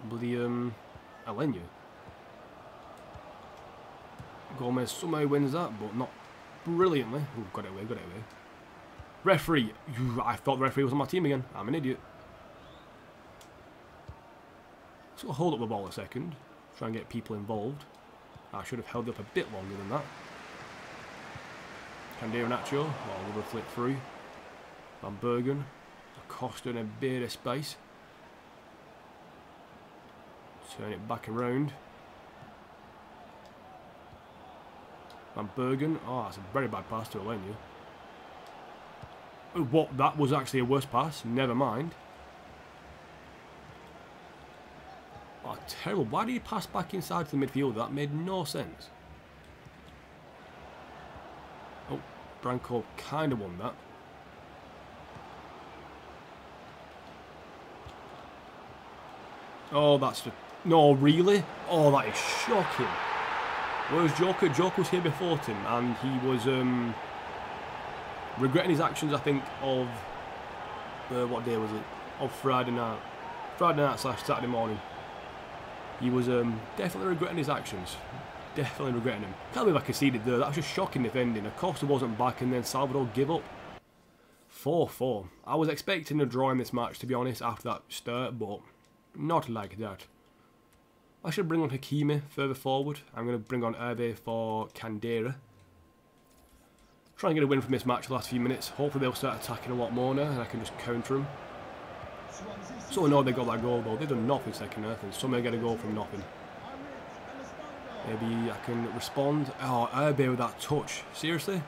bloody Alenia. Gomez somehow wins that, but not brilliantly. Ooh, got it away, got it away. Referee. I thought the referee was on my team again. I'm an idiot. So I'll hold up the ball a second. Try and get people involved. I should have held up a bit longer than that. Candero Nacho. Well, another flick through. Van Bergen. Acosta in a bit of space. Turn it back around. Van Bergen. Oh, that's a very bad pass to Elenia. Oh, what? That was actually a worse pass. Never mind. Oh, terrible. Why did he pass back inside to the midfield? That made no sense. Oh, Branco kind of won that. Oh, that's just... No, really? Oh, that is shocking. Where's Joker? Joker was here before Tim, and he was regretting his actions, I think, of... what day was it? Of Friday night. Friday night / Saturday morning. He was definitely regretting his actions. Definitely regretting them. Can't believe I conceded there. That was just shocking defending. Acosta wasn't back, and then Salvador give up. 4-4. I was expecting a draw in this match, to be honest, after that start, but not like that. I should bring on Hakimi further forward. I'm going to bring on Herbe for Candera. Try and get a win from this match the last few minutes. Hopefully they'll start attacking a lot more now, and I can just counter them. So I know they got that goal though. They've done nothing second half, and somehow get a goal from nothing. Maybe I can respond. Oh, Herbe with that touch. Seriously?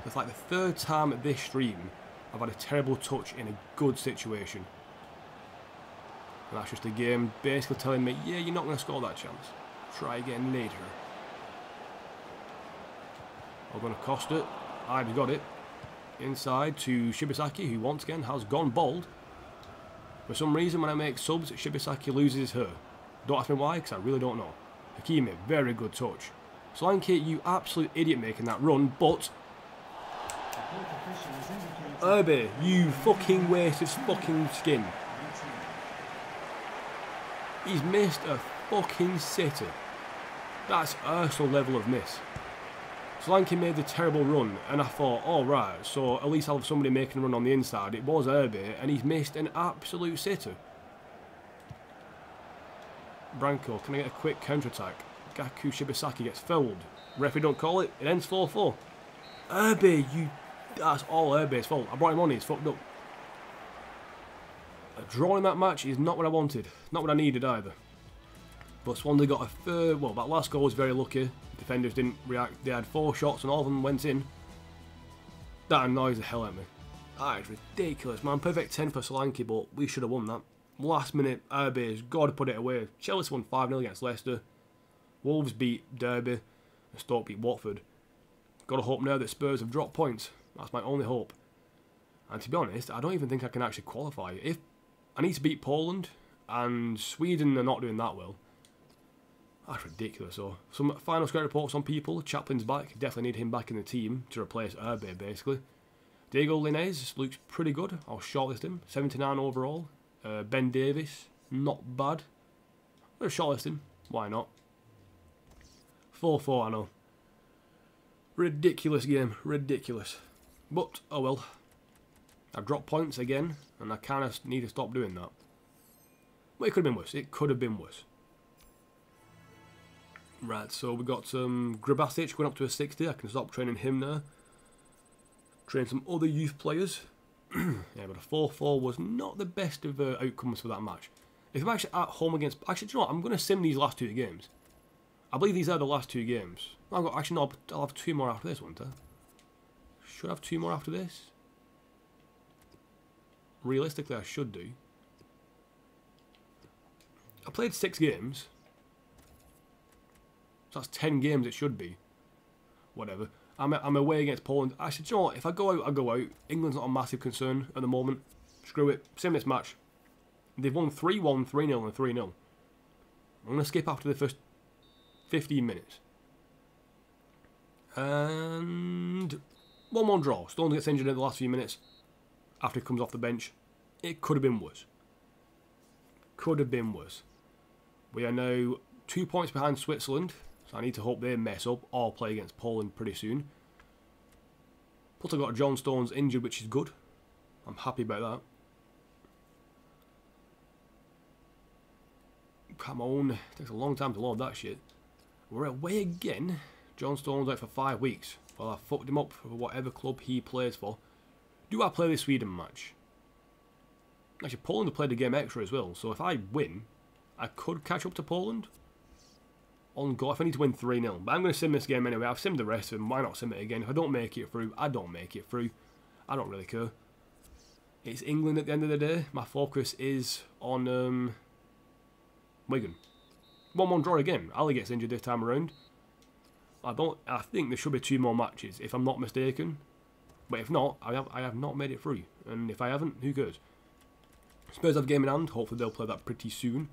It's like the third time at this stream I've had a terrible touch in a good situation. And that's just the game basically telling me, yeah, you're not going to score that chance. Try again later. I'm going to cost it. I've got it. Inside to Shibasaki, who once again has gone bald. For some reason, when I make subs, Shibasaki loses his hair. Don't ask me why, because I really don't know. Hakimi, very good touch. Solanke, you absolute idiot making that run, but... Herbe, you fucking wasted fucking skin. He's missed a fucking sitter. That's Arsenal level of miss. Solanke made the terrible run, and I thought, oh right, so at least I'll have somebody making a run on the inside. It was Herbe, and he's missed an absolute sitter. Branco, can I get a quick counter-attack? Gaku Shibasaki gets fouled. Referee don't call it, it ends 4-4. Herbe, you... That's all Herbe's fault. I brought him on, he's fucked up. A draw in that match is not what I wanted. Not what I needed either. But Swansea got a third... Well, that last goal was very lucky. Defenders didn't react. They had 4 shots and all of them went in. That annoys the hell out of me. That is ridiculous, man. Perfect 10 for Solanke, but we should have won that. Last minute, Herbe's got to put it away. Chelsea won 5-0 against Leicester. Wolves beat Derby. And Stoke beat Watford. Got to hope now that Spurs have dropped points. That's my only hope. And to be honest, I don't even think I can actually qualify. If I need to beat Poland, and Sweden are not doing that well. That's ridiculous, though. Some final scout reports on people. Chaplin's back. Definitely need him back in the team to replace Herbe, basically. Diego Linez looks pretty good. I'll shortlist him. 79 overall. Ben Davis, not bad. I'll shortlist him. Why not? 4-4, I know. Ridiculous game. Ridiculous. But, oh well. I've dropped points again, and I kind of need to stop doing that. But it could have been worse. It could have been worse. Right, so we've got Grabasic going up to a 60. I can stop training him now. Train some other youth players. Yeah, but a 4-4 was not the best of outcomes for that match. If I'm actually at home against... Actually, do you know what? I'm going to sim these last 2 games. I believe these are the last 2 games. Actually, no, I'll have 2 more after this, won't I? Should I have 2 more after this? Realistically, I should do. I played 6 games. So that's 10 games it should be. Whatever. I'm away against Poland. Actually, do you know what? If I go out, I go out. England's not a massive concern at the moment. Screw it. Same this match. They've won 3-1, 3-0 and 3-0. I'm going to skip after the first 15 minutes. And 1-1 draw. Stones gets injured in the last few minutes after he comes off the bench. It could have been worse. Could have been worse. We are now 2 points behind Switzerland. So So I need to hope they mess up or play against Poland pretty soon. Plus I've got John Stones injured, which is good. I'm happy about that. Come on. It takes a long time to load that shit. We're away again. John Stones out for 5 weeks. Well, I fucked him up for whatever club he plays for. Do I play the Sweden match? Actually, Poland have played the game extra as well. So if I win, I could catch up to Poland. On goal, if I need to win 3-0. But I'm going to sim this game anyway. I've simmed the rest of them. Why not sim it again? If I don't make it through, I don't make it through. I don't really care. It's England at the end of the day. My focus is on Wigan. 1-1 draw again. Ali gets injured this time around. I think there should be 2 more matches, if I'm not mistaken. But if not, I have not made it through. And if I haven't, who cares? Spurs have a game in hand. Hopefully they'll play that pretty soon.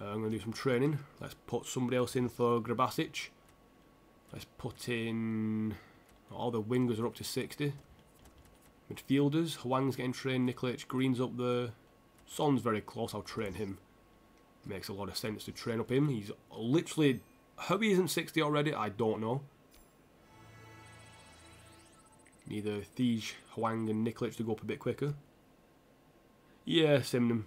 I'm going to do some training. Let's put somebody else in for Grabasic. Let's put in... All the wingers are up to 60. Midfielders. Hwang's getting trained. Nikolic. Green's up there. Son's very close. I'll train him. Makes a lot of sense to train up him. He's literally... How he isn't 60 already, I don't know. Neither Thij, Hwang and Nikolic to go up a bit quicker. Yeah, sim them.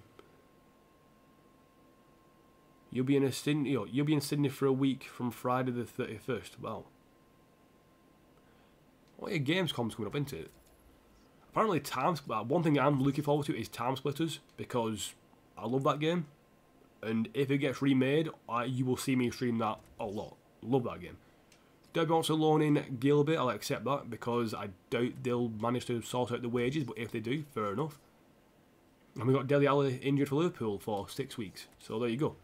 You'll be in Sydney for a week from Friday the 31st. Wow. Well, your Gamescom's coming up, isn't it? Apparently, one thing I'm looking forward to is Time Splitters, because I love that game. And if it gets remade, you will see me stream that a lot. Love that game. Derby wants to loan in Gilbert. I'll accept that because I doubt they'll manage to sort out the wages. But if they do, fair enough. And we got Dele Alli injured for Liverpool for 6 weeks. So there you go.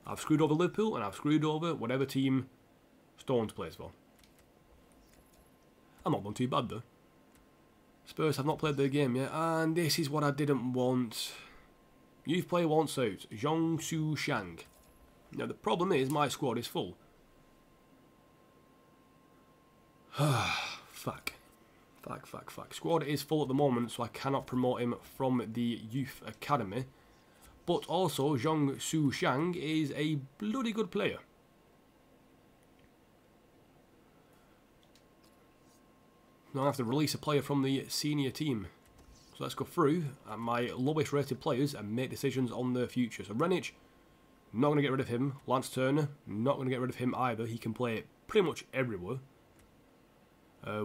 I've screwed over Liverpool and I've screwed over whatever team Stones plays for. I'm not done too bad though. Spurs have not played their game yet. And this is what I didn't want. Youth player wants out. Zhong Su Shang. Now the problem is my squad is full. Fuck. Squad is full at the moment, so I cannot promote him from the youth academy. But also, Zhong Su Shang is a bloody good player. Now I have to release a player from the senior team. So let's go through my lowest rated players and make decisions on their future. So Renic, not going to get rid of him. Lance Turner, not going to get rid of him either. He can play pretty much everywhere.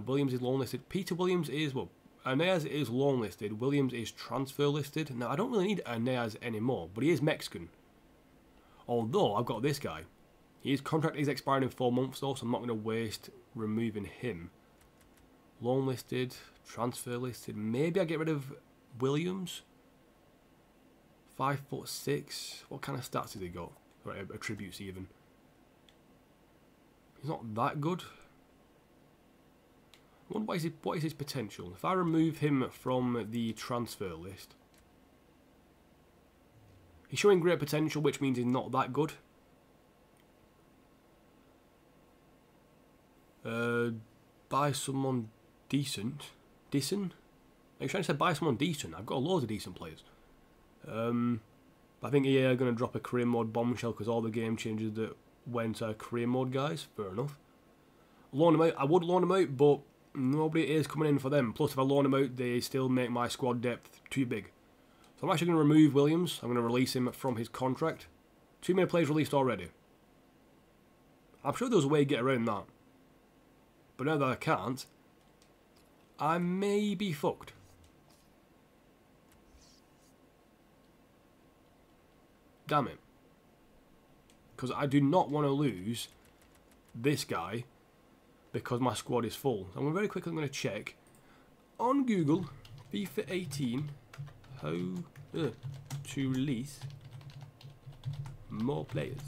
Williams is loan listed. Peter Williams is, well, Aeneas is loan listed. Williams is transfer listed. Now, I don't really need Aeneas anymore, but he is Mexican. Although, I've got this guy. His contract is expiring in 4 months though, so I'm not going to waste removing him. Loan listed, transfer listed. Maybe I get rid of Williams. 5'6". What kind of stats has he got? Or attributes even. He's not that good. I wonder what is his potential. If I remove him from the transfer list, he's showing great potential, which means he's not that good. Buy someone decent. Decent? Are you trying to say buy someone decent? I've got loads of decent players. I think EA are going to drop a career mode bombshell because all the game changes that went are career mode guys. Fair enough. Loan them out. I would loan them out, but nobody is coming in for them. Plus, if I loan them out, they still make my squad depth too big. So I'm actually going to remove Williams. I'm going to release him from his contract. Too many players released already. I'm sure there's a way to get around that. But now that I can't, I may be fucked. Damn it. Because I do not want to lose this guy because my squad is full. So I'm very quickly going to check on Google FIFA 18 how to release more players.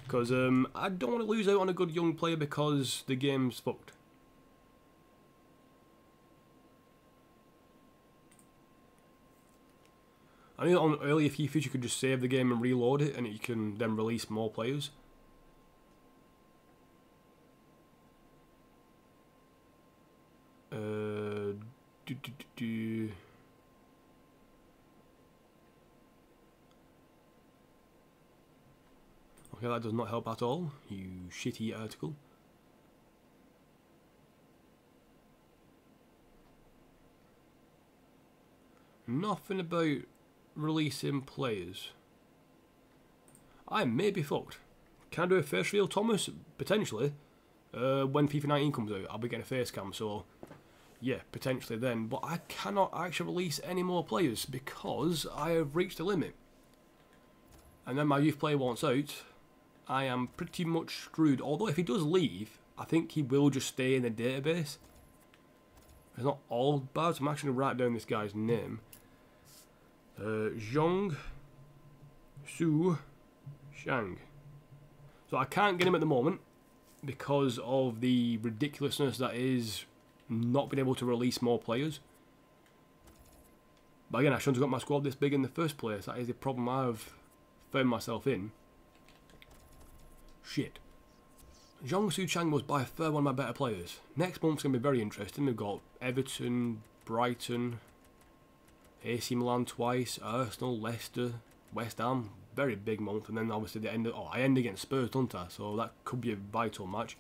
Because I don't want to lose out on a good young player because the game's fucked. I know on earlier FIFAs you could just save the game and reload it and you can then release more players. Okay, that does not help at all, you shitty article. Nothing about releasing players. I may be fucked. Can I do a face reveal, Thomas? Potentially. When FIFA 19 comes out, I'll be getting a face cam, so yeah, potentially then. But I cannot actually release any more players because I have reached a limit. And then my youth player wants out. I am pretty much screwed. Although if he does leave, I think he will just stay in the database. It's not all bad, so I'm actually going to write down this guy's name. Zhong Su Shang. So I can't get him at the moment because of the ridiculousness that is not being able to release more players. But again, I shouldn't have got my squad this big in the first place. That is the problem I've found myself in. Shit. Zhong Su Chang was by far one of my better players. Next month's going to be very interesting. We've got Everton, Brighton, AC Milan twice, Arsenal, Leicester, West Ham. Very big month. And then obviously the end of, I end against Spurs, don't I? So that could be a vital match.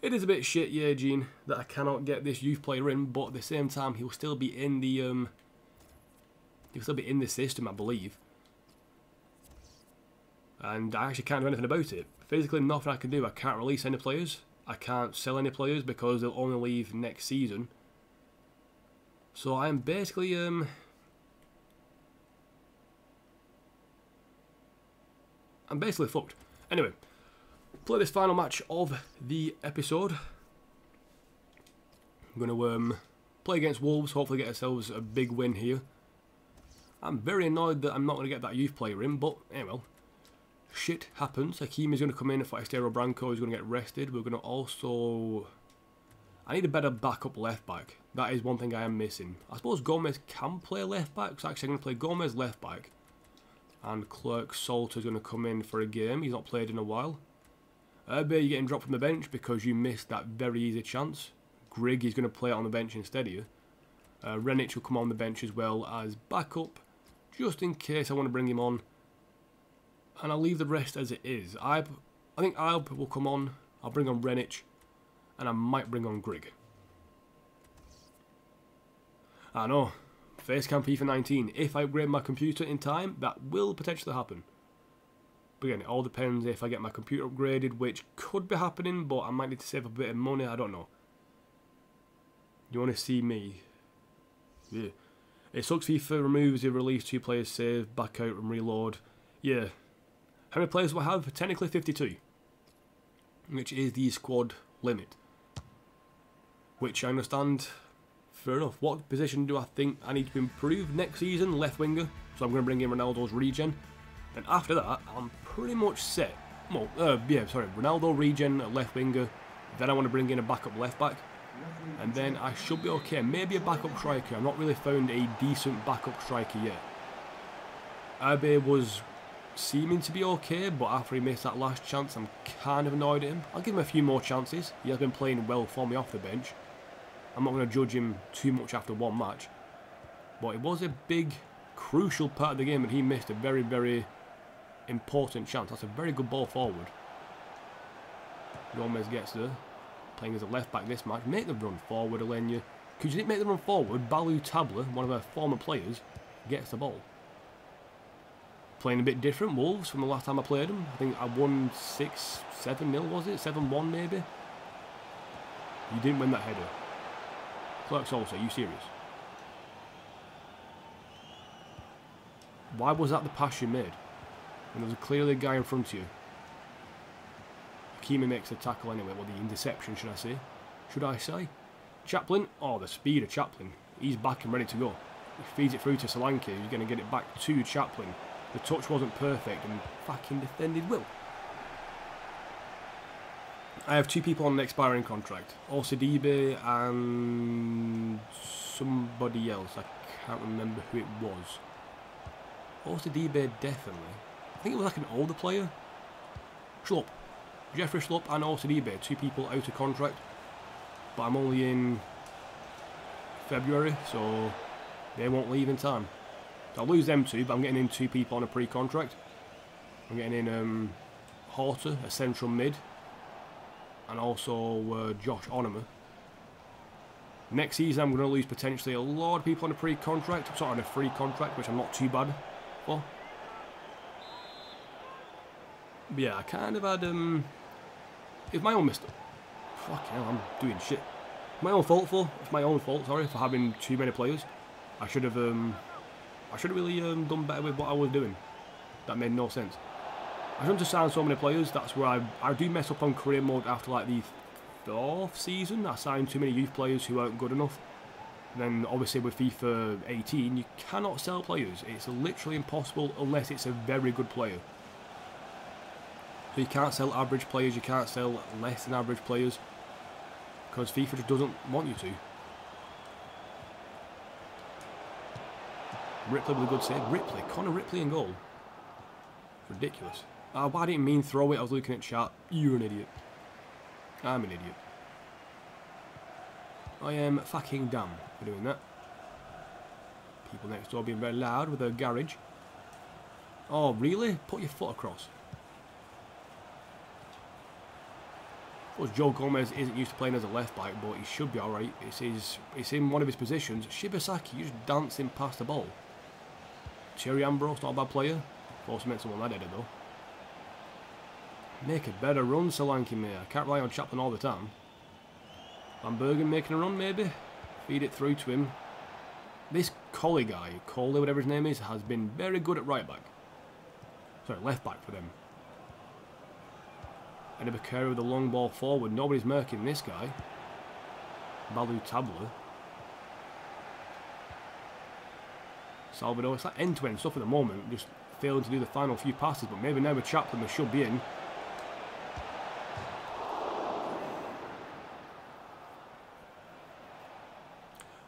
It is a bit shit, yeah, Gene, that I cannot get this youth player in, but at the same time he'll still be in the system, I believe. And I actually can't do anything about it. Physically, nothing I can do. I can't release any players. I can't sell any players because they'll only leave next season. So I am basically I'm basically fucked. Anyway, play this final match of the episode. I'm going to play against Wolves, hopefully get ourselves a big win here. I'm very annoyed that I'm not going to get that youth player in, but anyway. Shit happens. Hakimi's going to come in for Estero Branco. He's going to get rested. We're going to also... I need a better backup left back. That is one thing I am missing. I suppose Gomez can play left back. So actually I'm going to play Gomez left back. And Clerk Salter's going to come in for a game. He's not played in a while. You're getting dropped from the bench because you missed that very easy chance. Grigg is going to play it on the bench instead of you. Renic will come on the bench as well as backup. Just in case I want to bring him on. And I'll leave the rest as it is. I think Alp will come on. I'll bring on Renic. And I might bring on Grigg. I know. Facecam FIFA 19. If I upgrade my computer in time, that will potentially happen. But again, it all depends if I get my computer upgraded, which could be happening, but I might need to save a bit of money. I don't know. You want to see me? Yeah. It sucks FIFA removes the release 2 players save, back out and reload. Yeah. How many players do I have? Technically 52. Which is the squad limit. Which I understand. Fair enough. What position do I think I need to improve next season? Left winger. So I'm going to bring in Ronaldo's regen. And after that, I'm pretty much set. Well, yeah, sorry. Ronaldo regen at left winger. Then I want to bring in a backup left back. And then I should be okay. Maybe a backup striker. I've not really found a decent backup striker yet. Abe was seeming to be okay, but after he missed that last chance, I'm kind of annoyed at him. I'll give him a few more chances. He has been playing well for me off the bench. I'm not going to judge him too much after one match. But it was a big, crucial part of the game, and he missed a very, very important chance. That's a very good ball forward. Gomez gets there. Playing as a left back this match. Make the run forward, Alenia. Because you didn't make the run forward, Balu Tabler, one of our former players, gets the ball. Playing a bit different, Wolves, from the last time I played them. I think I won 6-7-0, was it? 7-1 maybe? You didn't win that header. Clerks also, are you serious? Why was that the pass you made? And there was clearly a guy in front of you. Hakimi makes the tackle anyway, well, the interception, should I say? Should I say? Chaplin, oh, the speed of Chaplin. He's back and ready to go. He feeds it through to Solanke, who's going to get it back to Chaplin. The touch wasn't perfect and fucking defended well. I have 2 people on an expiring contract. Osidibe and somebody else. I can't remember who it was. Osidibe definitely. I think it was like an older player. Schlupp. Jeffrey Schlupp and Osidibe. 2 people out of contract. But I'm only in February, so they won't leave in time. So I'll lose them 2, but I'm getting in 2 people on a pre-contract. I'm getting in Horta, a central mid, and also Josh Onoma. Next season I'm going to lose potentially a lot of people on a pre-contract, sort of on a free contract, which I'm not too bad for. But yeah, I kind of had, it's my own mistake. Fuck hell, I'm doing shit. My own fault it's my own fault, sorry, for having too many players. I should have really done better with what I was doing. That made no sense. I shouldn't have signed so many players. That's where I do mess up on career mode after like the 4th season. I signed too many youth players who weren't good enough. And then obviously with FIFA 18, you cannot sell players. It's literally impossible unless it's a very good player. So you can't sell average players, you can't sell less than average players, because FIFA just doesn't want you to. Ripley with a good save. Connor Ripley in goal. Ridiculous. I didn't mean throw it, I was looking at chat. You're an idiot. I'm an idiot. I am fucking dumb for doing that. People next door being very loud with their garage. Oh, really? Put your foot across. Of course, Joe Gomez isn't used to playing as a left back, but he should be alright. It's in one of his positions. Shibasaki just dancing past the ball. Thierry Ambrose, not a bad player. Also meant someone that header though. Make a better run, Solanke, mate. I can't rely on Chaplin all the time. Van Bergen making a run, maybe. Feed it through to him. This Collie guy, Coley, whatever his name is, has been very good at right back. Sorry, left back for them. And Bakary with the long ball forward. Nobody's marking this guy. Balu Tabler. Salvador. It's like end-to-end stuff at the moment. Just failing to do the final few passes. But maybe now with Chaplin they should be in.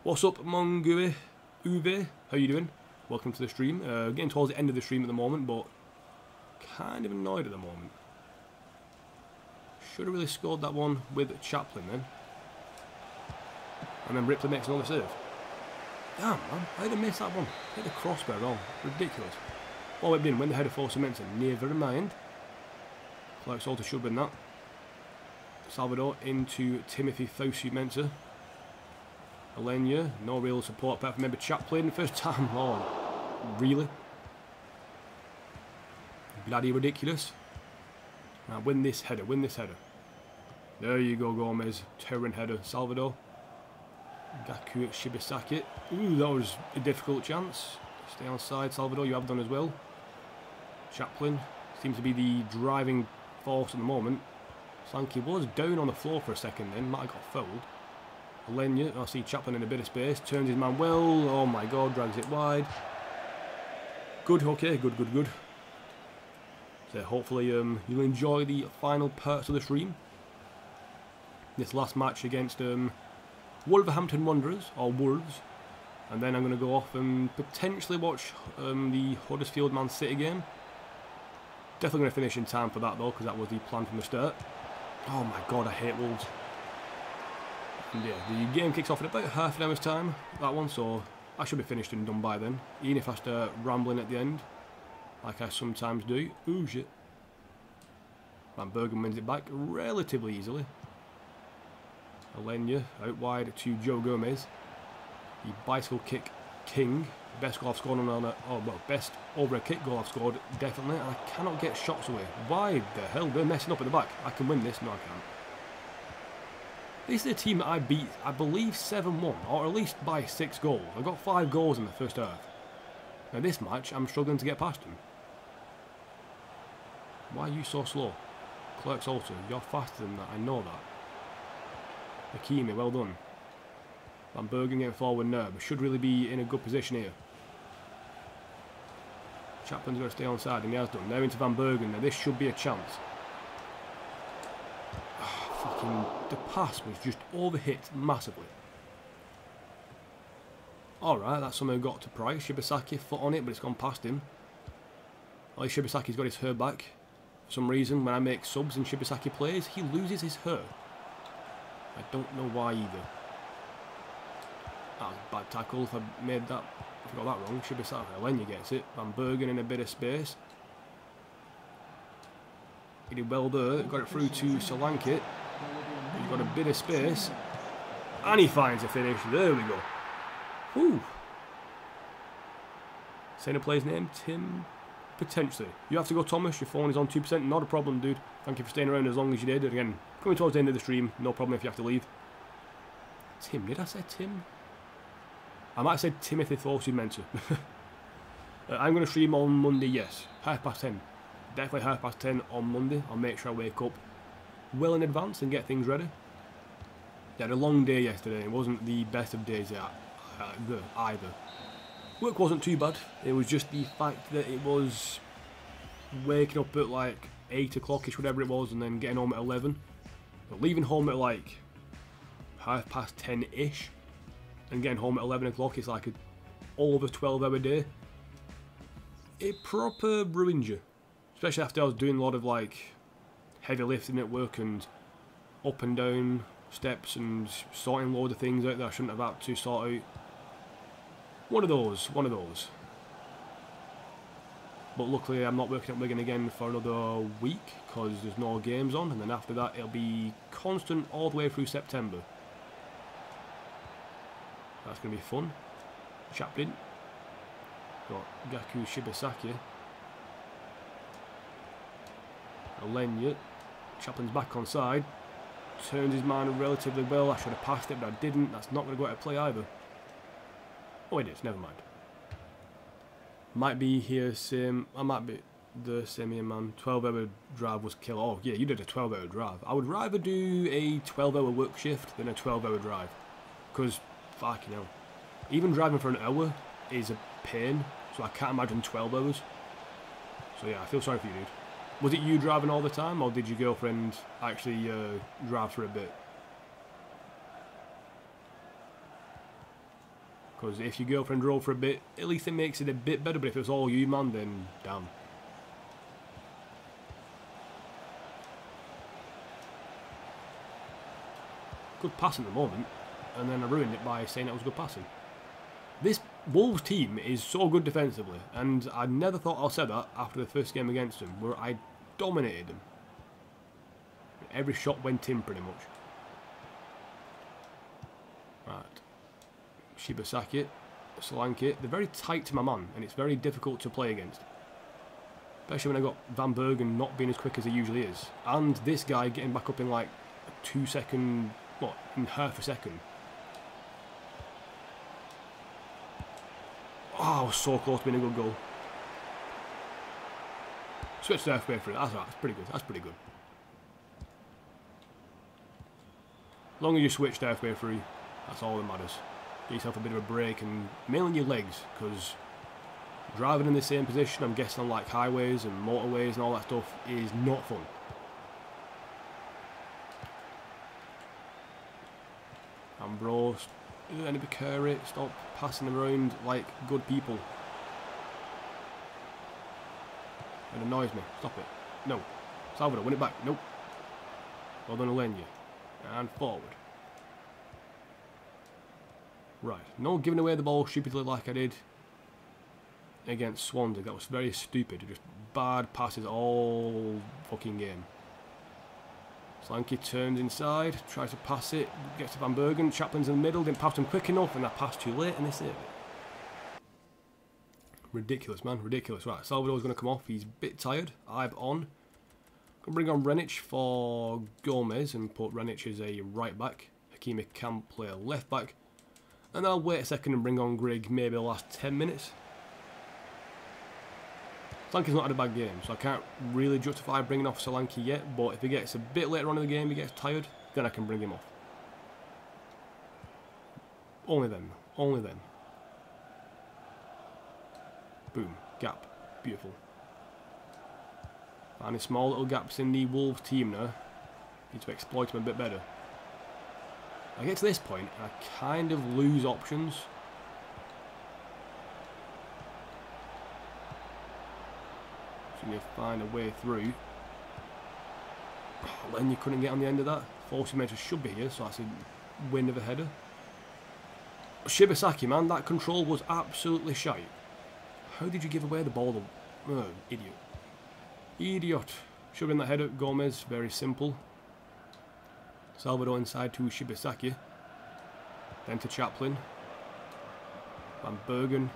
What's up, Mongue? Uwe? How you doing? Welcome to the stream. Getting towards the end of the stream at the moment, but kind of annoyed at the moment. Should have really scored that one with Chaplin then. And then Ripley makes another save. Damn, man. I had to miss that one. Hit the crossbar wrong. Ridiculous. Oh, it didn't win the header for Cementa. Never mind. Clark Salter should have been that. Salvador into Timothy Fosu-Mensah. Alenia, no real support apart from maybe Chaplin. First time, oh, really? Bloody ridiculous. Now win this header, win this header. There you go, Gomez. Towering header, Salvador. Gaku Shibasaki. Ooh, that was a difficult chance. Stay on side, Salvador, you have done as well. Chaplin seems to be the driving force at the moment. Sankey was down on the floor for a second then, might have got fouled. Alenia, I see Chaplin in a bit of space, turns his man well, oh my god, drags it wide. Good, okay, good. So hopefully you'll enjoy the final parts of the stream. This last match against Wolverhampton Wanderers, or Wolves. And then I'm going to go off and potentially watch the Huddersfield Man City game. Definitely going to finish in time for that though, because that was the plan from the start. Oh my god, I hate Wolves. And yeah, the game kicks off in about half an hour's time, that one, so I should be finished and done by then. Even if I start rambling at the end, like I sometimes do. Ooh, shit. Van Bergen wins it back relatively easily. Alenia out wide to Joe Gomez. The bicycle kick king. Best goal I've scored on a, oh well, best over a kick goal I've scored, definitely. And I cannot get shots away. Why the hell? They're messing up at the back. I can win this. No, I can't. This is a team that I beat, I believe, 7-1, or at least by 6 goals. I got 5 goals in the first half. Now this match, I'm struggling to get past them. Why are you so slow? Clerks also, you're faster than that, I know that. Hakimi, well done. Van Bergen getting forward now, but should really be in a good position here. Chaplin's going to stay on side, and he has done. Now into Van Bergen, now this should be a chance. Fucking, the pass was just overhit massively. Alright, that somehow got to Price. Shibasaki, foot on it, but it's gone past him. At least Shibasaki's got his hair back. For some reason, when I make subs and Shibasaki plays, he loses his hair. I don't know why either. That was a bad tackle if I made that, if I got that wrong. Shibasaki, Alenia gets it. Van Bergen in a bit of space. He did well there. Got it through to Solanke. He's got a bit of space. And he finds a finish. There we go. Whew. Saying a player's name? Tim? Potentially. You have to go, Thomas. Your phone is on 2%. Not a problem, dude. Thank you for staying around as long as you did. Again, coming towards the end of the stream. No problem if you have to leave. Tim. Did I say Tim? I might have said Timothy Thorson meant to. I'm going to stream on Monday, yes. 10:30. Definitely 10:30 on Monday. I'll make sure I wake up well in advance and get things ready. I had a long day yesterday. It wasn't the best of days either. Work wasn't too bad. It was just the fact that it was waking up at like 8 o'clock-ish, whatever it was, and then getting home at 11. But leaving home at like 10:30-ish and getting home at 11 o'clock, it's like a over 12-hour day. It proper ruined you. Especially after I was doing a lot of like heavy lifting at work and up and down steps and sorting a load of things out that I shouldn't have had to sort out. One of those. But luckily I'm not working at Wigan again for another week because there's no games on, and then after that it'll be constant all the way through September. That's going to be fun. Chaplin. Got Gaku Shibasaki. Alenya. Chaplin's back on side. Turns his man relatively well. I should have passed it, but I didn't. That's not going to go out of play either. Oh, it is. Never mind. Might be here same. I might be the same here, man. 12-hour drive was killer. Oh, yeah, you did a 12-hour drive. I would rather do a 12-hour work shift than a 12-hour drive. Because, fucking hell. Even driving for an hour is a pain. So I can't imagine 12 hours. So yeah, I feel sorry for you, dude. Was it you driving all the time, or did your girlfriend actually drive for a bit? Because if your girlfriend drove for a bit, at least it makes it a bit better, but if it's all you, man, then damn. Good passing at the moment, and then I ruined it by saying it was good passing. This Wolves team is so good defensively, and I never thought I'll say that after the first game against them, where I dominated them. Every shot went in pretty much. Right. Shibasaki, Solanke, they're very tight to my man, and it's very difficult to play against. Especially when I got Van Bergen not being as quick as he usually is. And this guy getting back up in like a 2-second, what, in half a second. Oh, I was so close to being a good goal. Switch to halfway through. That's right. That's pretty good. That's pretty good. As long as you switch to halfway through, that's all that matters. Get yourself a bit of a break, and mainly your legs, because driving in the same position, I'm guessing on like highways and motorways and all that stuff, is not fun. Ambrose. Anibakari, stop passing them around like good people. It annoys me. Stop it. No. Salvador, win it back. Nope. Well done, Alenya. And forward. Right. No giving away the ball stupidly like I did against Swansea. That was very stupid. Just bad passes all fucking game. Solanke turns inside, tries to pass it, gets to Van Bergen, Chaplin's in the middle, didn't pass him quick enough, and that passed too late, and they save it. Ridiculous, man, ridiculous. Right, Salvador's going to come off, he's a bit tired, I'm on. Going to bring on Renic for Gomez, and put Renic as a right back. Hakimi can play a left back. And I'll wait a second and bring on Grigg, maybe the last 10 minutes. Solanke's not had a bad game, so I can't really justify bringing off Solanke yet, but if he gets a bit later on in the game, he gets tired, then I can bring him off. Only then. Only then. Boom. Gap. Beautiful. Finding small little gaps in the Wolves team now. Need to exploit them a bit better. I get to this point, and I kind of lose options. So you find a way through. Oh, then you couldn't get on the end of that. Forcing Major should be here, so that's a win of a header. Shibasaki, man, that control was absolutely shite. How did you give away the ball? Oh, idiot. Idiot. Shoving that head up, Gomez, very simple. Salvador inside to Shibasaki. Then to Chaplin. Van Bergen.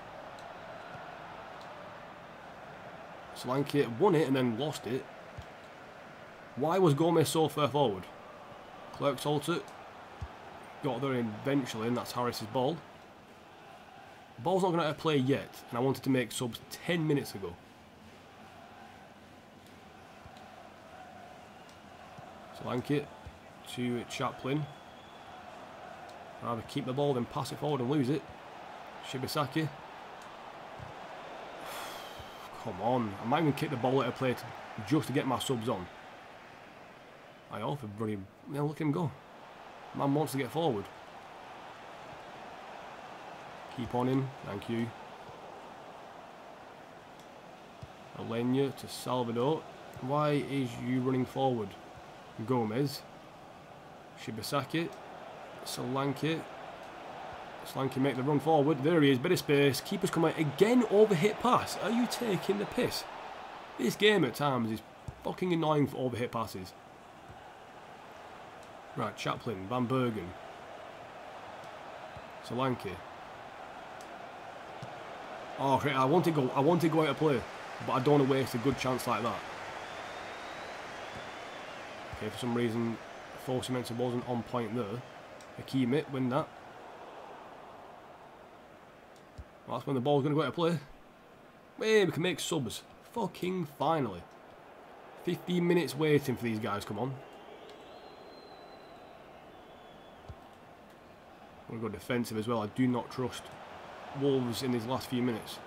Solanke won it and then lost it. Why was Gomez so far forward? Clerk's halted. Got there eventually, and that's Harris's ball. The ball's not going to play yet, and I wanted to make subs 10 minutes ago. Solanke to Chaplin. Rather keep the ball than pass it forward and lose it. Shibasaki. Come on, I might even kick the ball out of play just to get my subs on. I offer brilliant. Yeah, look at him go. Man wants to get forward. Keep on him, thank you. Alenia to Salvador. Why is you running forward? Gomez. Shibasaki. Solanke. Solanke make the run forward. There he is, bit of space. Keeper's come out again, overhit pass. Are you taking the piss? This game at times is fucking annoying for overhit passes. Right, Chaplin, Van Bergen. Solanke. Oh, I want to go out of play, but I don't want to waste a good chance like that. Okay, for some reason, Fosu wasn't on point there. Hakimi win that. Well, that's when the ball's going to go out of play. Hey, we can make subs. Fucking finally. 15 minutes waiting for these guys, come on. I'm going to go defensive as well. I do not trust Wolves in these last few minutes.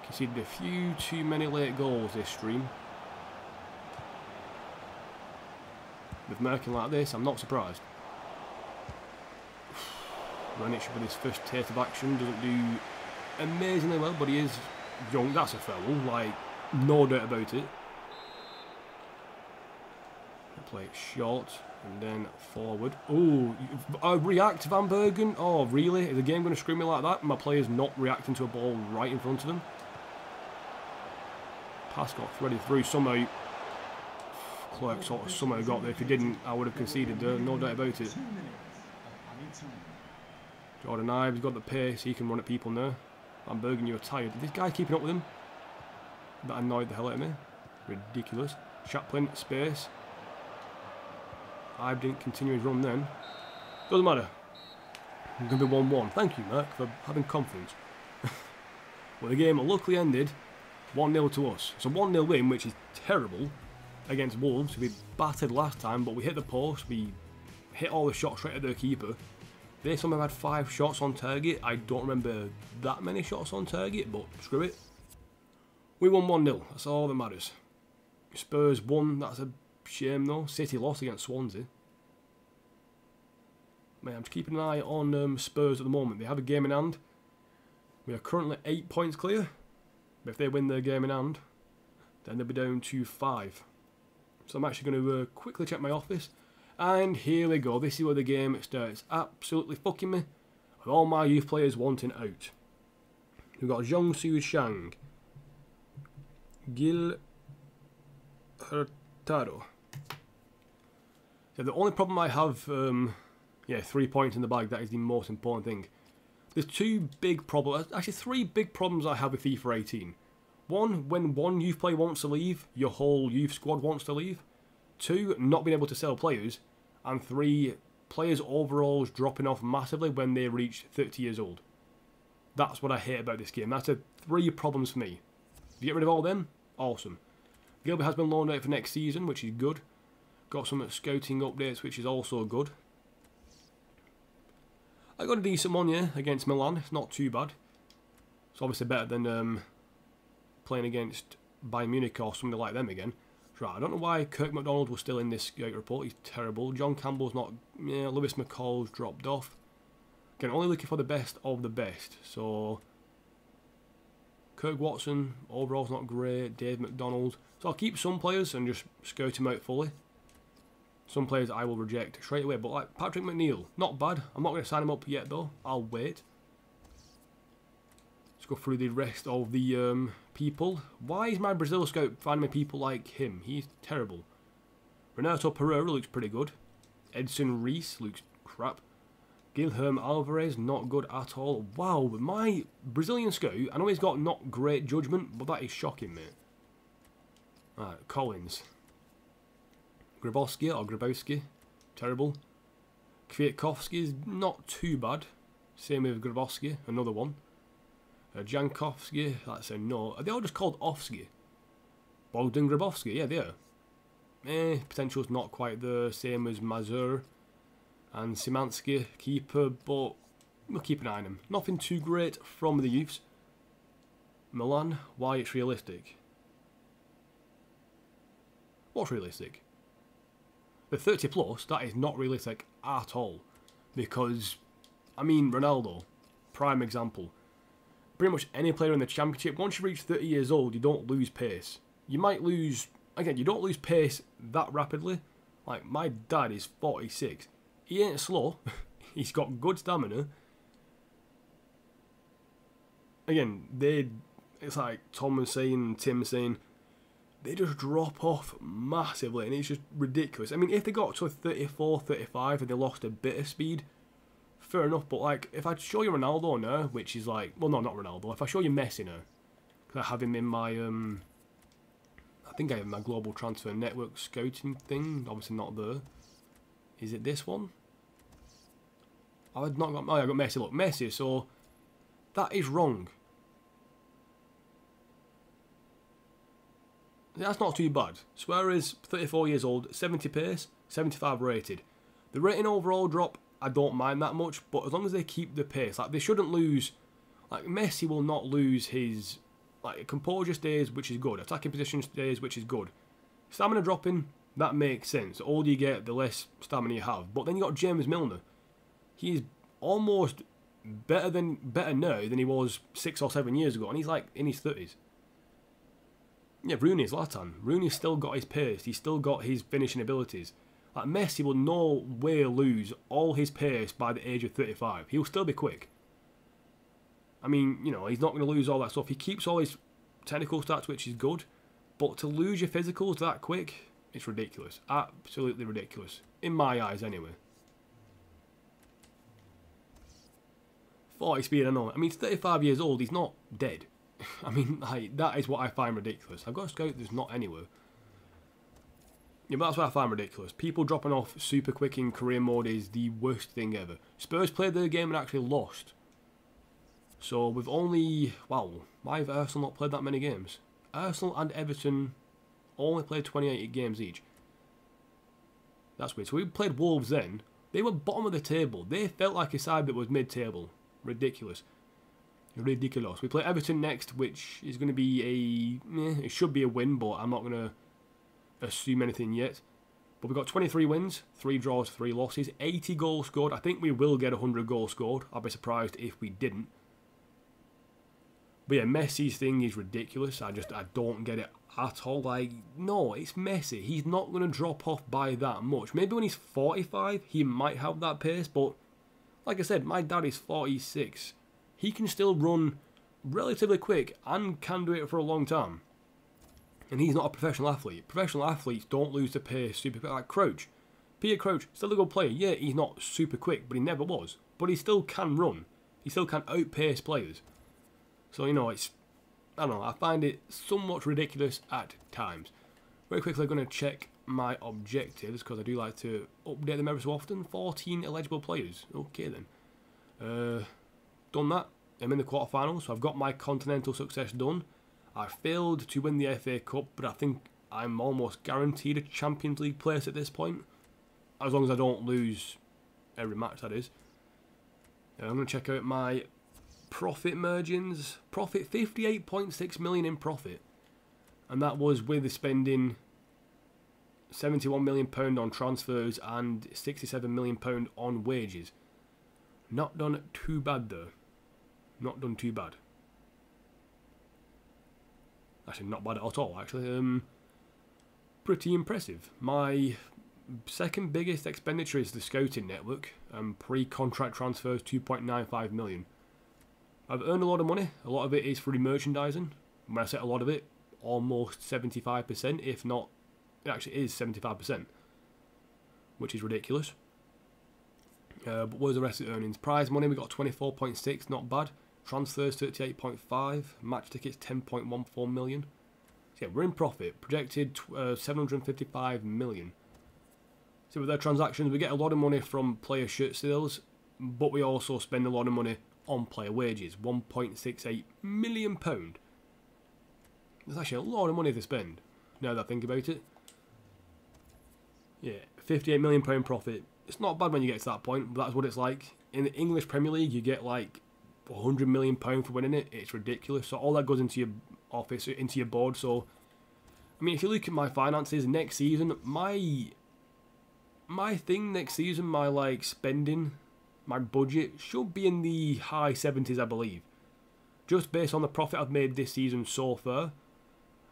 Conceded a few too many late goals this stream. With Merkin like this, I'm not surprised. Ranić with his first taste of action doesn't do amazingly well, but he is young. That's a foul, like, no doubt about it. Play it short and then forward. Oh, react Van Bergen. Oh, really? Is the game going to screw me like that? My player's not reacting to a ball right in front of them. Pass got threaded through somehow. Clerk sort of somehow got there. If he didn't, I would have conceded there. No doubt about it. Jordan Ives got the pace. He can run at people now. Van Bergen, you are tired. This guy keeping up with him. That annoyed the hell out of me. Ridiculous. Chaplin, space. Ives didn't continue his run then. Doesn't matter. It's going to be 1-1. Thank you, Mark, for having confidence. Well, the game luckily ended 1-0 to us. It's a 1-0 win, which is terrible against Wolves. We battered last time, but we hit the post. We hit all the shots right at their keeper. They somehow had 5 shots on target. I don't remember that many shots on target, but screw it. We won 1-0. That's all that matters. Spurs won. That's a shame, though. City lost against Swansea. Man, I'm just keeping an eye on Spurs at the moment. They have a game in hand. We are currently 8 points clear. But if they win their game in hand, then they'll be down to 5. So I'm actually going to quickly check my office. And here we go. This is where the game starts absolutely fucking me. With all my youth players wanting out. We've got Zhongsu Shang. Gil Hurtado. So the only problem I have, 3 points in the bag. That is the most important thing. There's 2 big problems, actually 3 big problems I have with FIFA 18. 1, when one youth player wants to leave, your whole youth squad wants to leave. 2, not being able to sell players. And 3, players' overalls dropping off massively when they reach 30 years old. That's what I hate about this game. That's 3 problems for me. If you get rid of all them, awesome. Gilbert has been loaned out for next season, which is good. Got some scouting updates, which is also good. I got a decent one, yeah, against Milan. It's not too bad. It's obviously better than playing against Bayern Munich or something like them again. Right, I don't know why Kirk McDonald was still in this scout report. He's terrible. John Campbell's not... Yeah, Lewis McCall's dropped off. Again, only looking for the best of the best. So, Kirk Watson, overall's not great. Dave McDonald. So I'll keep some players and just scout him out fully. Some players I will reject straight away. But like Patrick McNeil, not bad. I'm not going to sign him up yet though. I'll wait. go through the rest of the people. Why is my Brazil scout finding me people like him? He's terrible. Renato Pereira looks pretty good. Edson Reese looks crap. Guilherme Alvarez, not good at all. Wow, my Brazilian scout, I know he's got not great judgment, but that is shocking, mate. Alright, Collins. Grabowski, terrible. Kwiatkowski is not too bad. Same with Grabowski, another one. Jankowski, that's a no. Are they all just called Ofsky? Bogdan Grabowski, yeah, they are. Potential's not quite the same as Mazur and Szymanski, keeper, but we'll keep an eye on him. Nothing too great from the youths. Milan, why it's realistic? What's realistic? The 30 plus, that is not realistic at all. Because, I mean, Ronaldo, prime example. Pretty much any player in the championship, once you reach 30 years old, you don't lose pace. You might lose, again, you don't lose pace that rapidly. Like, my dad is 46. He ain't slow. He's got good stamina. Again, it's like Tom was saying, Tim saying, they just drop off massively, and it's just ridiculous. I mean, if they got to a 34, 35, and they lost a bit of speed, fair enough, but like, if I show you Ronaldo now, which is like, well, no, not Ronaldo, if I show you Messi now, because I have him in my, I think I have my global transfer network scouting thing, obviously not there. Is it this one? I've not got, oh yeah, I got Messi, look, Messi, so, that is wrong. That's not too bad. Suarez, 34 years old, 70 pace, 75 rated. The rating overall drop, I don't mind that much, but as long as they keep the pace, like they shouldn't lose, like Messi will not lose his, like composure stays, which is good, attacking position stays, which is good. Stamina dropping, that makes sense. The older you get, the less stamina you have. But then you got James Milner. He's almost better now than he was 6 or 7 years ago, and he's like in his 30s. Yeah, Rooney's Zlatan. Rooney's still got his pace. He's still got his finishing abilities. Like Messi will no way lose all his pace by the age of 35. He'll still be quick. I mean, you know, he's not going to lose all that stuff. He keeps all his technical stats, which is good. But to lose your physicals that quick, it's ridiculous. Absolutely ridiculous. In my eyes, anyway. 40 speed, I know. I mean, he's 35 years old. He's not dead. I mean, like, that is what I find ridiculous. I've got a scout that's not anywhere. Yeah, but that's what I find ridiculous. People dropping off super quick in career mode is the worst thing ever. Spurs played their game and actually lost. So with only, wow, why have Arsenal not played that many games? Arsenal and Everton only played 28 games each. That's weird. So we played Wolves then. They were bottom of the table. They felt like a side that was mid-table. Ridiculous. Ridiculous. We play Everton next, which is going to be it should be a win, but I'm not going to assume anything yet. But we've got 23 wins, 3 draws, 3 losses, 80 goals scored. I think we will get 100 goals scored. I'll be surprised if we didn't. But yeah, Messi's thing is ridiculous. I don't get it at all. Like, no, it's Messi. He's not going to drop off by that much. Maybe when he's 45, he might have that pace, but like I said, my dad is 46. He can still run relatively quick and can do it for a long time. And he's not a professional athlete. Professional athletes don't lose the pace super quick. Like Crouch. Peter Crouch, still a good player. Yeah, he's not super quick, but he never was. But he still can run. He still can outpace players. So, you know, I don't know, I find it somewhat ridiculous at times. Very quickly, I'm going to check my objectives, because I do like to update them every so often. 14 eligible players. Okay, then. Done that. I'm in the quarterfinals, so I've got my continental success done. I failed to win the FA Cup, but I think I'm almost guaranteed a Champions League place at this point. As long as I don't lose every match, that is. I'm going to check out my profit margins. Profit, 58.6 million in profit. And that was with spending £71 million on transfers and £67 million on wages. Not done too bad, though. Not done too bad. Actually, not bad at all, actually. Pretty impressive. My second biggest expenditure is the scouting network. Pre-contract transfers, 2.95 million. I've earned a lot of money. A lot of it is through merchandising. When I say a lot of it, almost 75%, if not, it actually is 75%, which is ridiculous. But where's the rest of the earnings? Prize money, we got 24.6, not bad. Transfers 38.5, match tickets 10.14 million. So yeah, we're in profit. Projected 755 million. So with their transactions, we get a lot of money from player shirt sales, but we also spend a lot of money on player wages. £1.68 million. That's actually a lot of money to spend, now that I think about it. Yeah, £58 million profit. It's not bad when you get to that point, but that's what it's like. In the English Premier League, you get like £100 million for winning it. It's ridiculous. So all that goes into your office, into your board. So, I mean, if you look at my finances next season, my thing next season, my like spending, my budget should be in the high 70s, I believe. Just based on the profit I've made this season so far.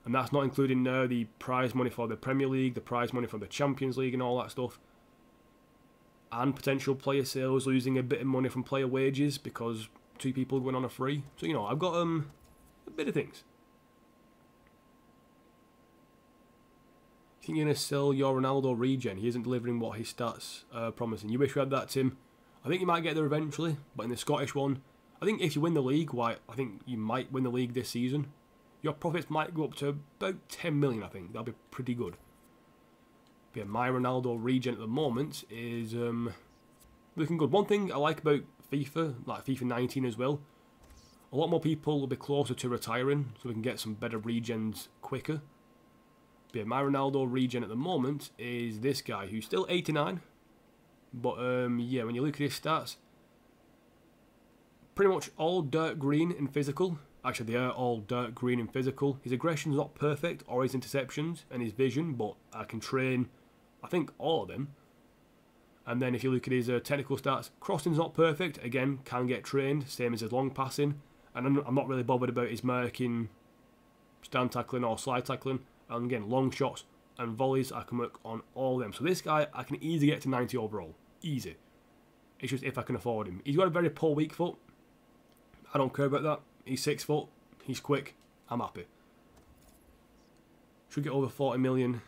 And that's not including now the prize money for the Premier League, the prize money for the Champions League and all that stuff. And potential player sales, losing a bit of money from player wages because 2 people went on a free. So, you know, I've got a bit of things. Think you're going to sell your Ronaldo regen? He isn't delivering what his stats are promising. You wish you had that, Tim. I think you might get there eventually, but in the Scottish one, I think if you win the league, I think you might win the league this season. Your profits might go up to about 10 million, I think. That'll be pretty good. But yeah, my Ronaldo regen at the moment is looking good. One thing I like about FIFA, like FIFA 19 as well, a lot more people will be closer to retiring, so we can get some better regens quicker. But yeah, my Ronaldo regen at the moment is this guy, who's still 89. But yeah, when you look at his stats, pretty much all dirt green in physical. Actually, they are all dirt green in physical. His aggression's not perfect, or his interceptions, and his vision, but I can train, I think, all of them. And then if you look at his technical stats, crossing's not perfect, again, can get trained, same as his long passing. And I'm not really bothered about his marking, stand tackling or slide tackling. And again, long shots and volleys, I can work on all of them. So this guy, I can easily get to 90 overall. Easy. It's just if I can afford him. He's got a very poor weak foot. I don't care about that. He's 6 foot. He's quick. I'm happy. Should get over 40 million.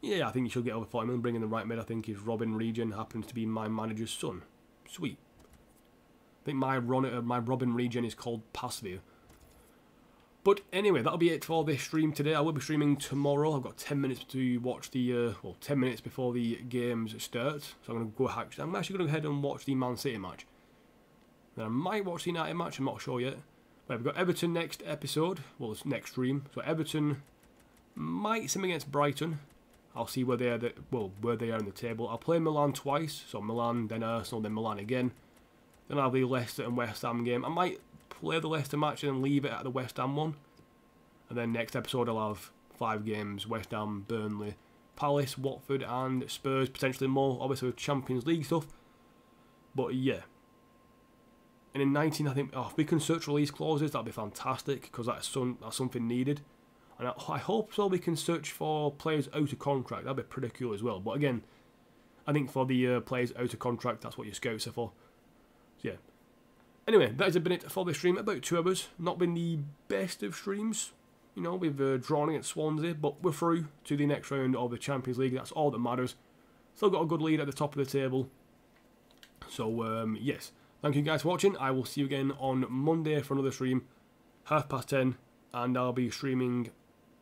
Yeah, I think he should get over 40 million. Bringing the right mid, I think, is Robin Regen. Happens to be my manager's son. Sweet. I think my Robin Regen is called Passview. But anyway, that'll be it for this stream today. I will be streaming tomorrow. I've got 10 minutes to watch the, 10 minutes before the games start. So I'm going to go I'm actually going to go ahead and watch the Man City match. Then I might watch the United match, I'm not sure yet. But we've got Everton next episode, well, it's next stream. So Everton might sim against Brighton. I'll see where they are, where they are in the table. I'll play Milan twice, so Milan, then Arsenal, then Milan again. Then I'll have the Leicester and West Ham game. I might play the Leicester match and then leave it at the West Ham one. And then next episode I'll have 5 games, West Ham, Burnley, Palace, Watford and Spurs, potentially more, obviously with Champions League stuff. But yeah. And in 19, I think, if we can search release clauses, that'd be fantastic, because that's something needed. And I hope so we can search for players out of contract, that'd be pretty cool as well. But again, I think for the players out of contract, that's what your scouts are for. So yeah. Anyway, that has been it for this stream. About 2 hours. Not been the best of streams. You know, we've drawn against Swansea, but we're through to the next round of the Champions League. That's all that matters. Still got a good lead at the top of the table. So, yes. Thank you guys for watching. I will see you again on Monday for another stream. 10:30. And I'll be streaming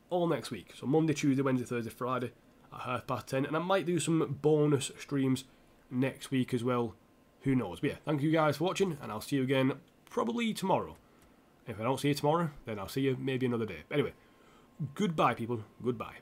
all next week. So Monday, Tuesday, Wednesday, Thursday, Friday at 10:30. And I might do some bonus streams next week as well. Who knows? But yeah, thank you guys for watching, and I'll see you again probably tomorrow. If I don't see you tomorrow, then I'll see you maybe another day. Anyway, goodbye, people. Goodbye.